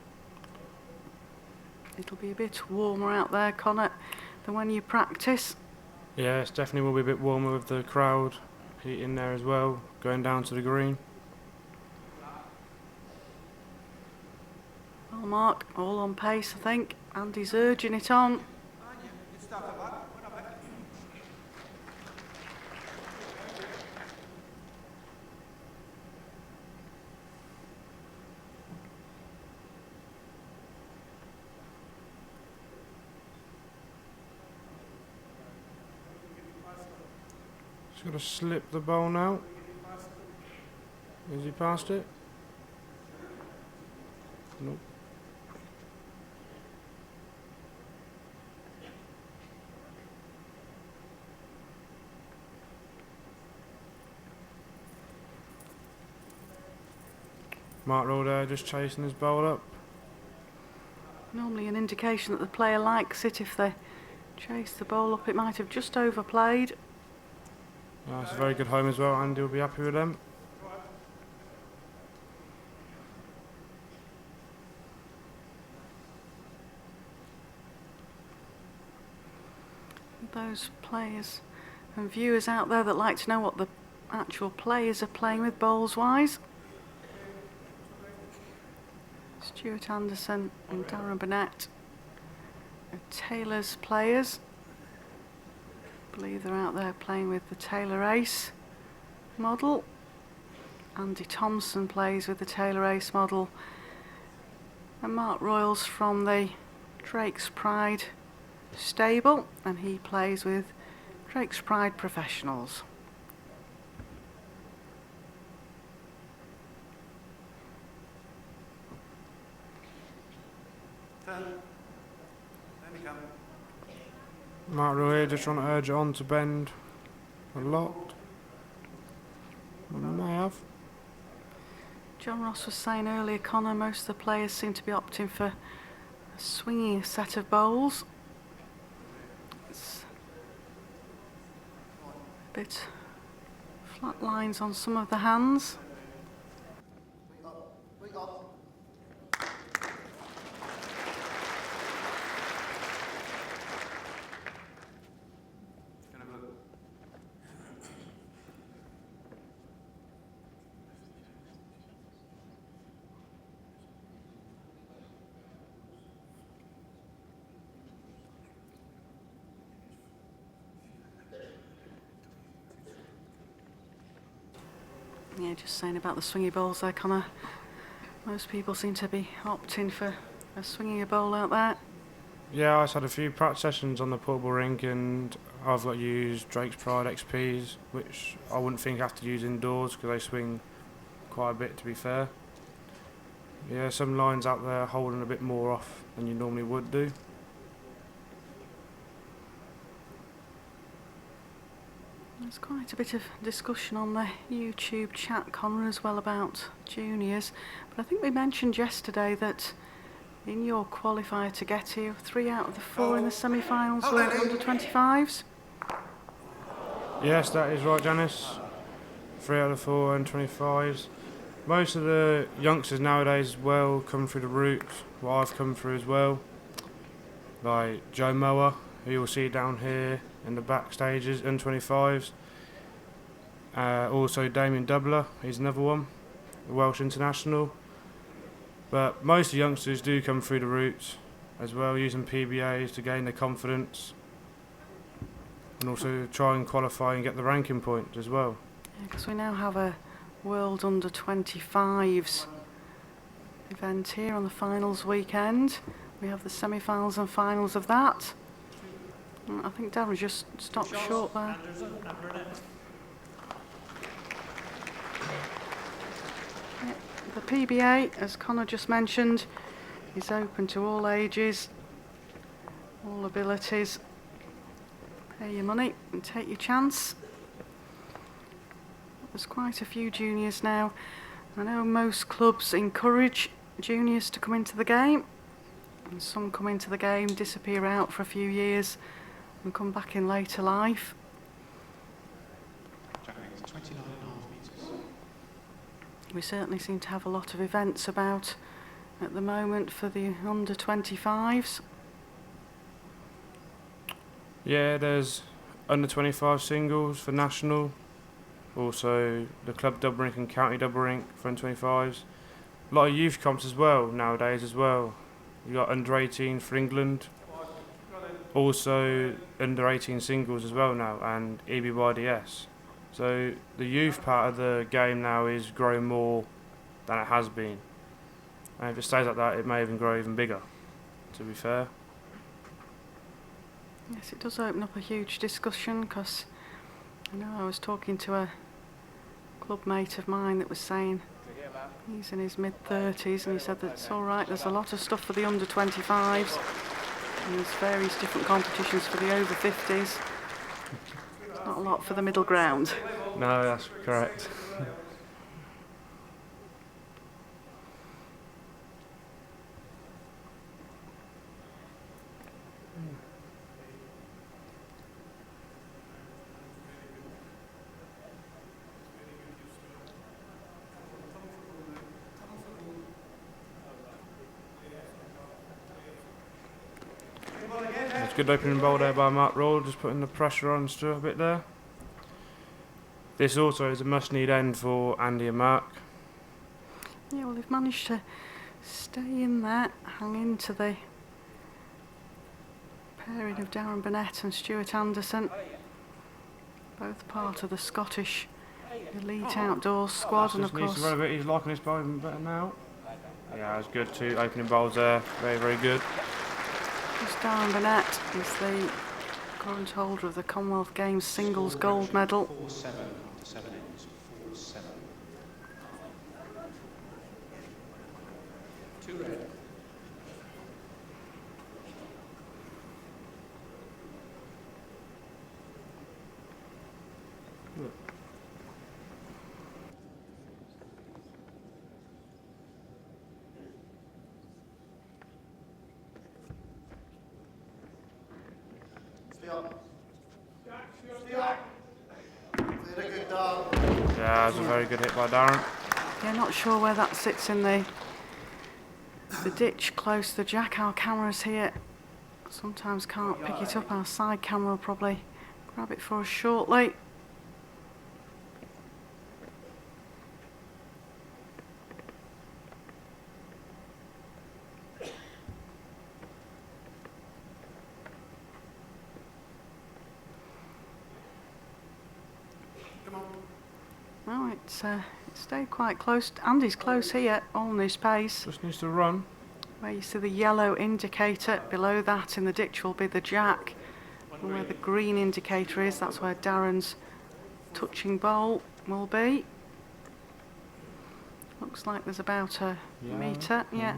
It'll be a bit warmer out there, Connor, than when you practice. Yeah, it's definitely will be a bit warmer with the crowd heat in there as well, going down to the green. Well, Mark, all on pace, I think. Andy's urging it on. He's got to slip the ball now. Has he passed it? Nope. Mark Roll there just chasing his bowl up. Normally an indication that the player likes it. If they chase the ball up, it might have just overplayed. It's a very good home as well. Andy will be happy with them. Those players and viewers out there that like to know what the actual players are playing with bowls-wise. Stuart Anderson and Darren Burnett are Taylor's players. I believe they're out there playing with the Taylor Ace model. Andy Thompson plays with the Taylor Ace model. And Mark Royals from the Drake's Pride stable, and he plays with Drake's Pride Professionals. Mark Roy here just trying to urge it on to bend a lot. May have. John Ross was saying earlier, Connor, most of the players seem to be opting for a swinging set of bowls. It's a bit flat lines on some of the hands. Yeah, just saying about the swingy bowls there, Connor. Most people seem to be opting for a swingier bowl out there. Yeah, I just had a few practice sessions on the portable rink, and I've got to use Drake's Pride XPs, which I wouldn't think I have to use indoors because they swing quite a bit, to be fair. Yeah, some lines out there holding a bit more off than you normally would do. There's quite a bit of discussion on the YouTube chat, Connor, as well about juniors. But I think we mentioned yesterday that in your qualifier to get here, 3 out of the 4 in the semi-finals were under 25s. Yes, that is right, Janice. 3 out of 4 and 25s. Most of the youngsters nowadays as well come through the route what I've come through as well. Like Joe Mower, who you'll see down here, in the back stages, under-25s. Also Damien Doubler, he's another one, the Welsh international. But most of the youngsters do come through the routes as well, using PBAs to gain their confidence and also try and qualify and get the ranking point as well. Because we now have a World Under-25s event here on the finals weekend. We have the semi-finals and finals of that. I think Darren just stopped short there. Anderson and Burnett. The PBA, as Connor just mentioned, is open to all ages, all abilities. Pay your money and take your chance. There's quite a few juniors now. I know most clubs encourage juniors to come into the game, and some come into the game, disappear out for a few years and come back in later life. Jackman, 29.5 metres. We certainly seem to have a lot of events about at the moment for the under-25s. Yeah, there's under-25 singles for national, also the club double rink and county double rink for under-25s. A lot of youth comps as well nowadays as well. You got under-18 for England, also under-18 singles as well now, and EBYDS. So the youth part of the game now is growing more than it has been. And if it stays like that, it may even grow even bigger, to be fair. Yes, it does open up a huge discussion, because I know I was talking to a club mate of mine that was saying he's in his mid-30s, and he said that it's all right, there's a lot of stuff for the under-25s, and there's various different competitions for the over-50s. There's not a lot for the middle ground. No, that's correct. It's good opening ball there by Mark Roll, just putting the pressure on Stuart a bit there. This also is a must-need end for Andy and Mark. Yeah, well, they've managed to stay in there, hang into the pairing of Darren Burnett and Stuart Anderson, both part of the Scottish elite outdoors squad, and of Just needs to run a course bit. He's liking his ball even better now. Yeah, it's good too. Opening bowls there, very, very good. Darren Burnett is the current holder of the Commonwealth Games singles gold medal. 4-7 after 7 ends. 4-7. 2 red. Yeah, it's a very good hit by Darren. Yeah, not sure where that sits in the ditch close to the jack. Our cameras here sometimes can't pick it up. Our side camera will probably grab it for us shortly. Oh, it stayed quite close. Andy's close here, on his pace. Just needs to run. Where you see the yellow indicator, below that in the ditch will be the jack. And where the green indicator is, that's where Darren's touching bowl will be. Looks like there's about a metre, yeah.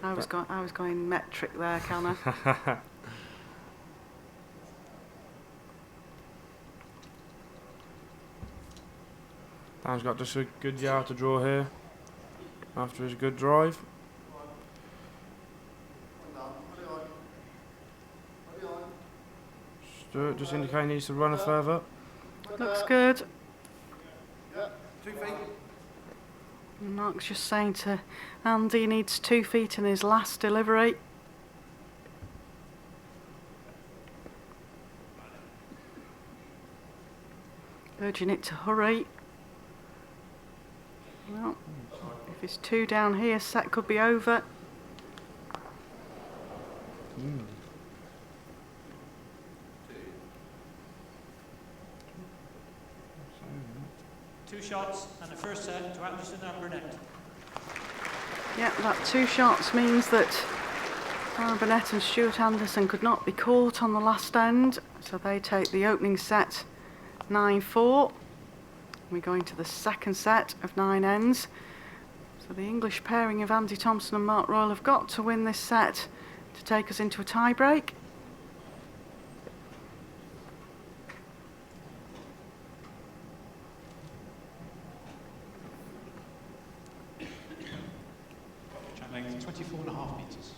I was going metric there, Connor. Dan's got just a good yard to draw here after his good drive. Stuart just indicating he needs to run a further. Looks good. 2 feet. Mark's just saying to Andy he needs 2 feet in his last delivery. urging it to hurry. Well, if it's 2 down here, set could be over. Two shots and the first set to Anderson and Burnett. Yeah, that 2 shots means that Darren Burnett and Stuart Anderson could not be caught on the last end, so they take the opening set 9-4. We're going to the second set of 9 ends. So the English pairing of Andy Thompson and Mark Royal have got to win this set to take us into a tie break. Track length 24.5 metres.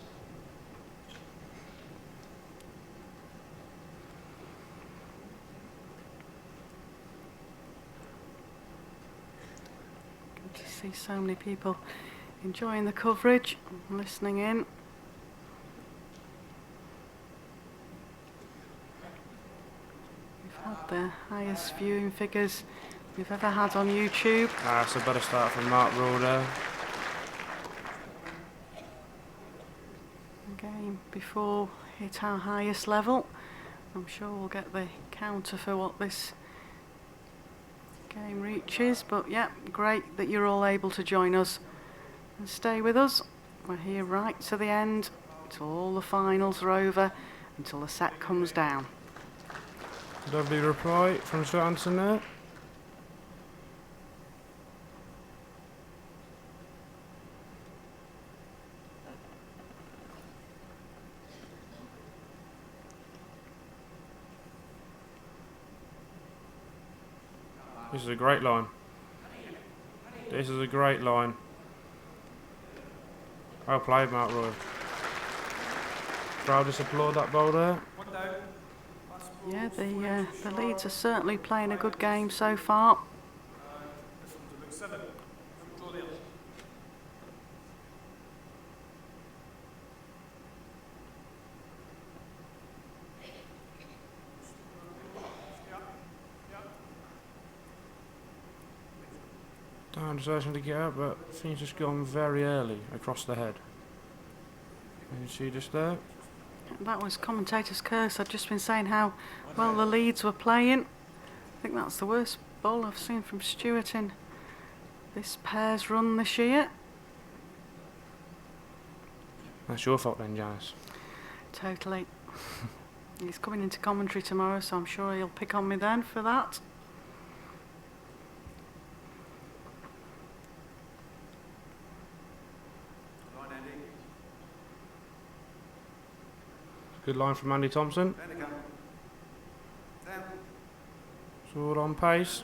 Good to see so many people enjoying the coverage and listening in. We've had the highest viewing figures we've ever had on YouTube. That's a better start from Mark Royal there. The game before hit our highest level. I'm sure we'll get the counter for what this game reaches, but yeah, great that you're all able to join us and stay with us. We're here right to the end, till all the finals are over, until the set comes down. Lovely reply from Stuart Anderson there. This is a great line. This is a great line. Well played, Mark Roy. Crowd just applaud that ball there. Yeah, the Leeds are certainly playing a good game so far. Down deserving to get up, but things just gone very early across the head. You see just there. That was commentator's curse. I'd just been saying how well the Leeds were playing. I think that's the worst ball I've seen from Stuart in this pair's run this year. That's your fault then, Janice. Totally. He's coming into commentary tomorrow, so I'm sure he'll pick on me then for that. Good line from Andy Thompson. It's all on pace.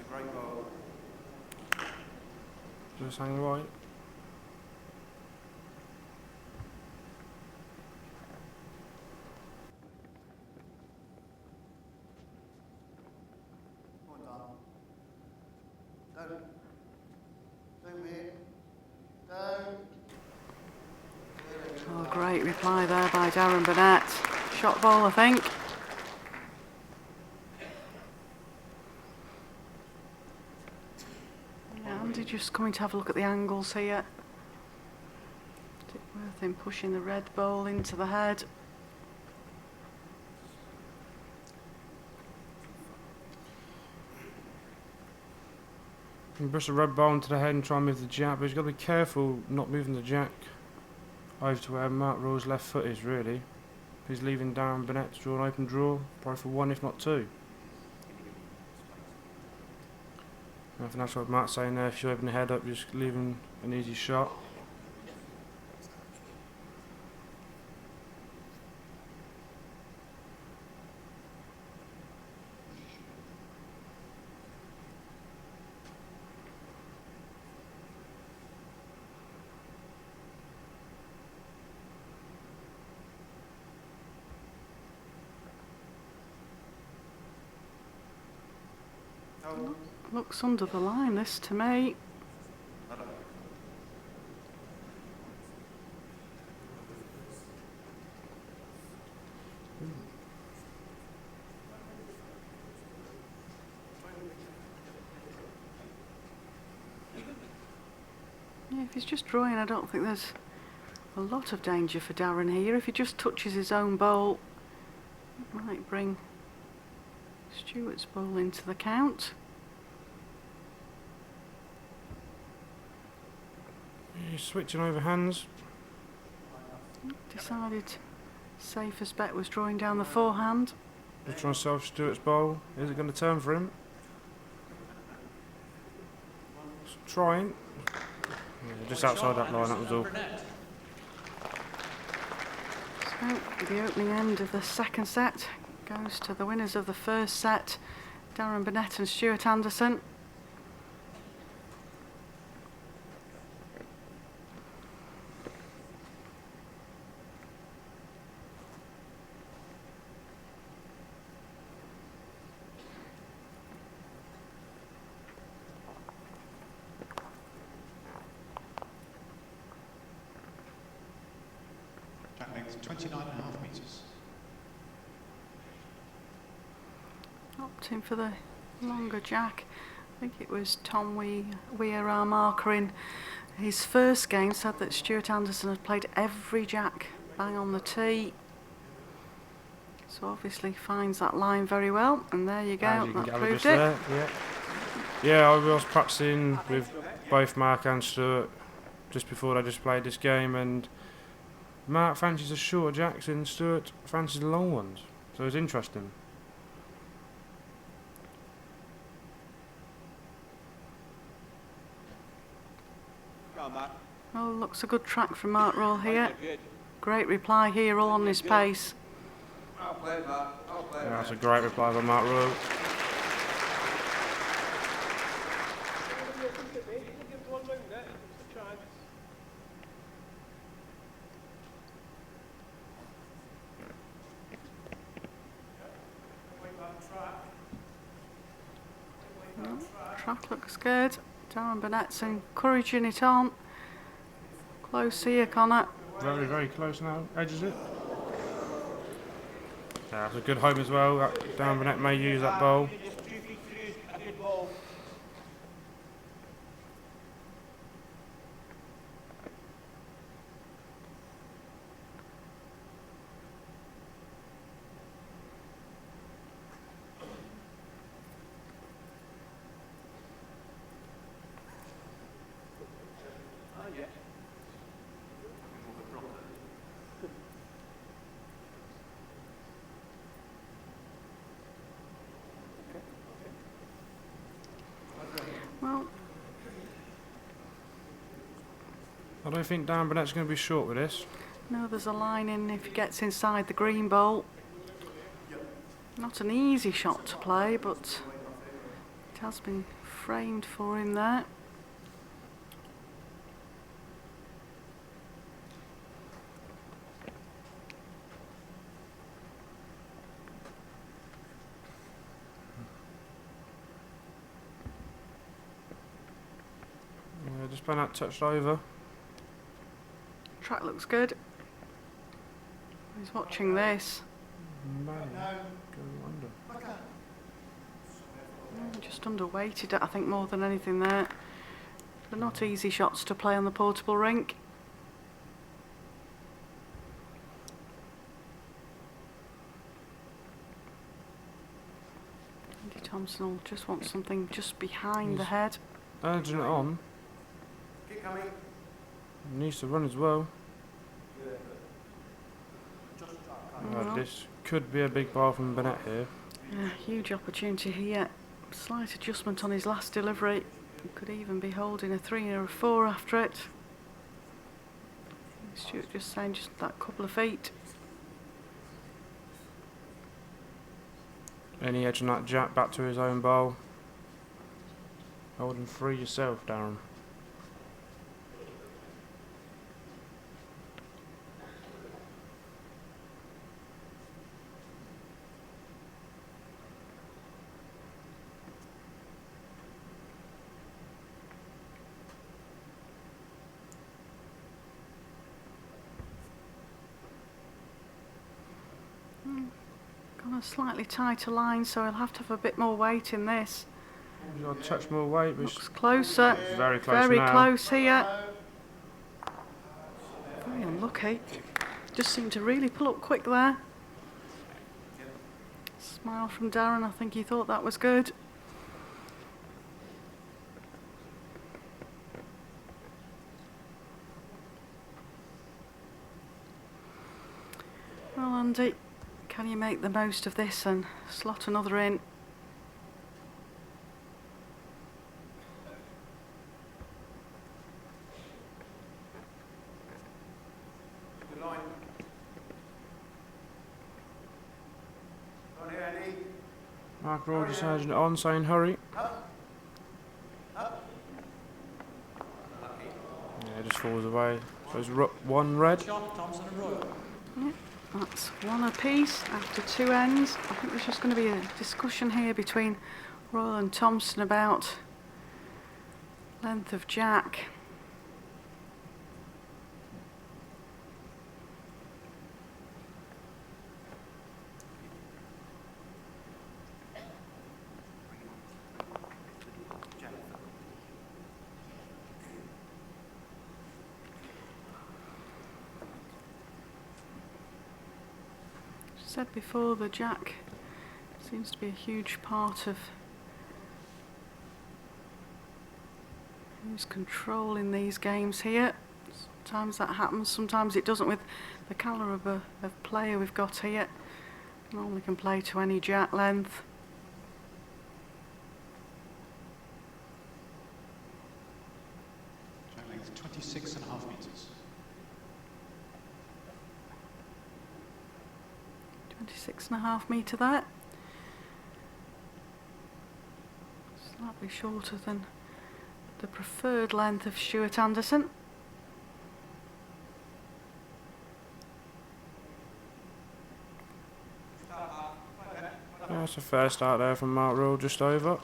Just hang right. Oh, great reply there by Darren Burnett. Shot ball, I think. Yeah, Andy just coming to have a look at the angles here. Is it worth him pushing the red ball into the head? You can brush the red ball into the head and try and move the jack, but you've got to be careful not moving the jack over to where Mark Roy's left foot is, really. He's leaving Darren Burnett to draw an open draw, probably for 1 if not 2. I think that's what Matt's saying there. If you open the head up, you're just leaving an easy shot. Looks under the line, this to me. Yeah, if he's just drawing, I don't think there's a lot of danger for Darren here. If he just touches his own bowl, it might bring Stuart's bowl into the count. He's switching over hands. Decided safest bet was drawing down the forehand. Just trying to solve Stuart's bowl. Is it going to turn for him? Trying. Yeah, just outside that line, that was all. So the opening end of the second set goes to the winners of the first set, Darren Burnett and Stuart Anderson. Jack length 29.5 metres. Opting for the longer jack. I think it was Tom Weir, our marker, in his first game, said that Stuart Anderson had played every jack bang on the tee. So obviously finds that line very well, and there you go, As you can that gather proved just it. there, yeah, I was practicing with both Mark and Stuart just before I just played this game, and Mark fancies the short jacks and Stuart fancies the long ones, so it's interesting. Well, looks a good track from Mark Roll here. Great reply here, all on his pace. Yeah, that's a great reply by Mark Royal. Track looks good. Darren Burnett's encouraging it on. Close here, Connor. Very, very close now. Edges it. Yeah, that's a good home as well. Darren Burnett may use that bowl. Well, I don't think Darren Burnett's going to be short with this. no, there's a line in if he gets inside the green bowl. Not an easy shot to play, but it has been framed for him there. Yeah, just been that touched over. Track looks good. He's watching this. May go under. Just underweighted it, I think, more than anything there. They're not easy shots to play on the portable rink. Andy Thompson will just want something just behind the head. Urging it on. Keep coming. Needs to run as well. Well, This could be a big bar from Burnett here. yeah, huge opportunity here. Slight adjustment on his last delivery. He could even be holding a 3 or a 4 after it. Stuart just saying just that couple of feet. Any edge on that jack back to his own bowl. Holding 3 yourself, Darren. Got a slightly tighter line, so he'll have to have a bit more weight in this. He's got a touch more weight, which Looks closer. is very close Very now. close here. Unlucky. Just seemed to really pull up quick there. Smile from Darren. I think he thought that was good. Well, Andy, can you make the most of this and slot another in? Mark Roy just urging it on, saying hurry. Yeah, just falls away. So it's one red. Shot, Thompson and Royal. Yeah, that's one apiece after 2 ends. I think there's just going to be a discussion here between Royal and Thompson about length of jack. Said before, the jack seems to be a huge part of who's controlling these games here. Sometimes that happens, sometimes it doesn't with the calibre of player we've got here. Normally can play to any jack length. Jack length 26.5 metres. 26.5 metre there. Slightly shorter than the preferred length of Stuart Anderson. Yeah, that's a fair start there from Mark Roy, just over.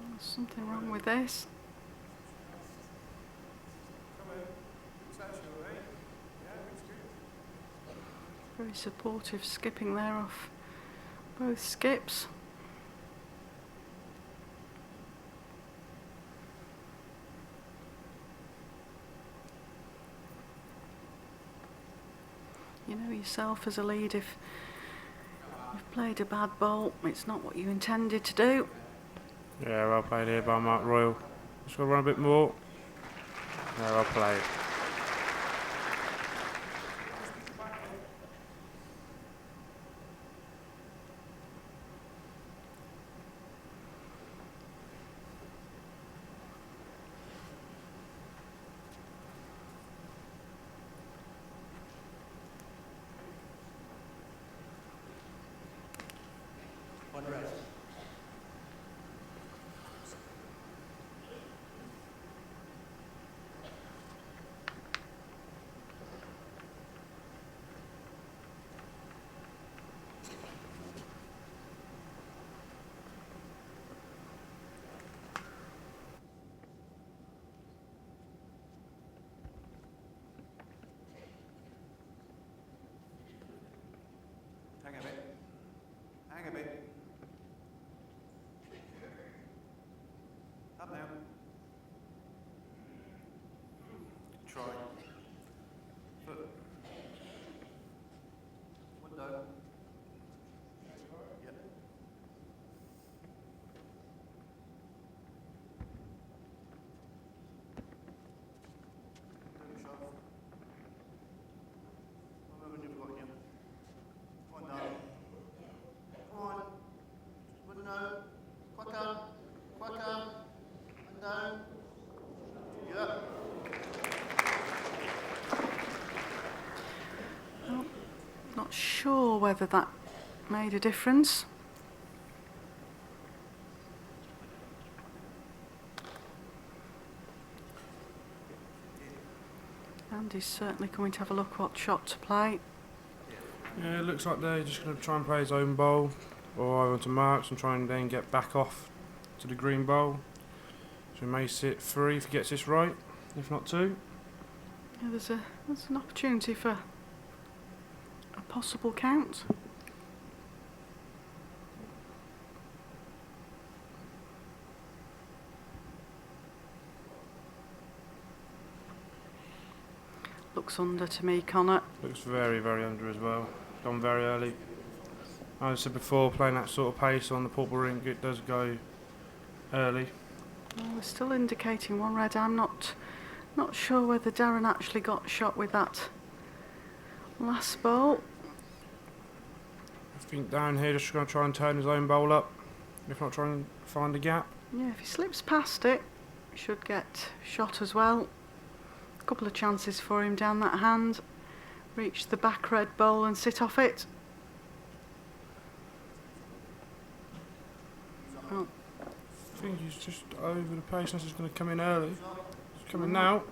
There's something wrong with this. Very supportive skipping there off both skips. You know yourself as a lead, if you've played a bad bowl, it's not what you intended to do. Yeah, well played here by Mark Royal. Just got to run a bit more. Yeah, well played. One red. Hang a bit. Hang a bit. Up now. Try. Foot. Window. Yep. Don't shove. I'm moving you've got you. Come on down. Come on. Window. Quicker. Quicker. Window. Yep. Well, not sure whether that made a difference. Andy's certainly coming to have a look what shot to play. Yeah, it looks like they're just going to try and play his own bowl, or over to Marks and try and then get back off to the green bowl. So he may sit 3 if he gets this right, if not 2. Yeah, there's an opportunity for a possible count. Looks under to me, Connor. Looks very, very under as well. Gone very early. As I said before, playing that sort of pace on the purple rink, it does go early. Well, we're still indicating one red. I'm not sure whether Darren actually got shot with that last bowl. I think down here just going to try and turn his own bowl up, if not try and find a gap. Yeah, if he slips past it, he should get shot as well. A couple of chances for him down that hand. Reach the back red bowl and sit off it. Oh. I think he's just over the pace, and he's going to come in early. He's coming now.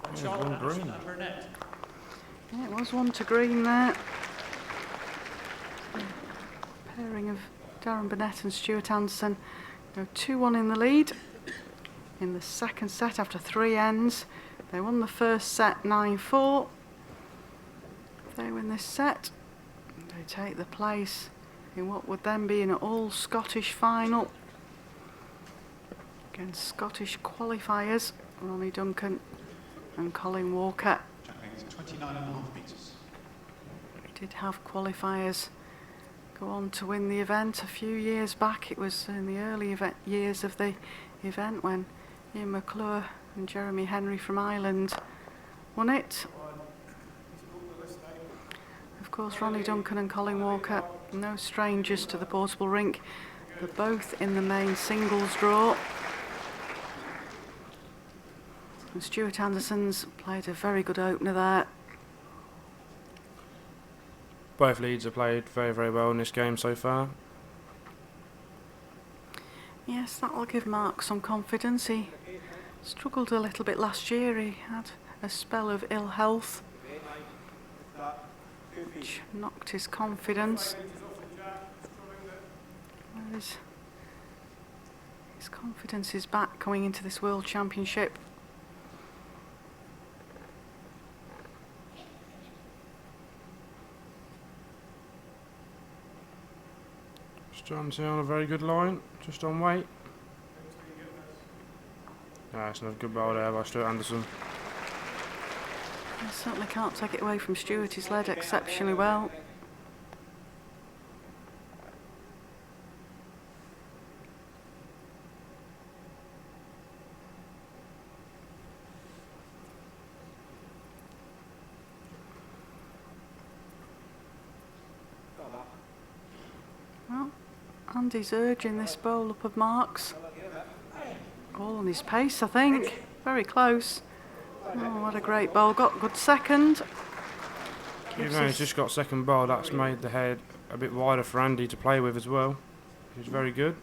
One shot, one Anderson green. and Burnett. Yeah, it was one to green there. Pairing of Darren Burnett and Stuart Anderson go 2-1 in the lead. In the second set after 3 ends, they won the first set 9-4. If they win this set, they take the place in what would then be an all-Scottish final against Scottish qualifiers Ronnie Duncan and Colin Walker. Jack Baines, 29.5 metres. We did have qualifiers go on to win the event a few years back. It was in the early years of the event when Ian McClure and Jeremy Henry from Ireland won it. Of course, Ronnie Duncan and Colin Walker, no strangers to the portable rink. They're both in the main singles draw. And Stuart Anderson's played a very good opener there. Both leads have played very, very well in this game so far. Yes, that will give Mark some confidence. He struggled a little bit last year. He had a spell of ill health, which knocked his confidence. Whereas his confidence is back coming into this World Championship. Johnson on a very good line, just on weight. That's another good bowl there by Stuart Anderson. I certainly can't take it away from Stuart. He's led exceptionally well. Well, Andy's urging this bowl up of Mark's. All on his pace, I think. Very close. Oh, what a great bowl. Got good second. Even though he's just got second bowl, that's made the head a bit wider for Andy to play with as well, which is very good.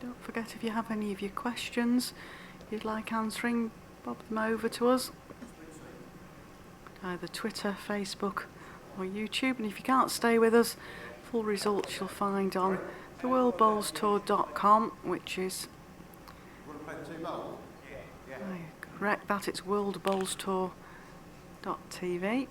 Don't forget, if you have any of your questions you'd like answering, bob them over to us. Either Twitter, Facebook or YouTube. And if you can't stay with us, full results you'll find on theworldbowlstour.com, which is... correct that, it's worldbowlstour.tv.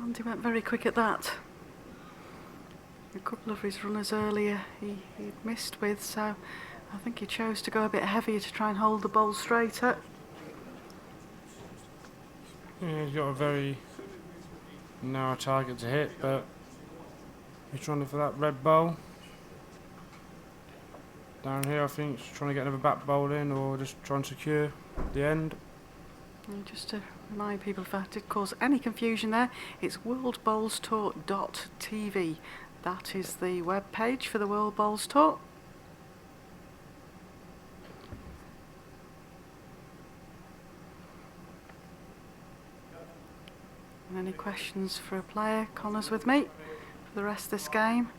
Andy went very quick at that. A couple of his runners earlier he'd missed with, so I think he chose to go a bit heavier to try and hold the bowl straighter. Yeah, he's got a very narrow target to hit, but he's trying for that red bowl. Down here, I think he's trying to get another back bowl in, or just try and secure the end. And just to remind people, if that did cause any confusion there, it's worldbowlstour.tv. That is the web page for the World Bowls Tour. And any questions for a player? Connor's with me for the rest of this game.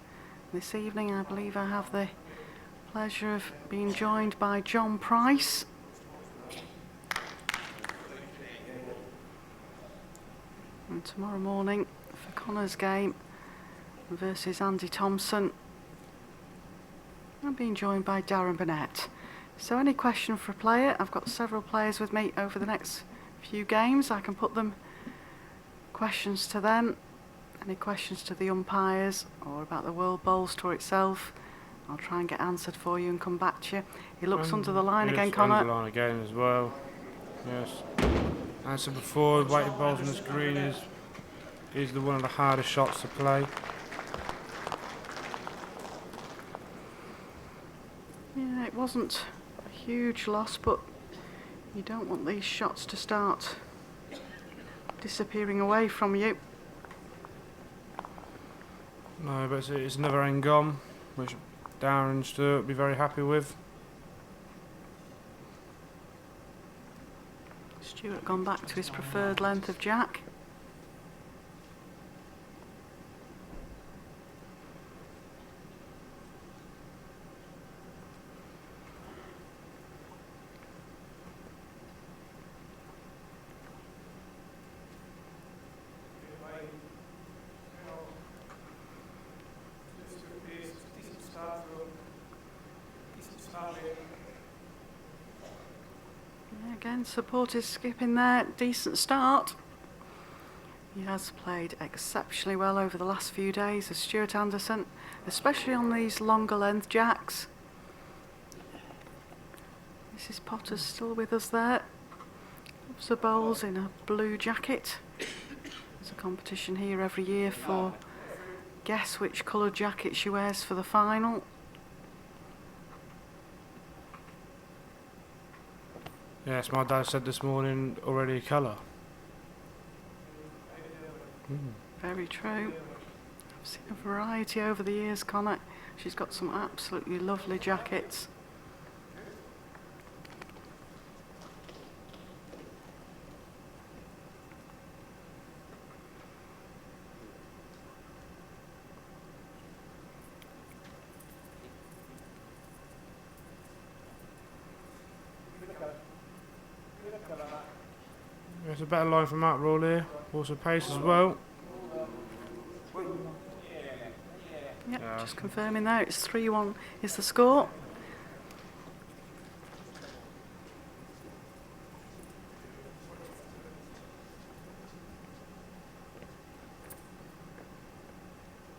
This evening I believe I have the pleasure of being joined by John Price. And tomorrow morning for Connor's game versus Andy Thompson, I'm being joined by Darren Burnett. So any question for a player? I've got several players with me over the next few games. I can put them questions to them. Any questions to the umpires or about the World Bowls Tour itself, I'll try and get answered for you and come back to you. He looks under the line again, Connor. Under the line again as well. Yes. As I said before, weighted bowls on this green is one of the hardest shots to play. Yeah, it wasn't a huge loss, but you don't want these shots to start disappearing away from you. No, but it's another end gone, which Darren and Stuart will be very happy with. Stuart gone back to his preferred length of jack. Again, support is skipping there. Decent start. He has played exceptionally well over the last few days as Stuart Anderson, especially on these longer length jacks. Mrs. Potter's still with us there. Loves the bowls in a blue jacket. There's a competition here every year for guess which colour jacket she wears for the final. Yes, my dad said this morning, already a colour. Very true. I've seen a variety over the years, Connor. She's got some absolutely lovely jackets. It's a better line from Matt Roll here. Also pace as well. Yep, just confirming there, it's 3-1 is the score.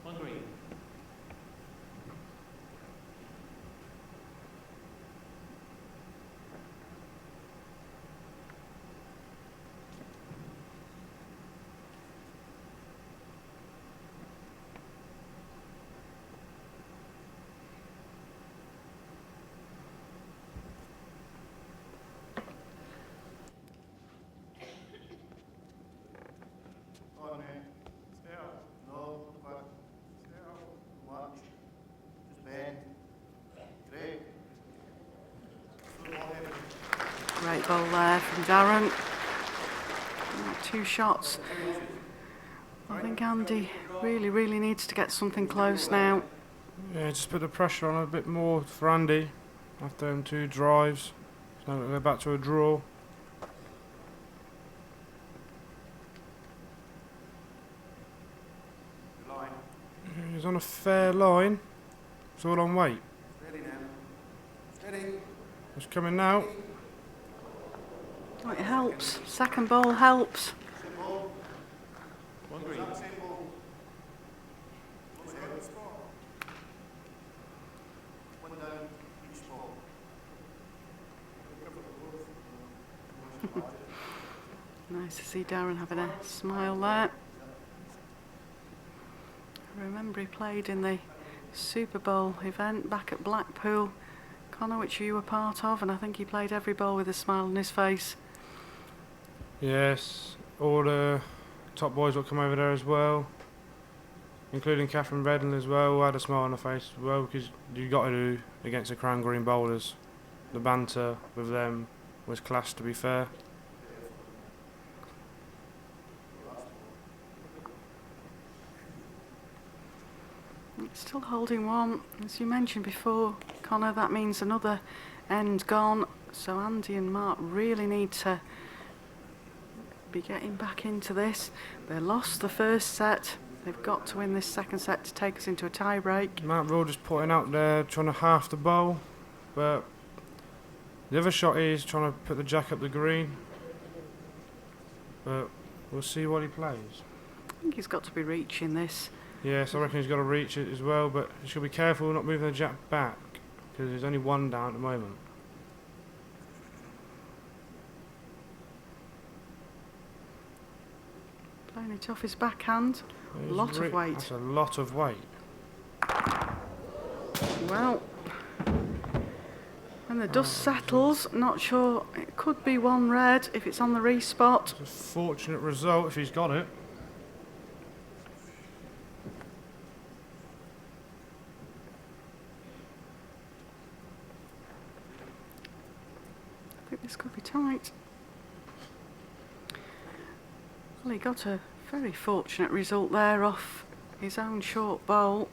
One green. Great bowl there from Darren. 2 shots. I think Andy really needs to get something close now. Yeah, just put the pressure on a bit more for Andy after them 2 drives. So now we're back to a draw. He's on a fair line. It's all on weight. It's coming now. Oh, it helps. Second bowl helps. One green. Nice to see Darren having a smile there. I remember he played in the Super Bowl event back at Blackpool, Connor, which you were part of, and I think he played every bowl with a smile on his face. Yes, all the top boys will come over there as well, including Catherine Redden as well, who had a smile on her face as well, because you got to do against the Crown Green bowlers. The banter with them was class, to be fair. Still holding one. As you mentioned before, Connor, that means another end gone. So Andy and Mark really need to be getting back into this. They lost the first set. They've got to win this second set to take us into a tie break. Mark Rowe just putting out there, trying to half the bowl, but the other shot is trying to put the jack up the green. But we'll see what he plays. I think he's got to be reaching this. Yes, I reckon he's got to reach it as well, but he should be careful not moving the jack back, because there's only one down at the moment. Playing it off his backhand. Lot of weight. That's a lot of weight. Well, when the dust settles, not sure, it could be one red if it's on the respot. It's a fortunate result if he's got it. I think this could be tight. Well, he got a very fortunate result there off his own short bowl.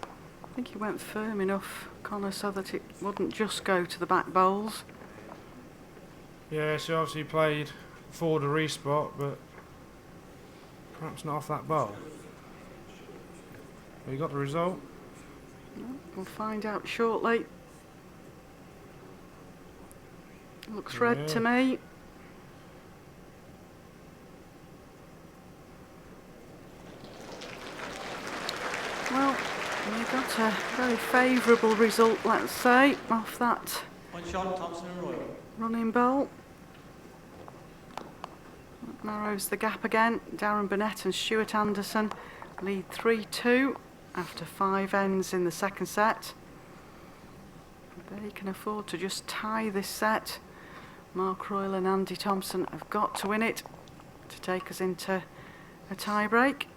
I think he went firm enough, Connor, so that it wouldn't just go to the back bowls. Yeah, so obviously he played for the respot, but perhaps not off that bowl. But he got the result. We'll find out shortly. Looks red to me. Well, we got a very favourable result, let's say, off that One shot, Thompson and Royal. running bowl. Narrows the gap again. Darren Burnett and Stuart Anderson lead 3-2 after 5 ends in the second set. They can afford to just tie this set. Mark Royal and Andy Thompson have got to win it to take us into a tie break.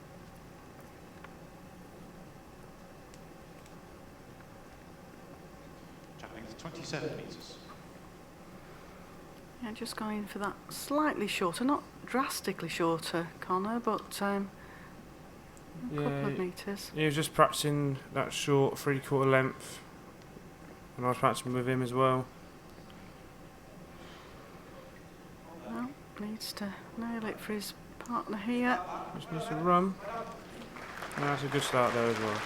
Length 27 metres. Yeah, just going for that slightly shorter, not drastically shorter, Connor, but a couple of metres. He was just practicing that short 3/4 length, and I was practicing with him as well. Well, needs to nail it for his partner here. Just needs to run. And that's a good start there as well.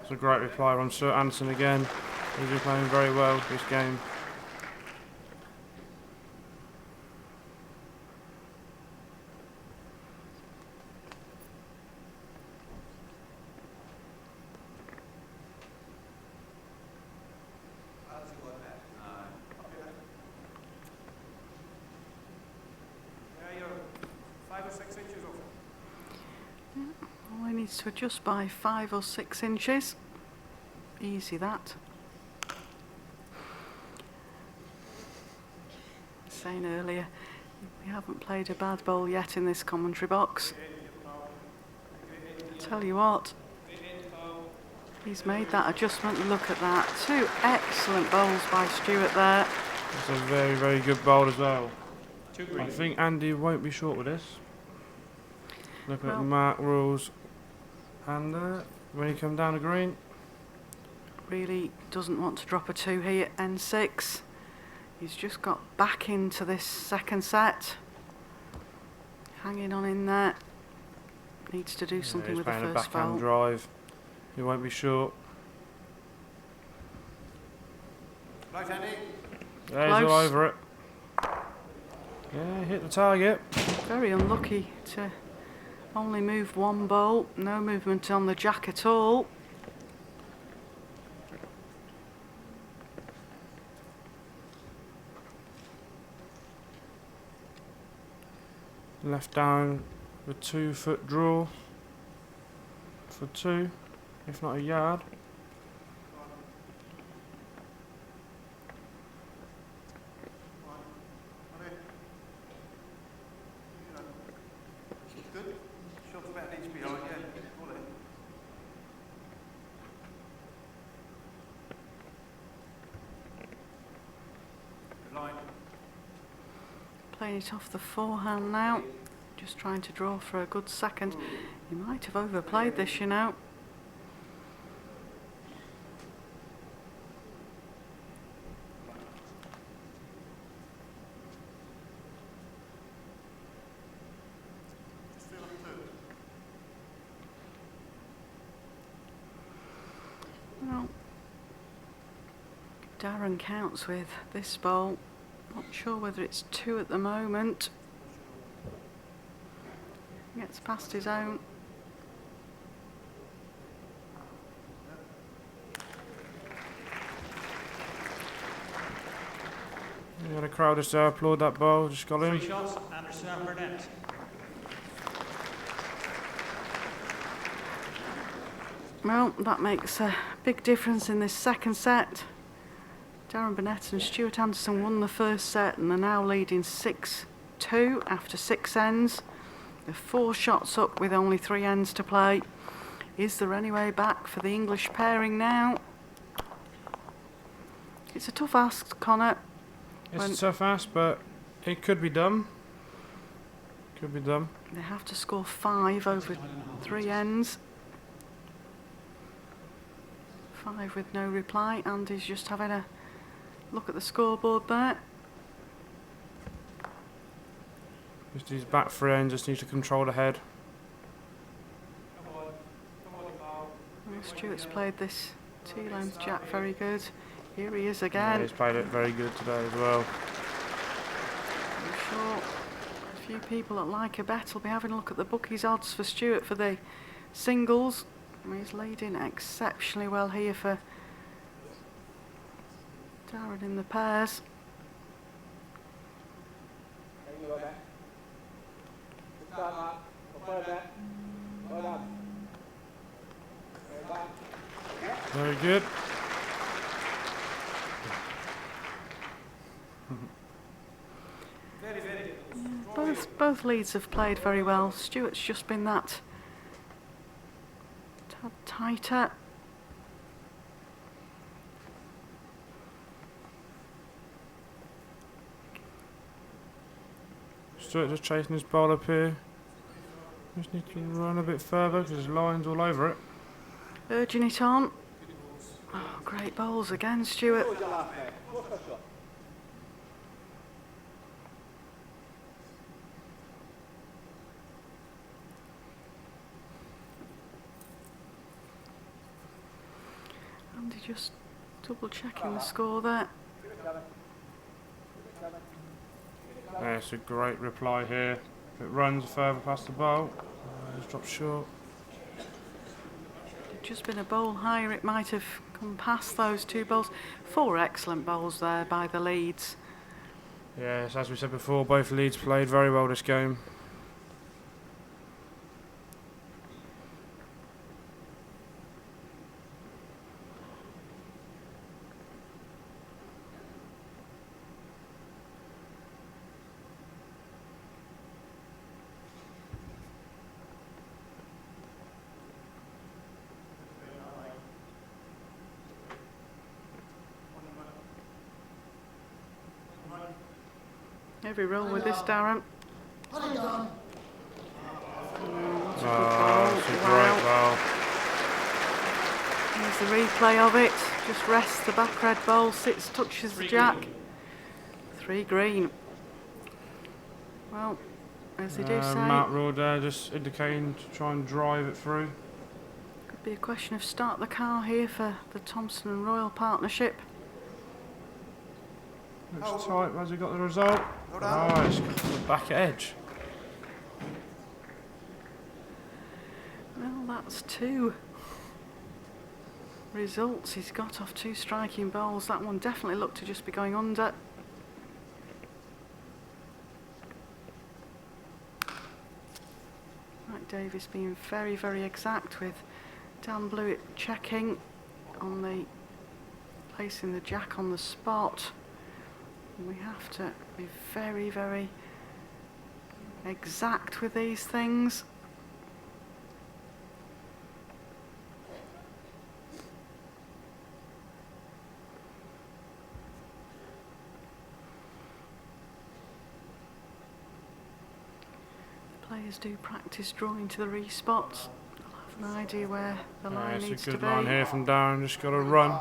It's a great reply on Sir Anderson again. He's been playing very well this game. Only needs to adjust by 5 or 6 inches. Easy that. Saying earlier, we haven't played a bad bowl yet in this commentary box. Tell you what, he's made that adjustment. Look at that. 2 excellent bowls by Stuart there. It's a very, very good bowl as well. Two I green. think Andy won't be short with this. Looking at Well- Mark Rules. And when he come down the green, Really doesn't want to drop a 2 here, N6. He's just got back into this second set. Hanging on in there. Needs to do something he's with the playing a first backhand bowl. drive. He won't be short. Right, Andy. Yeah, he's all Close. over it. Yeah, hit the target. Very unlucky to only move 1 bowl. No movement on the jack at all. Left down the 2-foot draw for 2, if not a yard. Edge behind you. Pull it. Line. Playing it off the forehand now. Just trying to draw for a good second. He might have overplayed this, you know. Well, Darren counts with this bowl. Not sure whether it's 2 at the moment. Gets past his own. You got a crowd just there, applaud that bowl, just got 3 him. shots, Anderson and Burnett. Well, that makes a big difference in this second set. Darren Burnett and Stuart Anderson won the first set and are now leading 6-2 after 6 ends. They're 4 shots up with only 3 ends to play. Is there any way back for the English pairing now? It's a tough ask, Connor. It's a tough ask, but it could be done. Could be done. They have to score 5 over 3 ends. 5 with no reply. Andy's just having a look at the scoreboard there. Just his back 3 ends, just needs to control the head. Well, Stuart's played this 2-length jack very good. Here he is Yeah, again. he's played it very good today as well. I'm sure a few people that like a bet will be having a look at the bookies' odds for Stuart for the singles. He's leading exceptionally well here for Darren in the pairs. Very good. Very, very good. Both leads have played very well. Stuart's just been that tad tighter. Stuart just chasing his ball up here. Just need to run a bit further because there's lines all over it. Urging it on. Oh, great bowls again, Stuart. Andy just double checking the score there. Yeah, it's a great reply here. If it runs further past the bowl, just drops short. Just been a bowl higher, it might have come past those 2 bowls. 4 excellent bowls there by the Leeds. Yes, as we said before, both leads played very well this game. Every roll with this, Darren. Oh, it's a great bowl. Here's the replay of it. Just rests the back red bowl, sits, touches the jack. 3 green. Well, as they do say, Matt Rowe there just indicating to try and drive it through. could be a question of start the car here for the Thompson and Royal partnership. Looks tight. Has he got the result? Oh, it's got the back edge. Well, that's 2 results he's got off 2 striking bowls. That one definitely looked to just be going under. Right, Davis being very, very exact with Dan Blewett checking on the placing the jack on the spot. We have to be very, very exact with these things. Players do practice drawing to the respots. They'll have an idea where the line It's needs a to good be. line here from Darren, just got to run.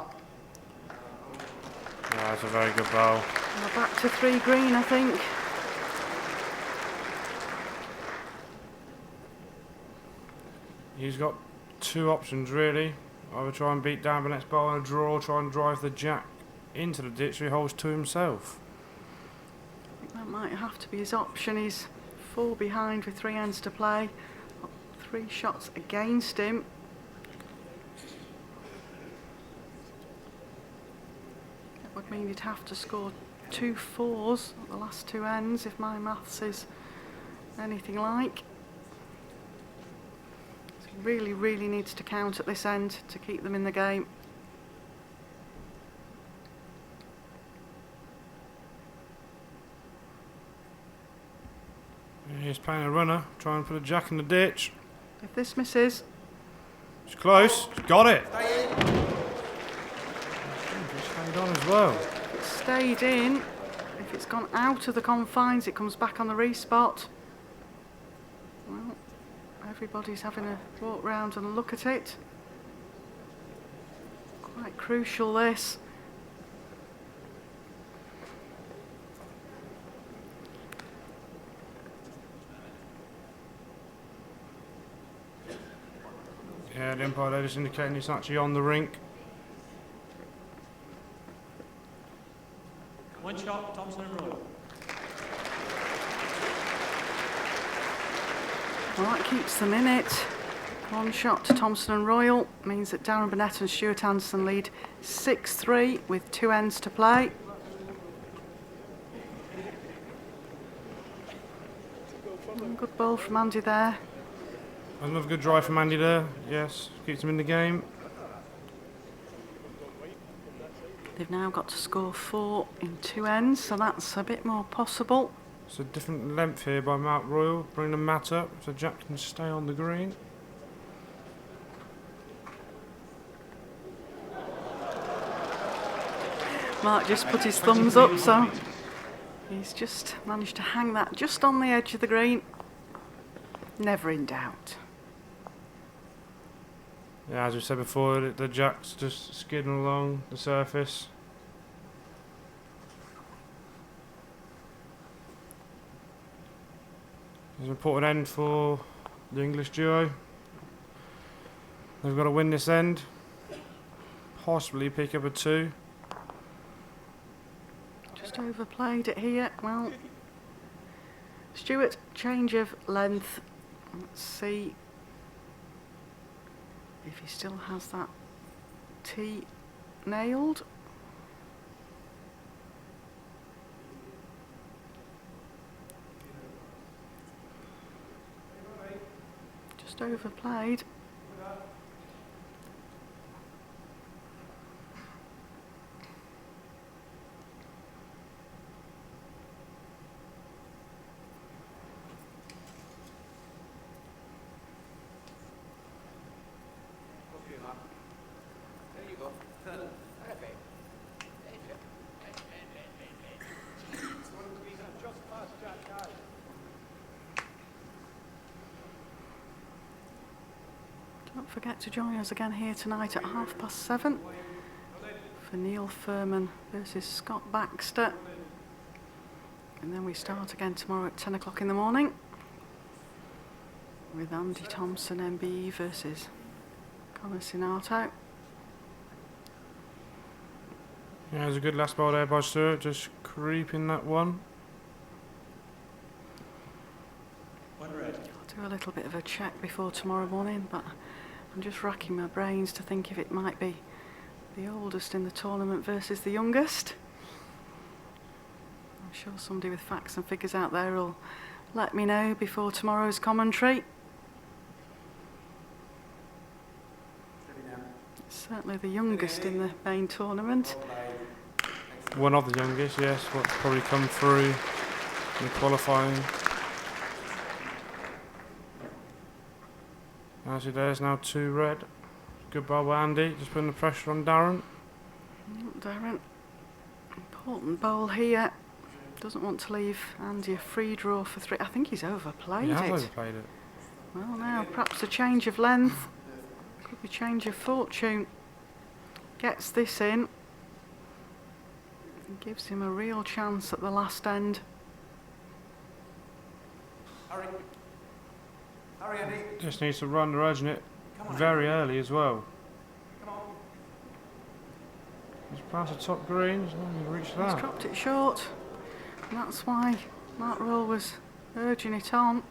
That's a very good bowl. We're back to 3 green, I think. He's got 2 options really. Either try and beat Darren Burnett's bowl in a draw, or try and drive the jack into the ditch so he holds to himself. I think that might have to be his option. He's 4 behind with 3 ends to play. 3 shots against him. That would mean he'd have to score 2 4s at the last 2 ends if my maths is anything like. So he really needs to count at this end to keep them in the game. He's playing a runner, trying to put a jack in the ditch. If this misses, It's close, he's got it. He's stayed on as well. if it's stayed in, if it's gone out of the confines, it comes back on the respot. Well, everybody's having a walk round and look at it. Quite crucial, this. Yeah, the umpire there just indicating he's actually on the rink. 1 shot, Thompson and Royal. Well, that keeps them in it. 1 shot to Thompson and Royal means that Darren Burnett and Stuart Anderson lead 6-3 with 2 ends to play. Good ball from Andy there. Another good drive from Andy there. Yes, keeps him in the game. They've now got to score 4 in 2 ends, so that's a bit more possible. It's a different length here by Mark Royal. Bring the mat up so Jack can stay on the green. Mark just put his thumbs up, so he's just managed to hang that just on the edge of the green. Never in doubt. Yeah, as we said before, the jack's just skidding along the surface. There's an important end for the English duo. They've got to win this end, possibly pick up a 2. Just overplayed it here. Well, Stuart, change of length. Let's see if he still has that tee nailed. Just overplayed. Don't forget to join us again here tonight at 7:30 for Neil Furman versus Scott Baxter. And then we start again tomorrow at 10 o'clock in the morning with Andy Thompson MBE versus Connor Sinato. Yeah, there's a good last ball there by Stuart, just creeping that one. 1 red. I'll do a little bit of a check before tomorrow morning, but I'm just racking my brains to think if it might be the oldest in the tournament versus the youngest. I'm sure somebody with facts and figures out there will let me know before tomorrow's commentary. It's certainly the youngest in the main tournament. One of the youngest, yes, what's probably come through in the qualifying. As there's now 2 red. Good ball by Andy, just putting the pressure on Darren. Darren, important bowl here. Doesn't want to leave Andy a free draw for 3. I think he's overplayed He it. has overplayed it. Well, now perhaps a change of length. Could be change of fortune. Gets this in. And gives him a real chance at the last end. Hurry. Hurry, Andy. Just needs to run the edge in it very early as well. Come on. He's past the top green, he's not even reached He's that. dropped it short. And that's why Mark Roll was urging it on.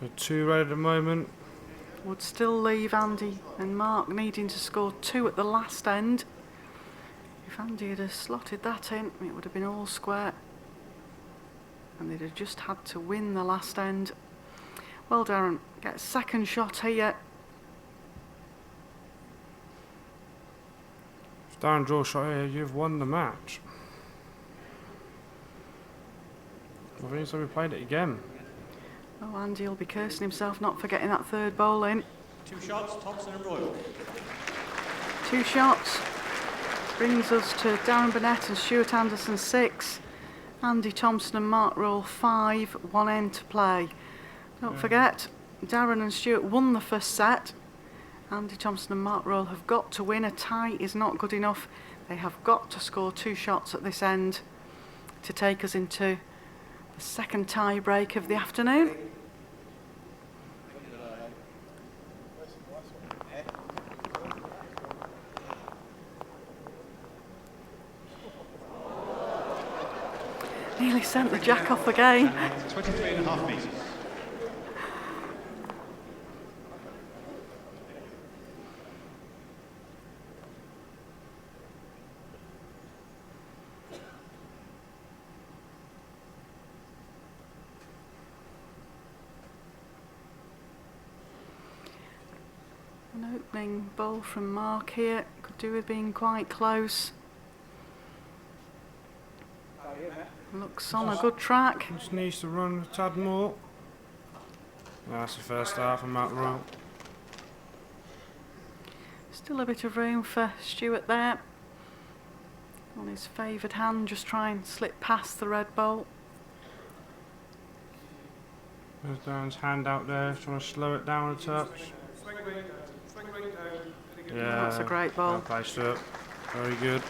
So 2 red at the moment. Would still leave Andy and Mark needing to score 2 at the last end. If Andy had slotted that in, it would have been all square. And they'd have just had to win the last end. Well, Darren, gets second shot here. If Darren draws shot here, you've won the match. I think so. We played it again. Oh, Andy will be cursing himself not for getting that third bowl in. 2 shots, Thompson and Royal. 2 shots. Brings us to Darren Burnett and Stuart Anderson 6. Andy Thompson and Mark Roll 5. 1 end to play. Don't forget, Darren and Stuart won the first set. Andy Thompson and Mark Roll have got to win. A tie is not good enough. They have got to score 2 shots at this end to take us into the second tie break of the afternoon. Nearly sent the jack off again. 23.5 metres. An opening bowl from Mark here. Could do with being quite close. Looks on a good track. Just needs to run a tad more. That's the first half of Mark Royal. Still a bit of room for Stuart there. On his favoured hand, just try and slip past the red bowl. There's Darren's hand out there, trying to slow it down a touch. Yeah, That's a great ball. well played, Stuart. Very good.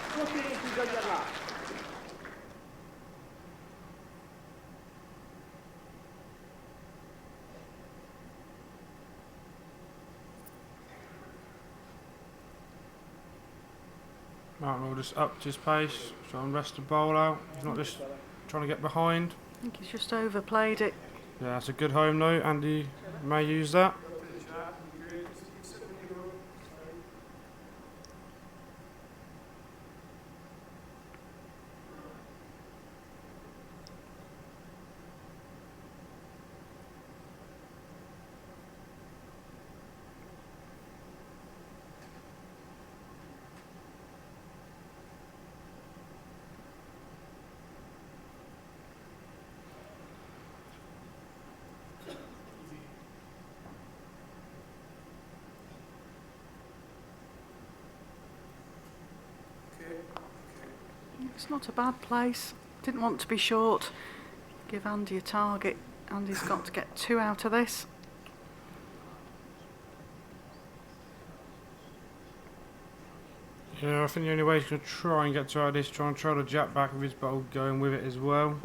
Mark Roll just upped his pace, trying to rest the bowl out. He's not just trying to get behind. I think he's just overplayed it. Yeah, that's a good home note. Andy may use that. It's not a bad place. Didn't want to be short. Give Andy a target. Andy's got to get 2 out of this. Yeah, I think the only way he's going to try and get 2 out of this, try and throw the jack back with his bowl going with it as well.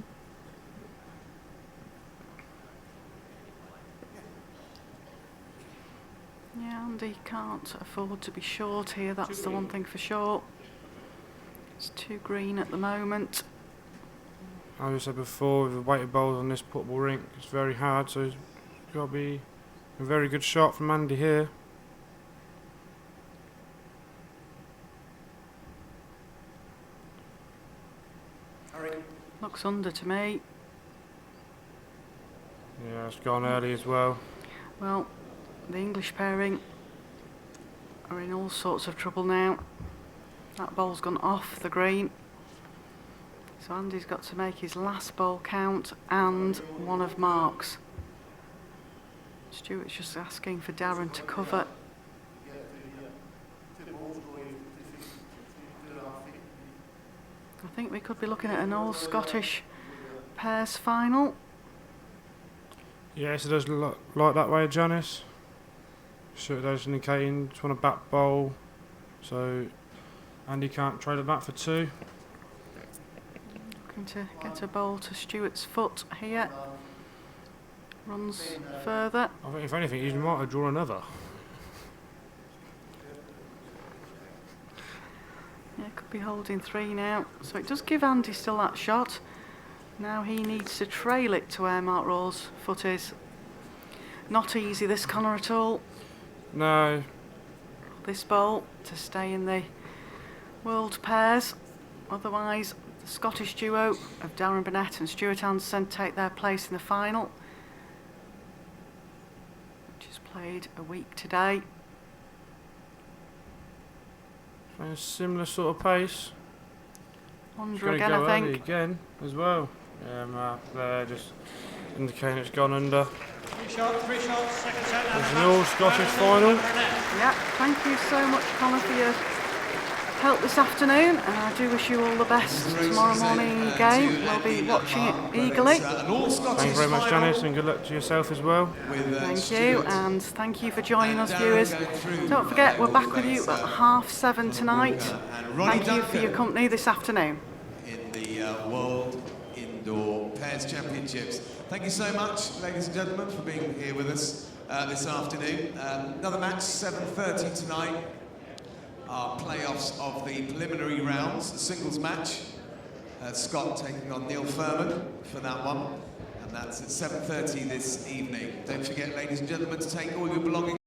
Yeah, Andy can't afford to be short here. That's the one thing for sure. It's 2 green at the moment. As I said before, with the weighted bowls on this football rink, it's very hard, so it's got to be a very good shot from Andy here. Looks under to me. Yeah, it's gone early as well. Well, the English pairing are in all sorts of trouble now. That ball's gone off the green. So Andy's got to make his last ball count and one of Mark's. Stuart's just asking for Darren to cover. I think we could be looking at an all-Scottish pairs final. Yes, it does look like that way, Janice. So those indicating just want a back bowl, so Andy can't trade it back for 2. Looking to get a bowl to Stuart's foot here. Runs further. I think if anything, he might have drawn another. Yeah, could be holding 3 now. So it does give Andy still that shot. Now he needs to trail it to where Mark Raw's foot is. Not easy, this, Connor, at all. No. This bowl to stay in the world pairs. Otherwise, the Scottish duo of Darren Burnett and Stuart Anderson take their place in the final, which is played a week today. Playing a similar sort of pace. Under again, I think. Again as well. Yeah, Mark there just indicating it's gone under. 3 shots, second set. There's an all-Scottish final. Yeah, thank you so much, Connor, for your help this afternoon, and I do wish you all the best tomorrow morning in your game. We'll be watching it eagerly. Thank you very much, Janice, and good luck to yourself as well. Thank you, and thank you for joining us, viewers. Don't forget, we're back with you at 7:30 tonight. Thank you for your company this afternoon. In the World Indoor Pairs Championships. Thank you so much, ladies and gentlemen, for being here with us this afternoon. Another match, 7:30 tonight. Our playoffs of the preliminary rounds, the singles match. Scott taking on Neil Furman for that one. And that's at 7:30 this evening. Don't forget, ladies and gentlemen, to take all your belongings.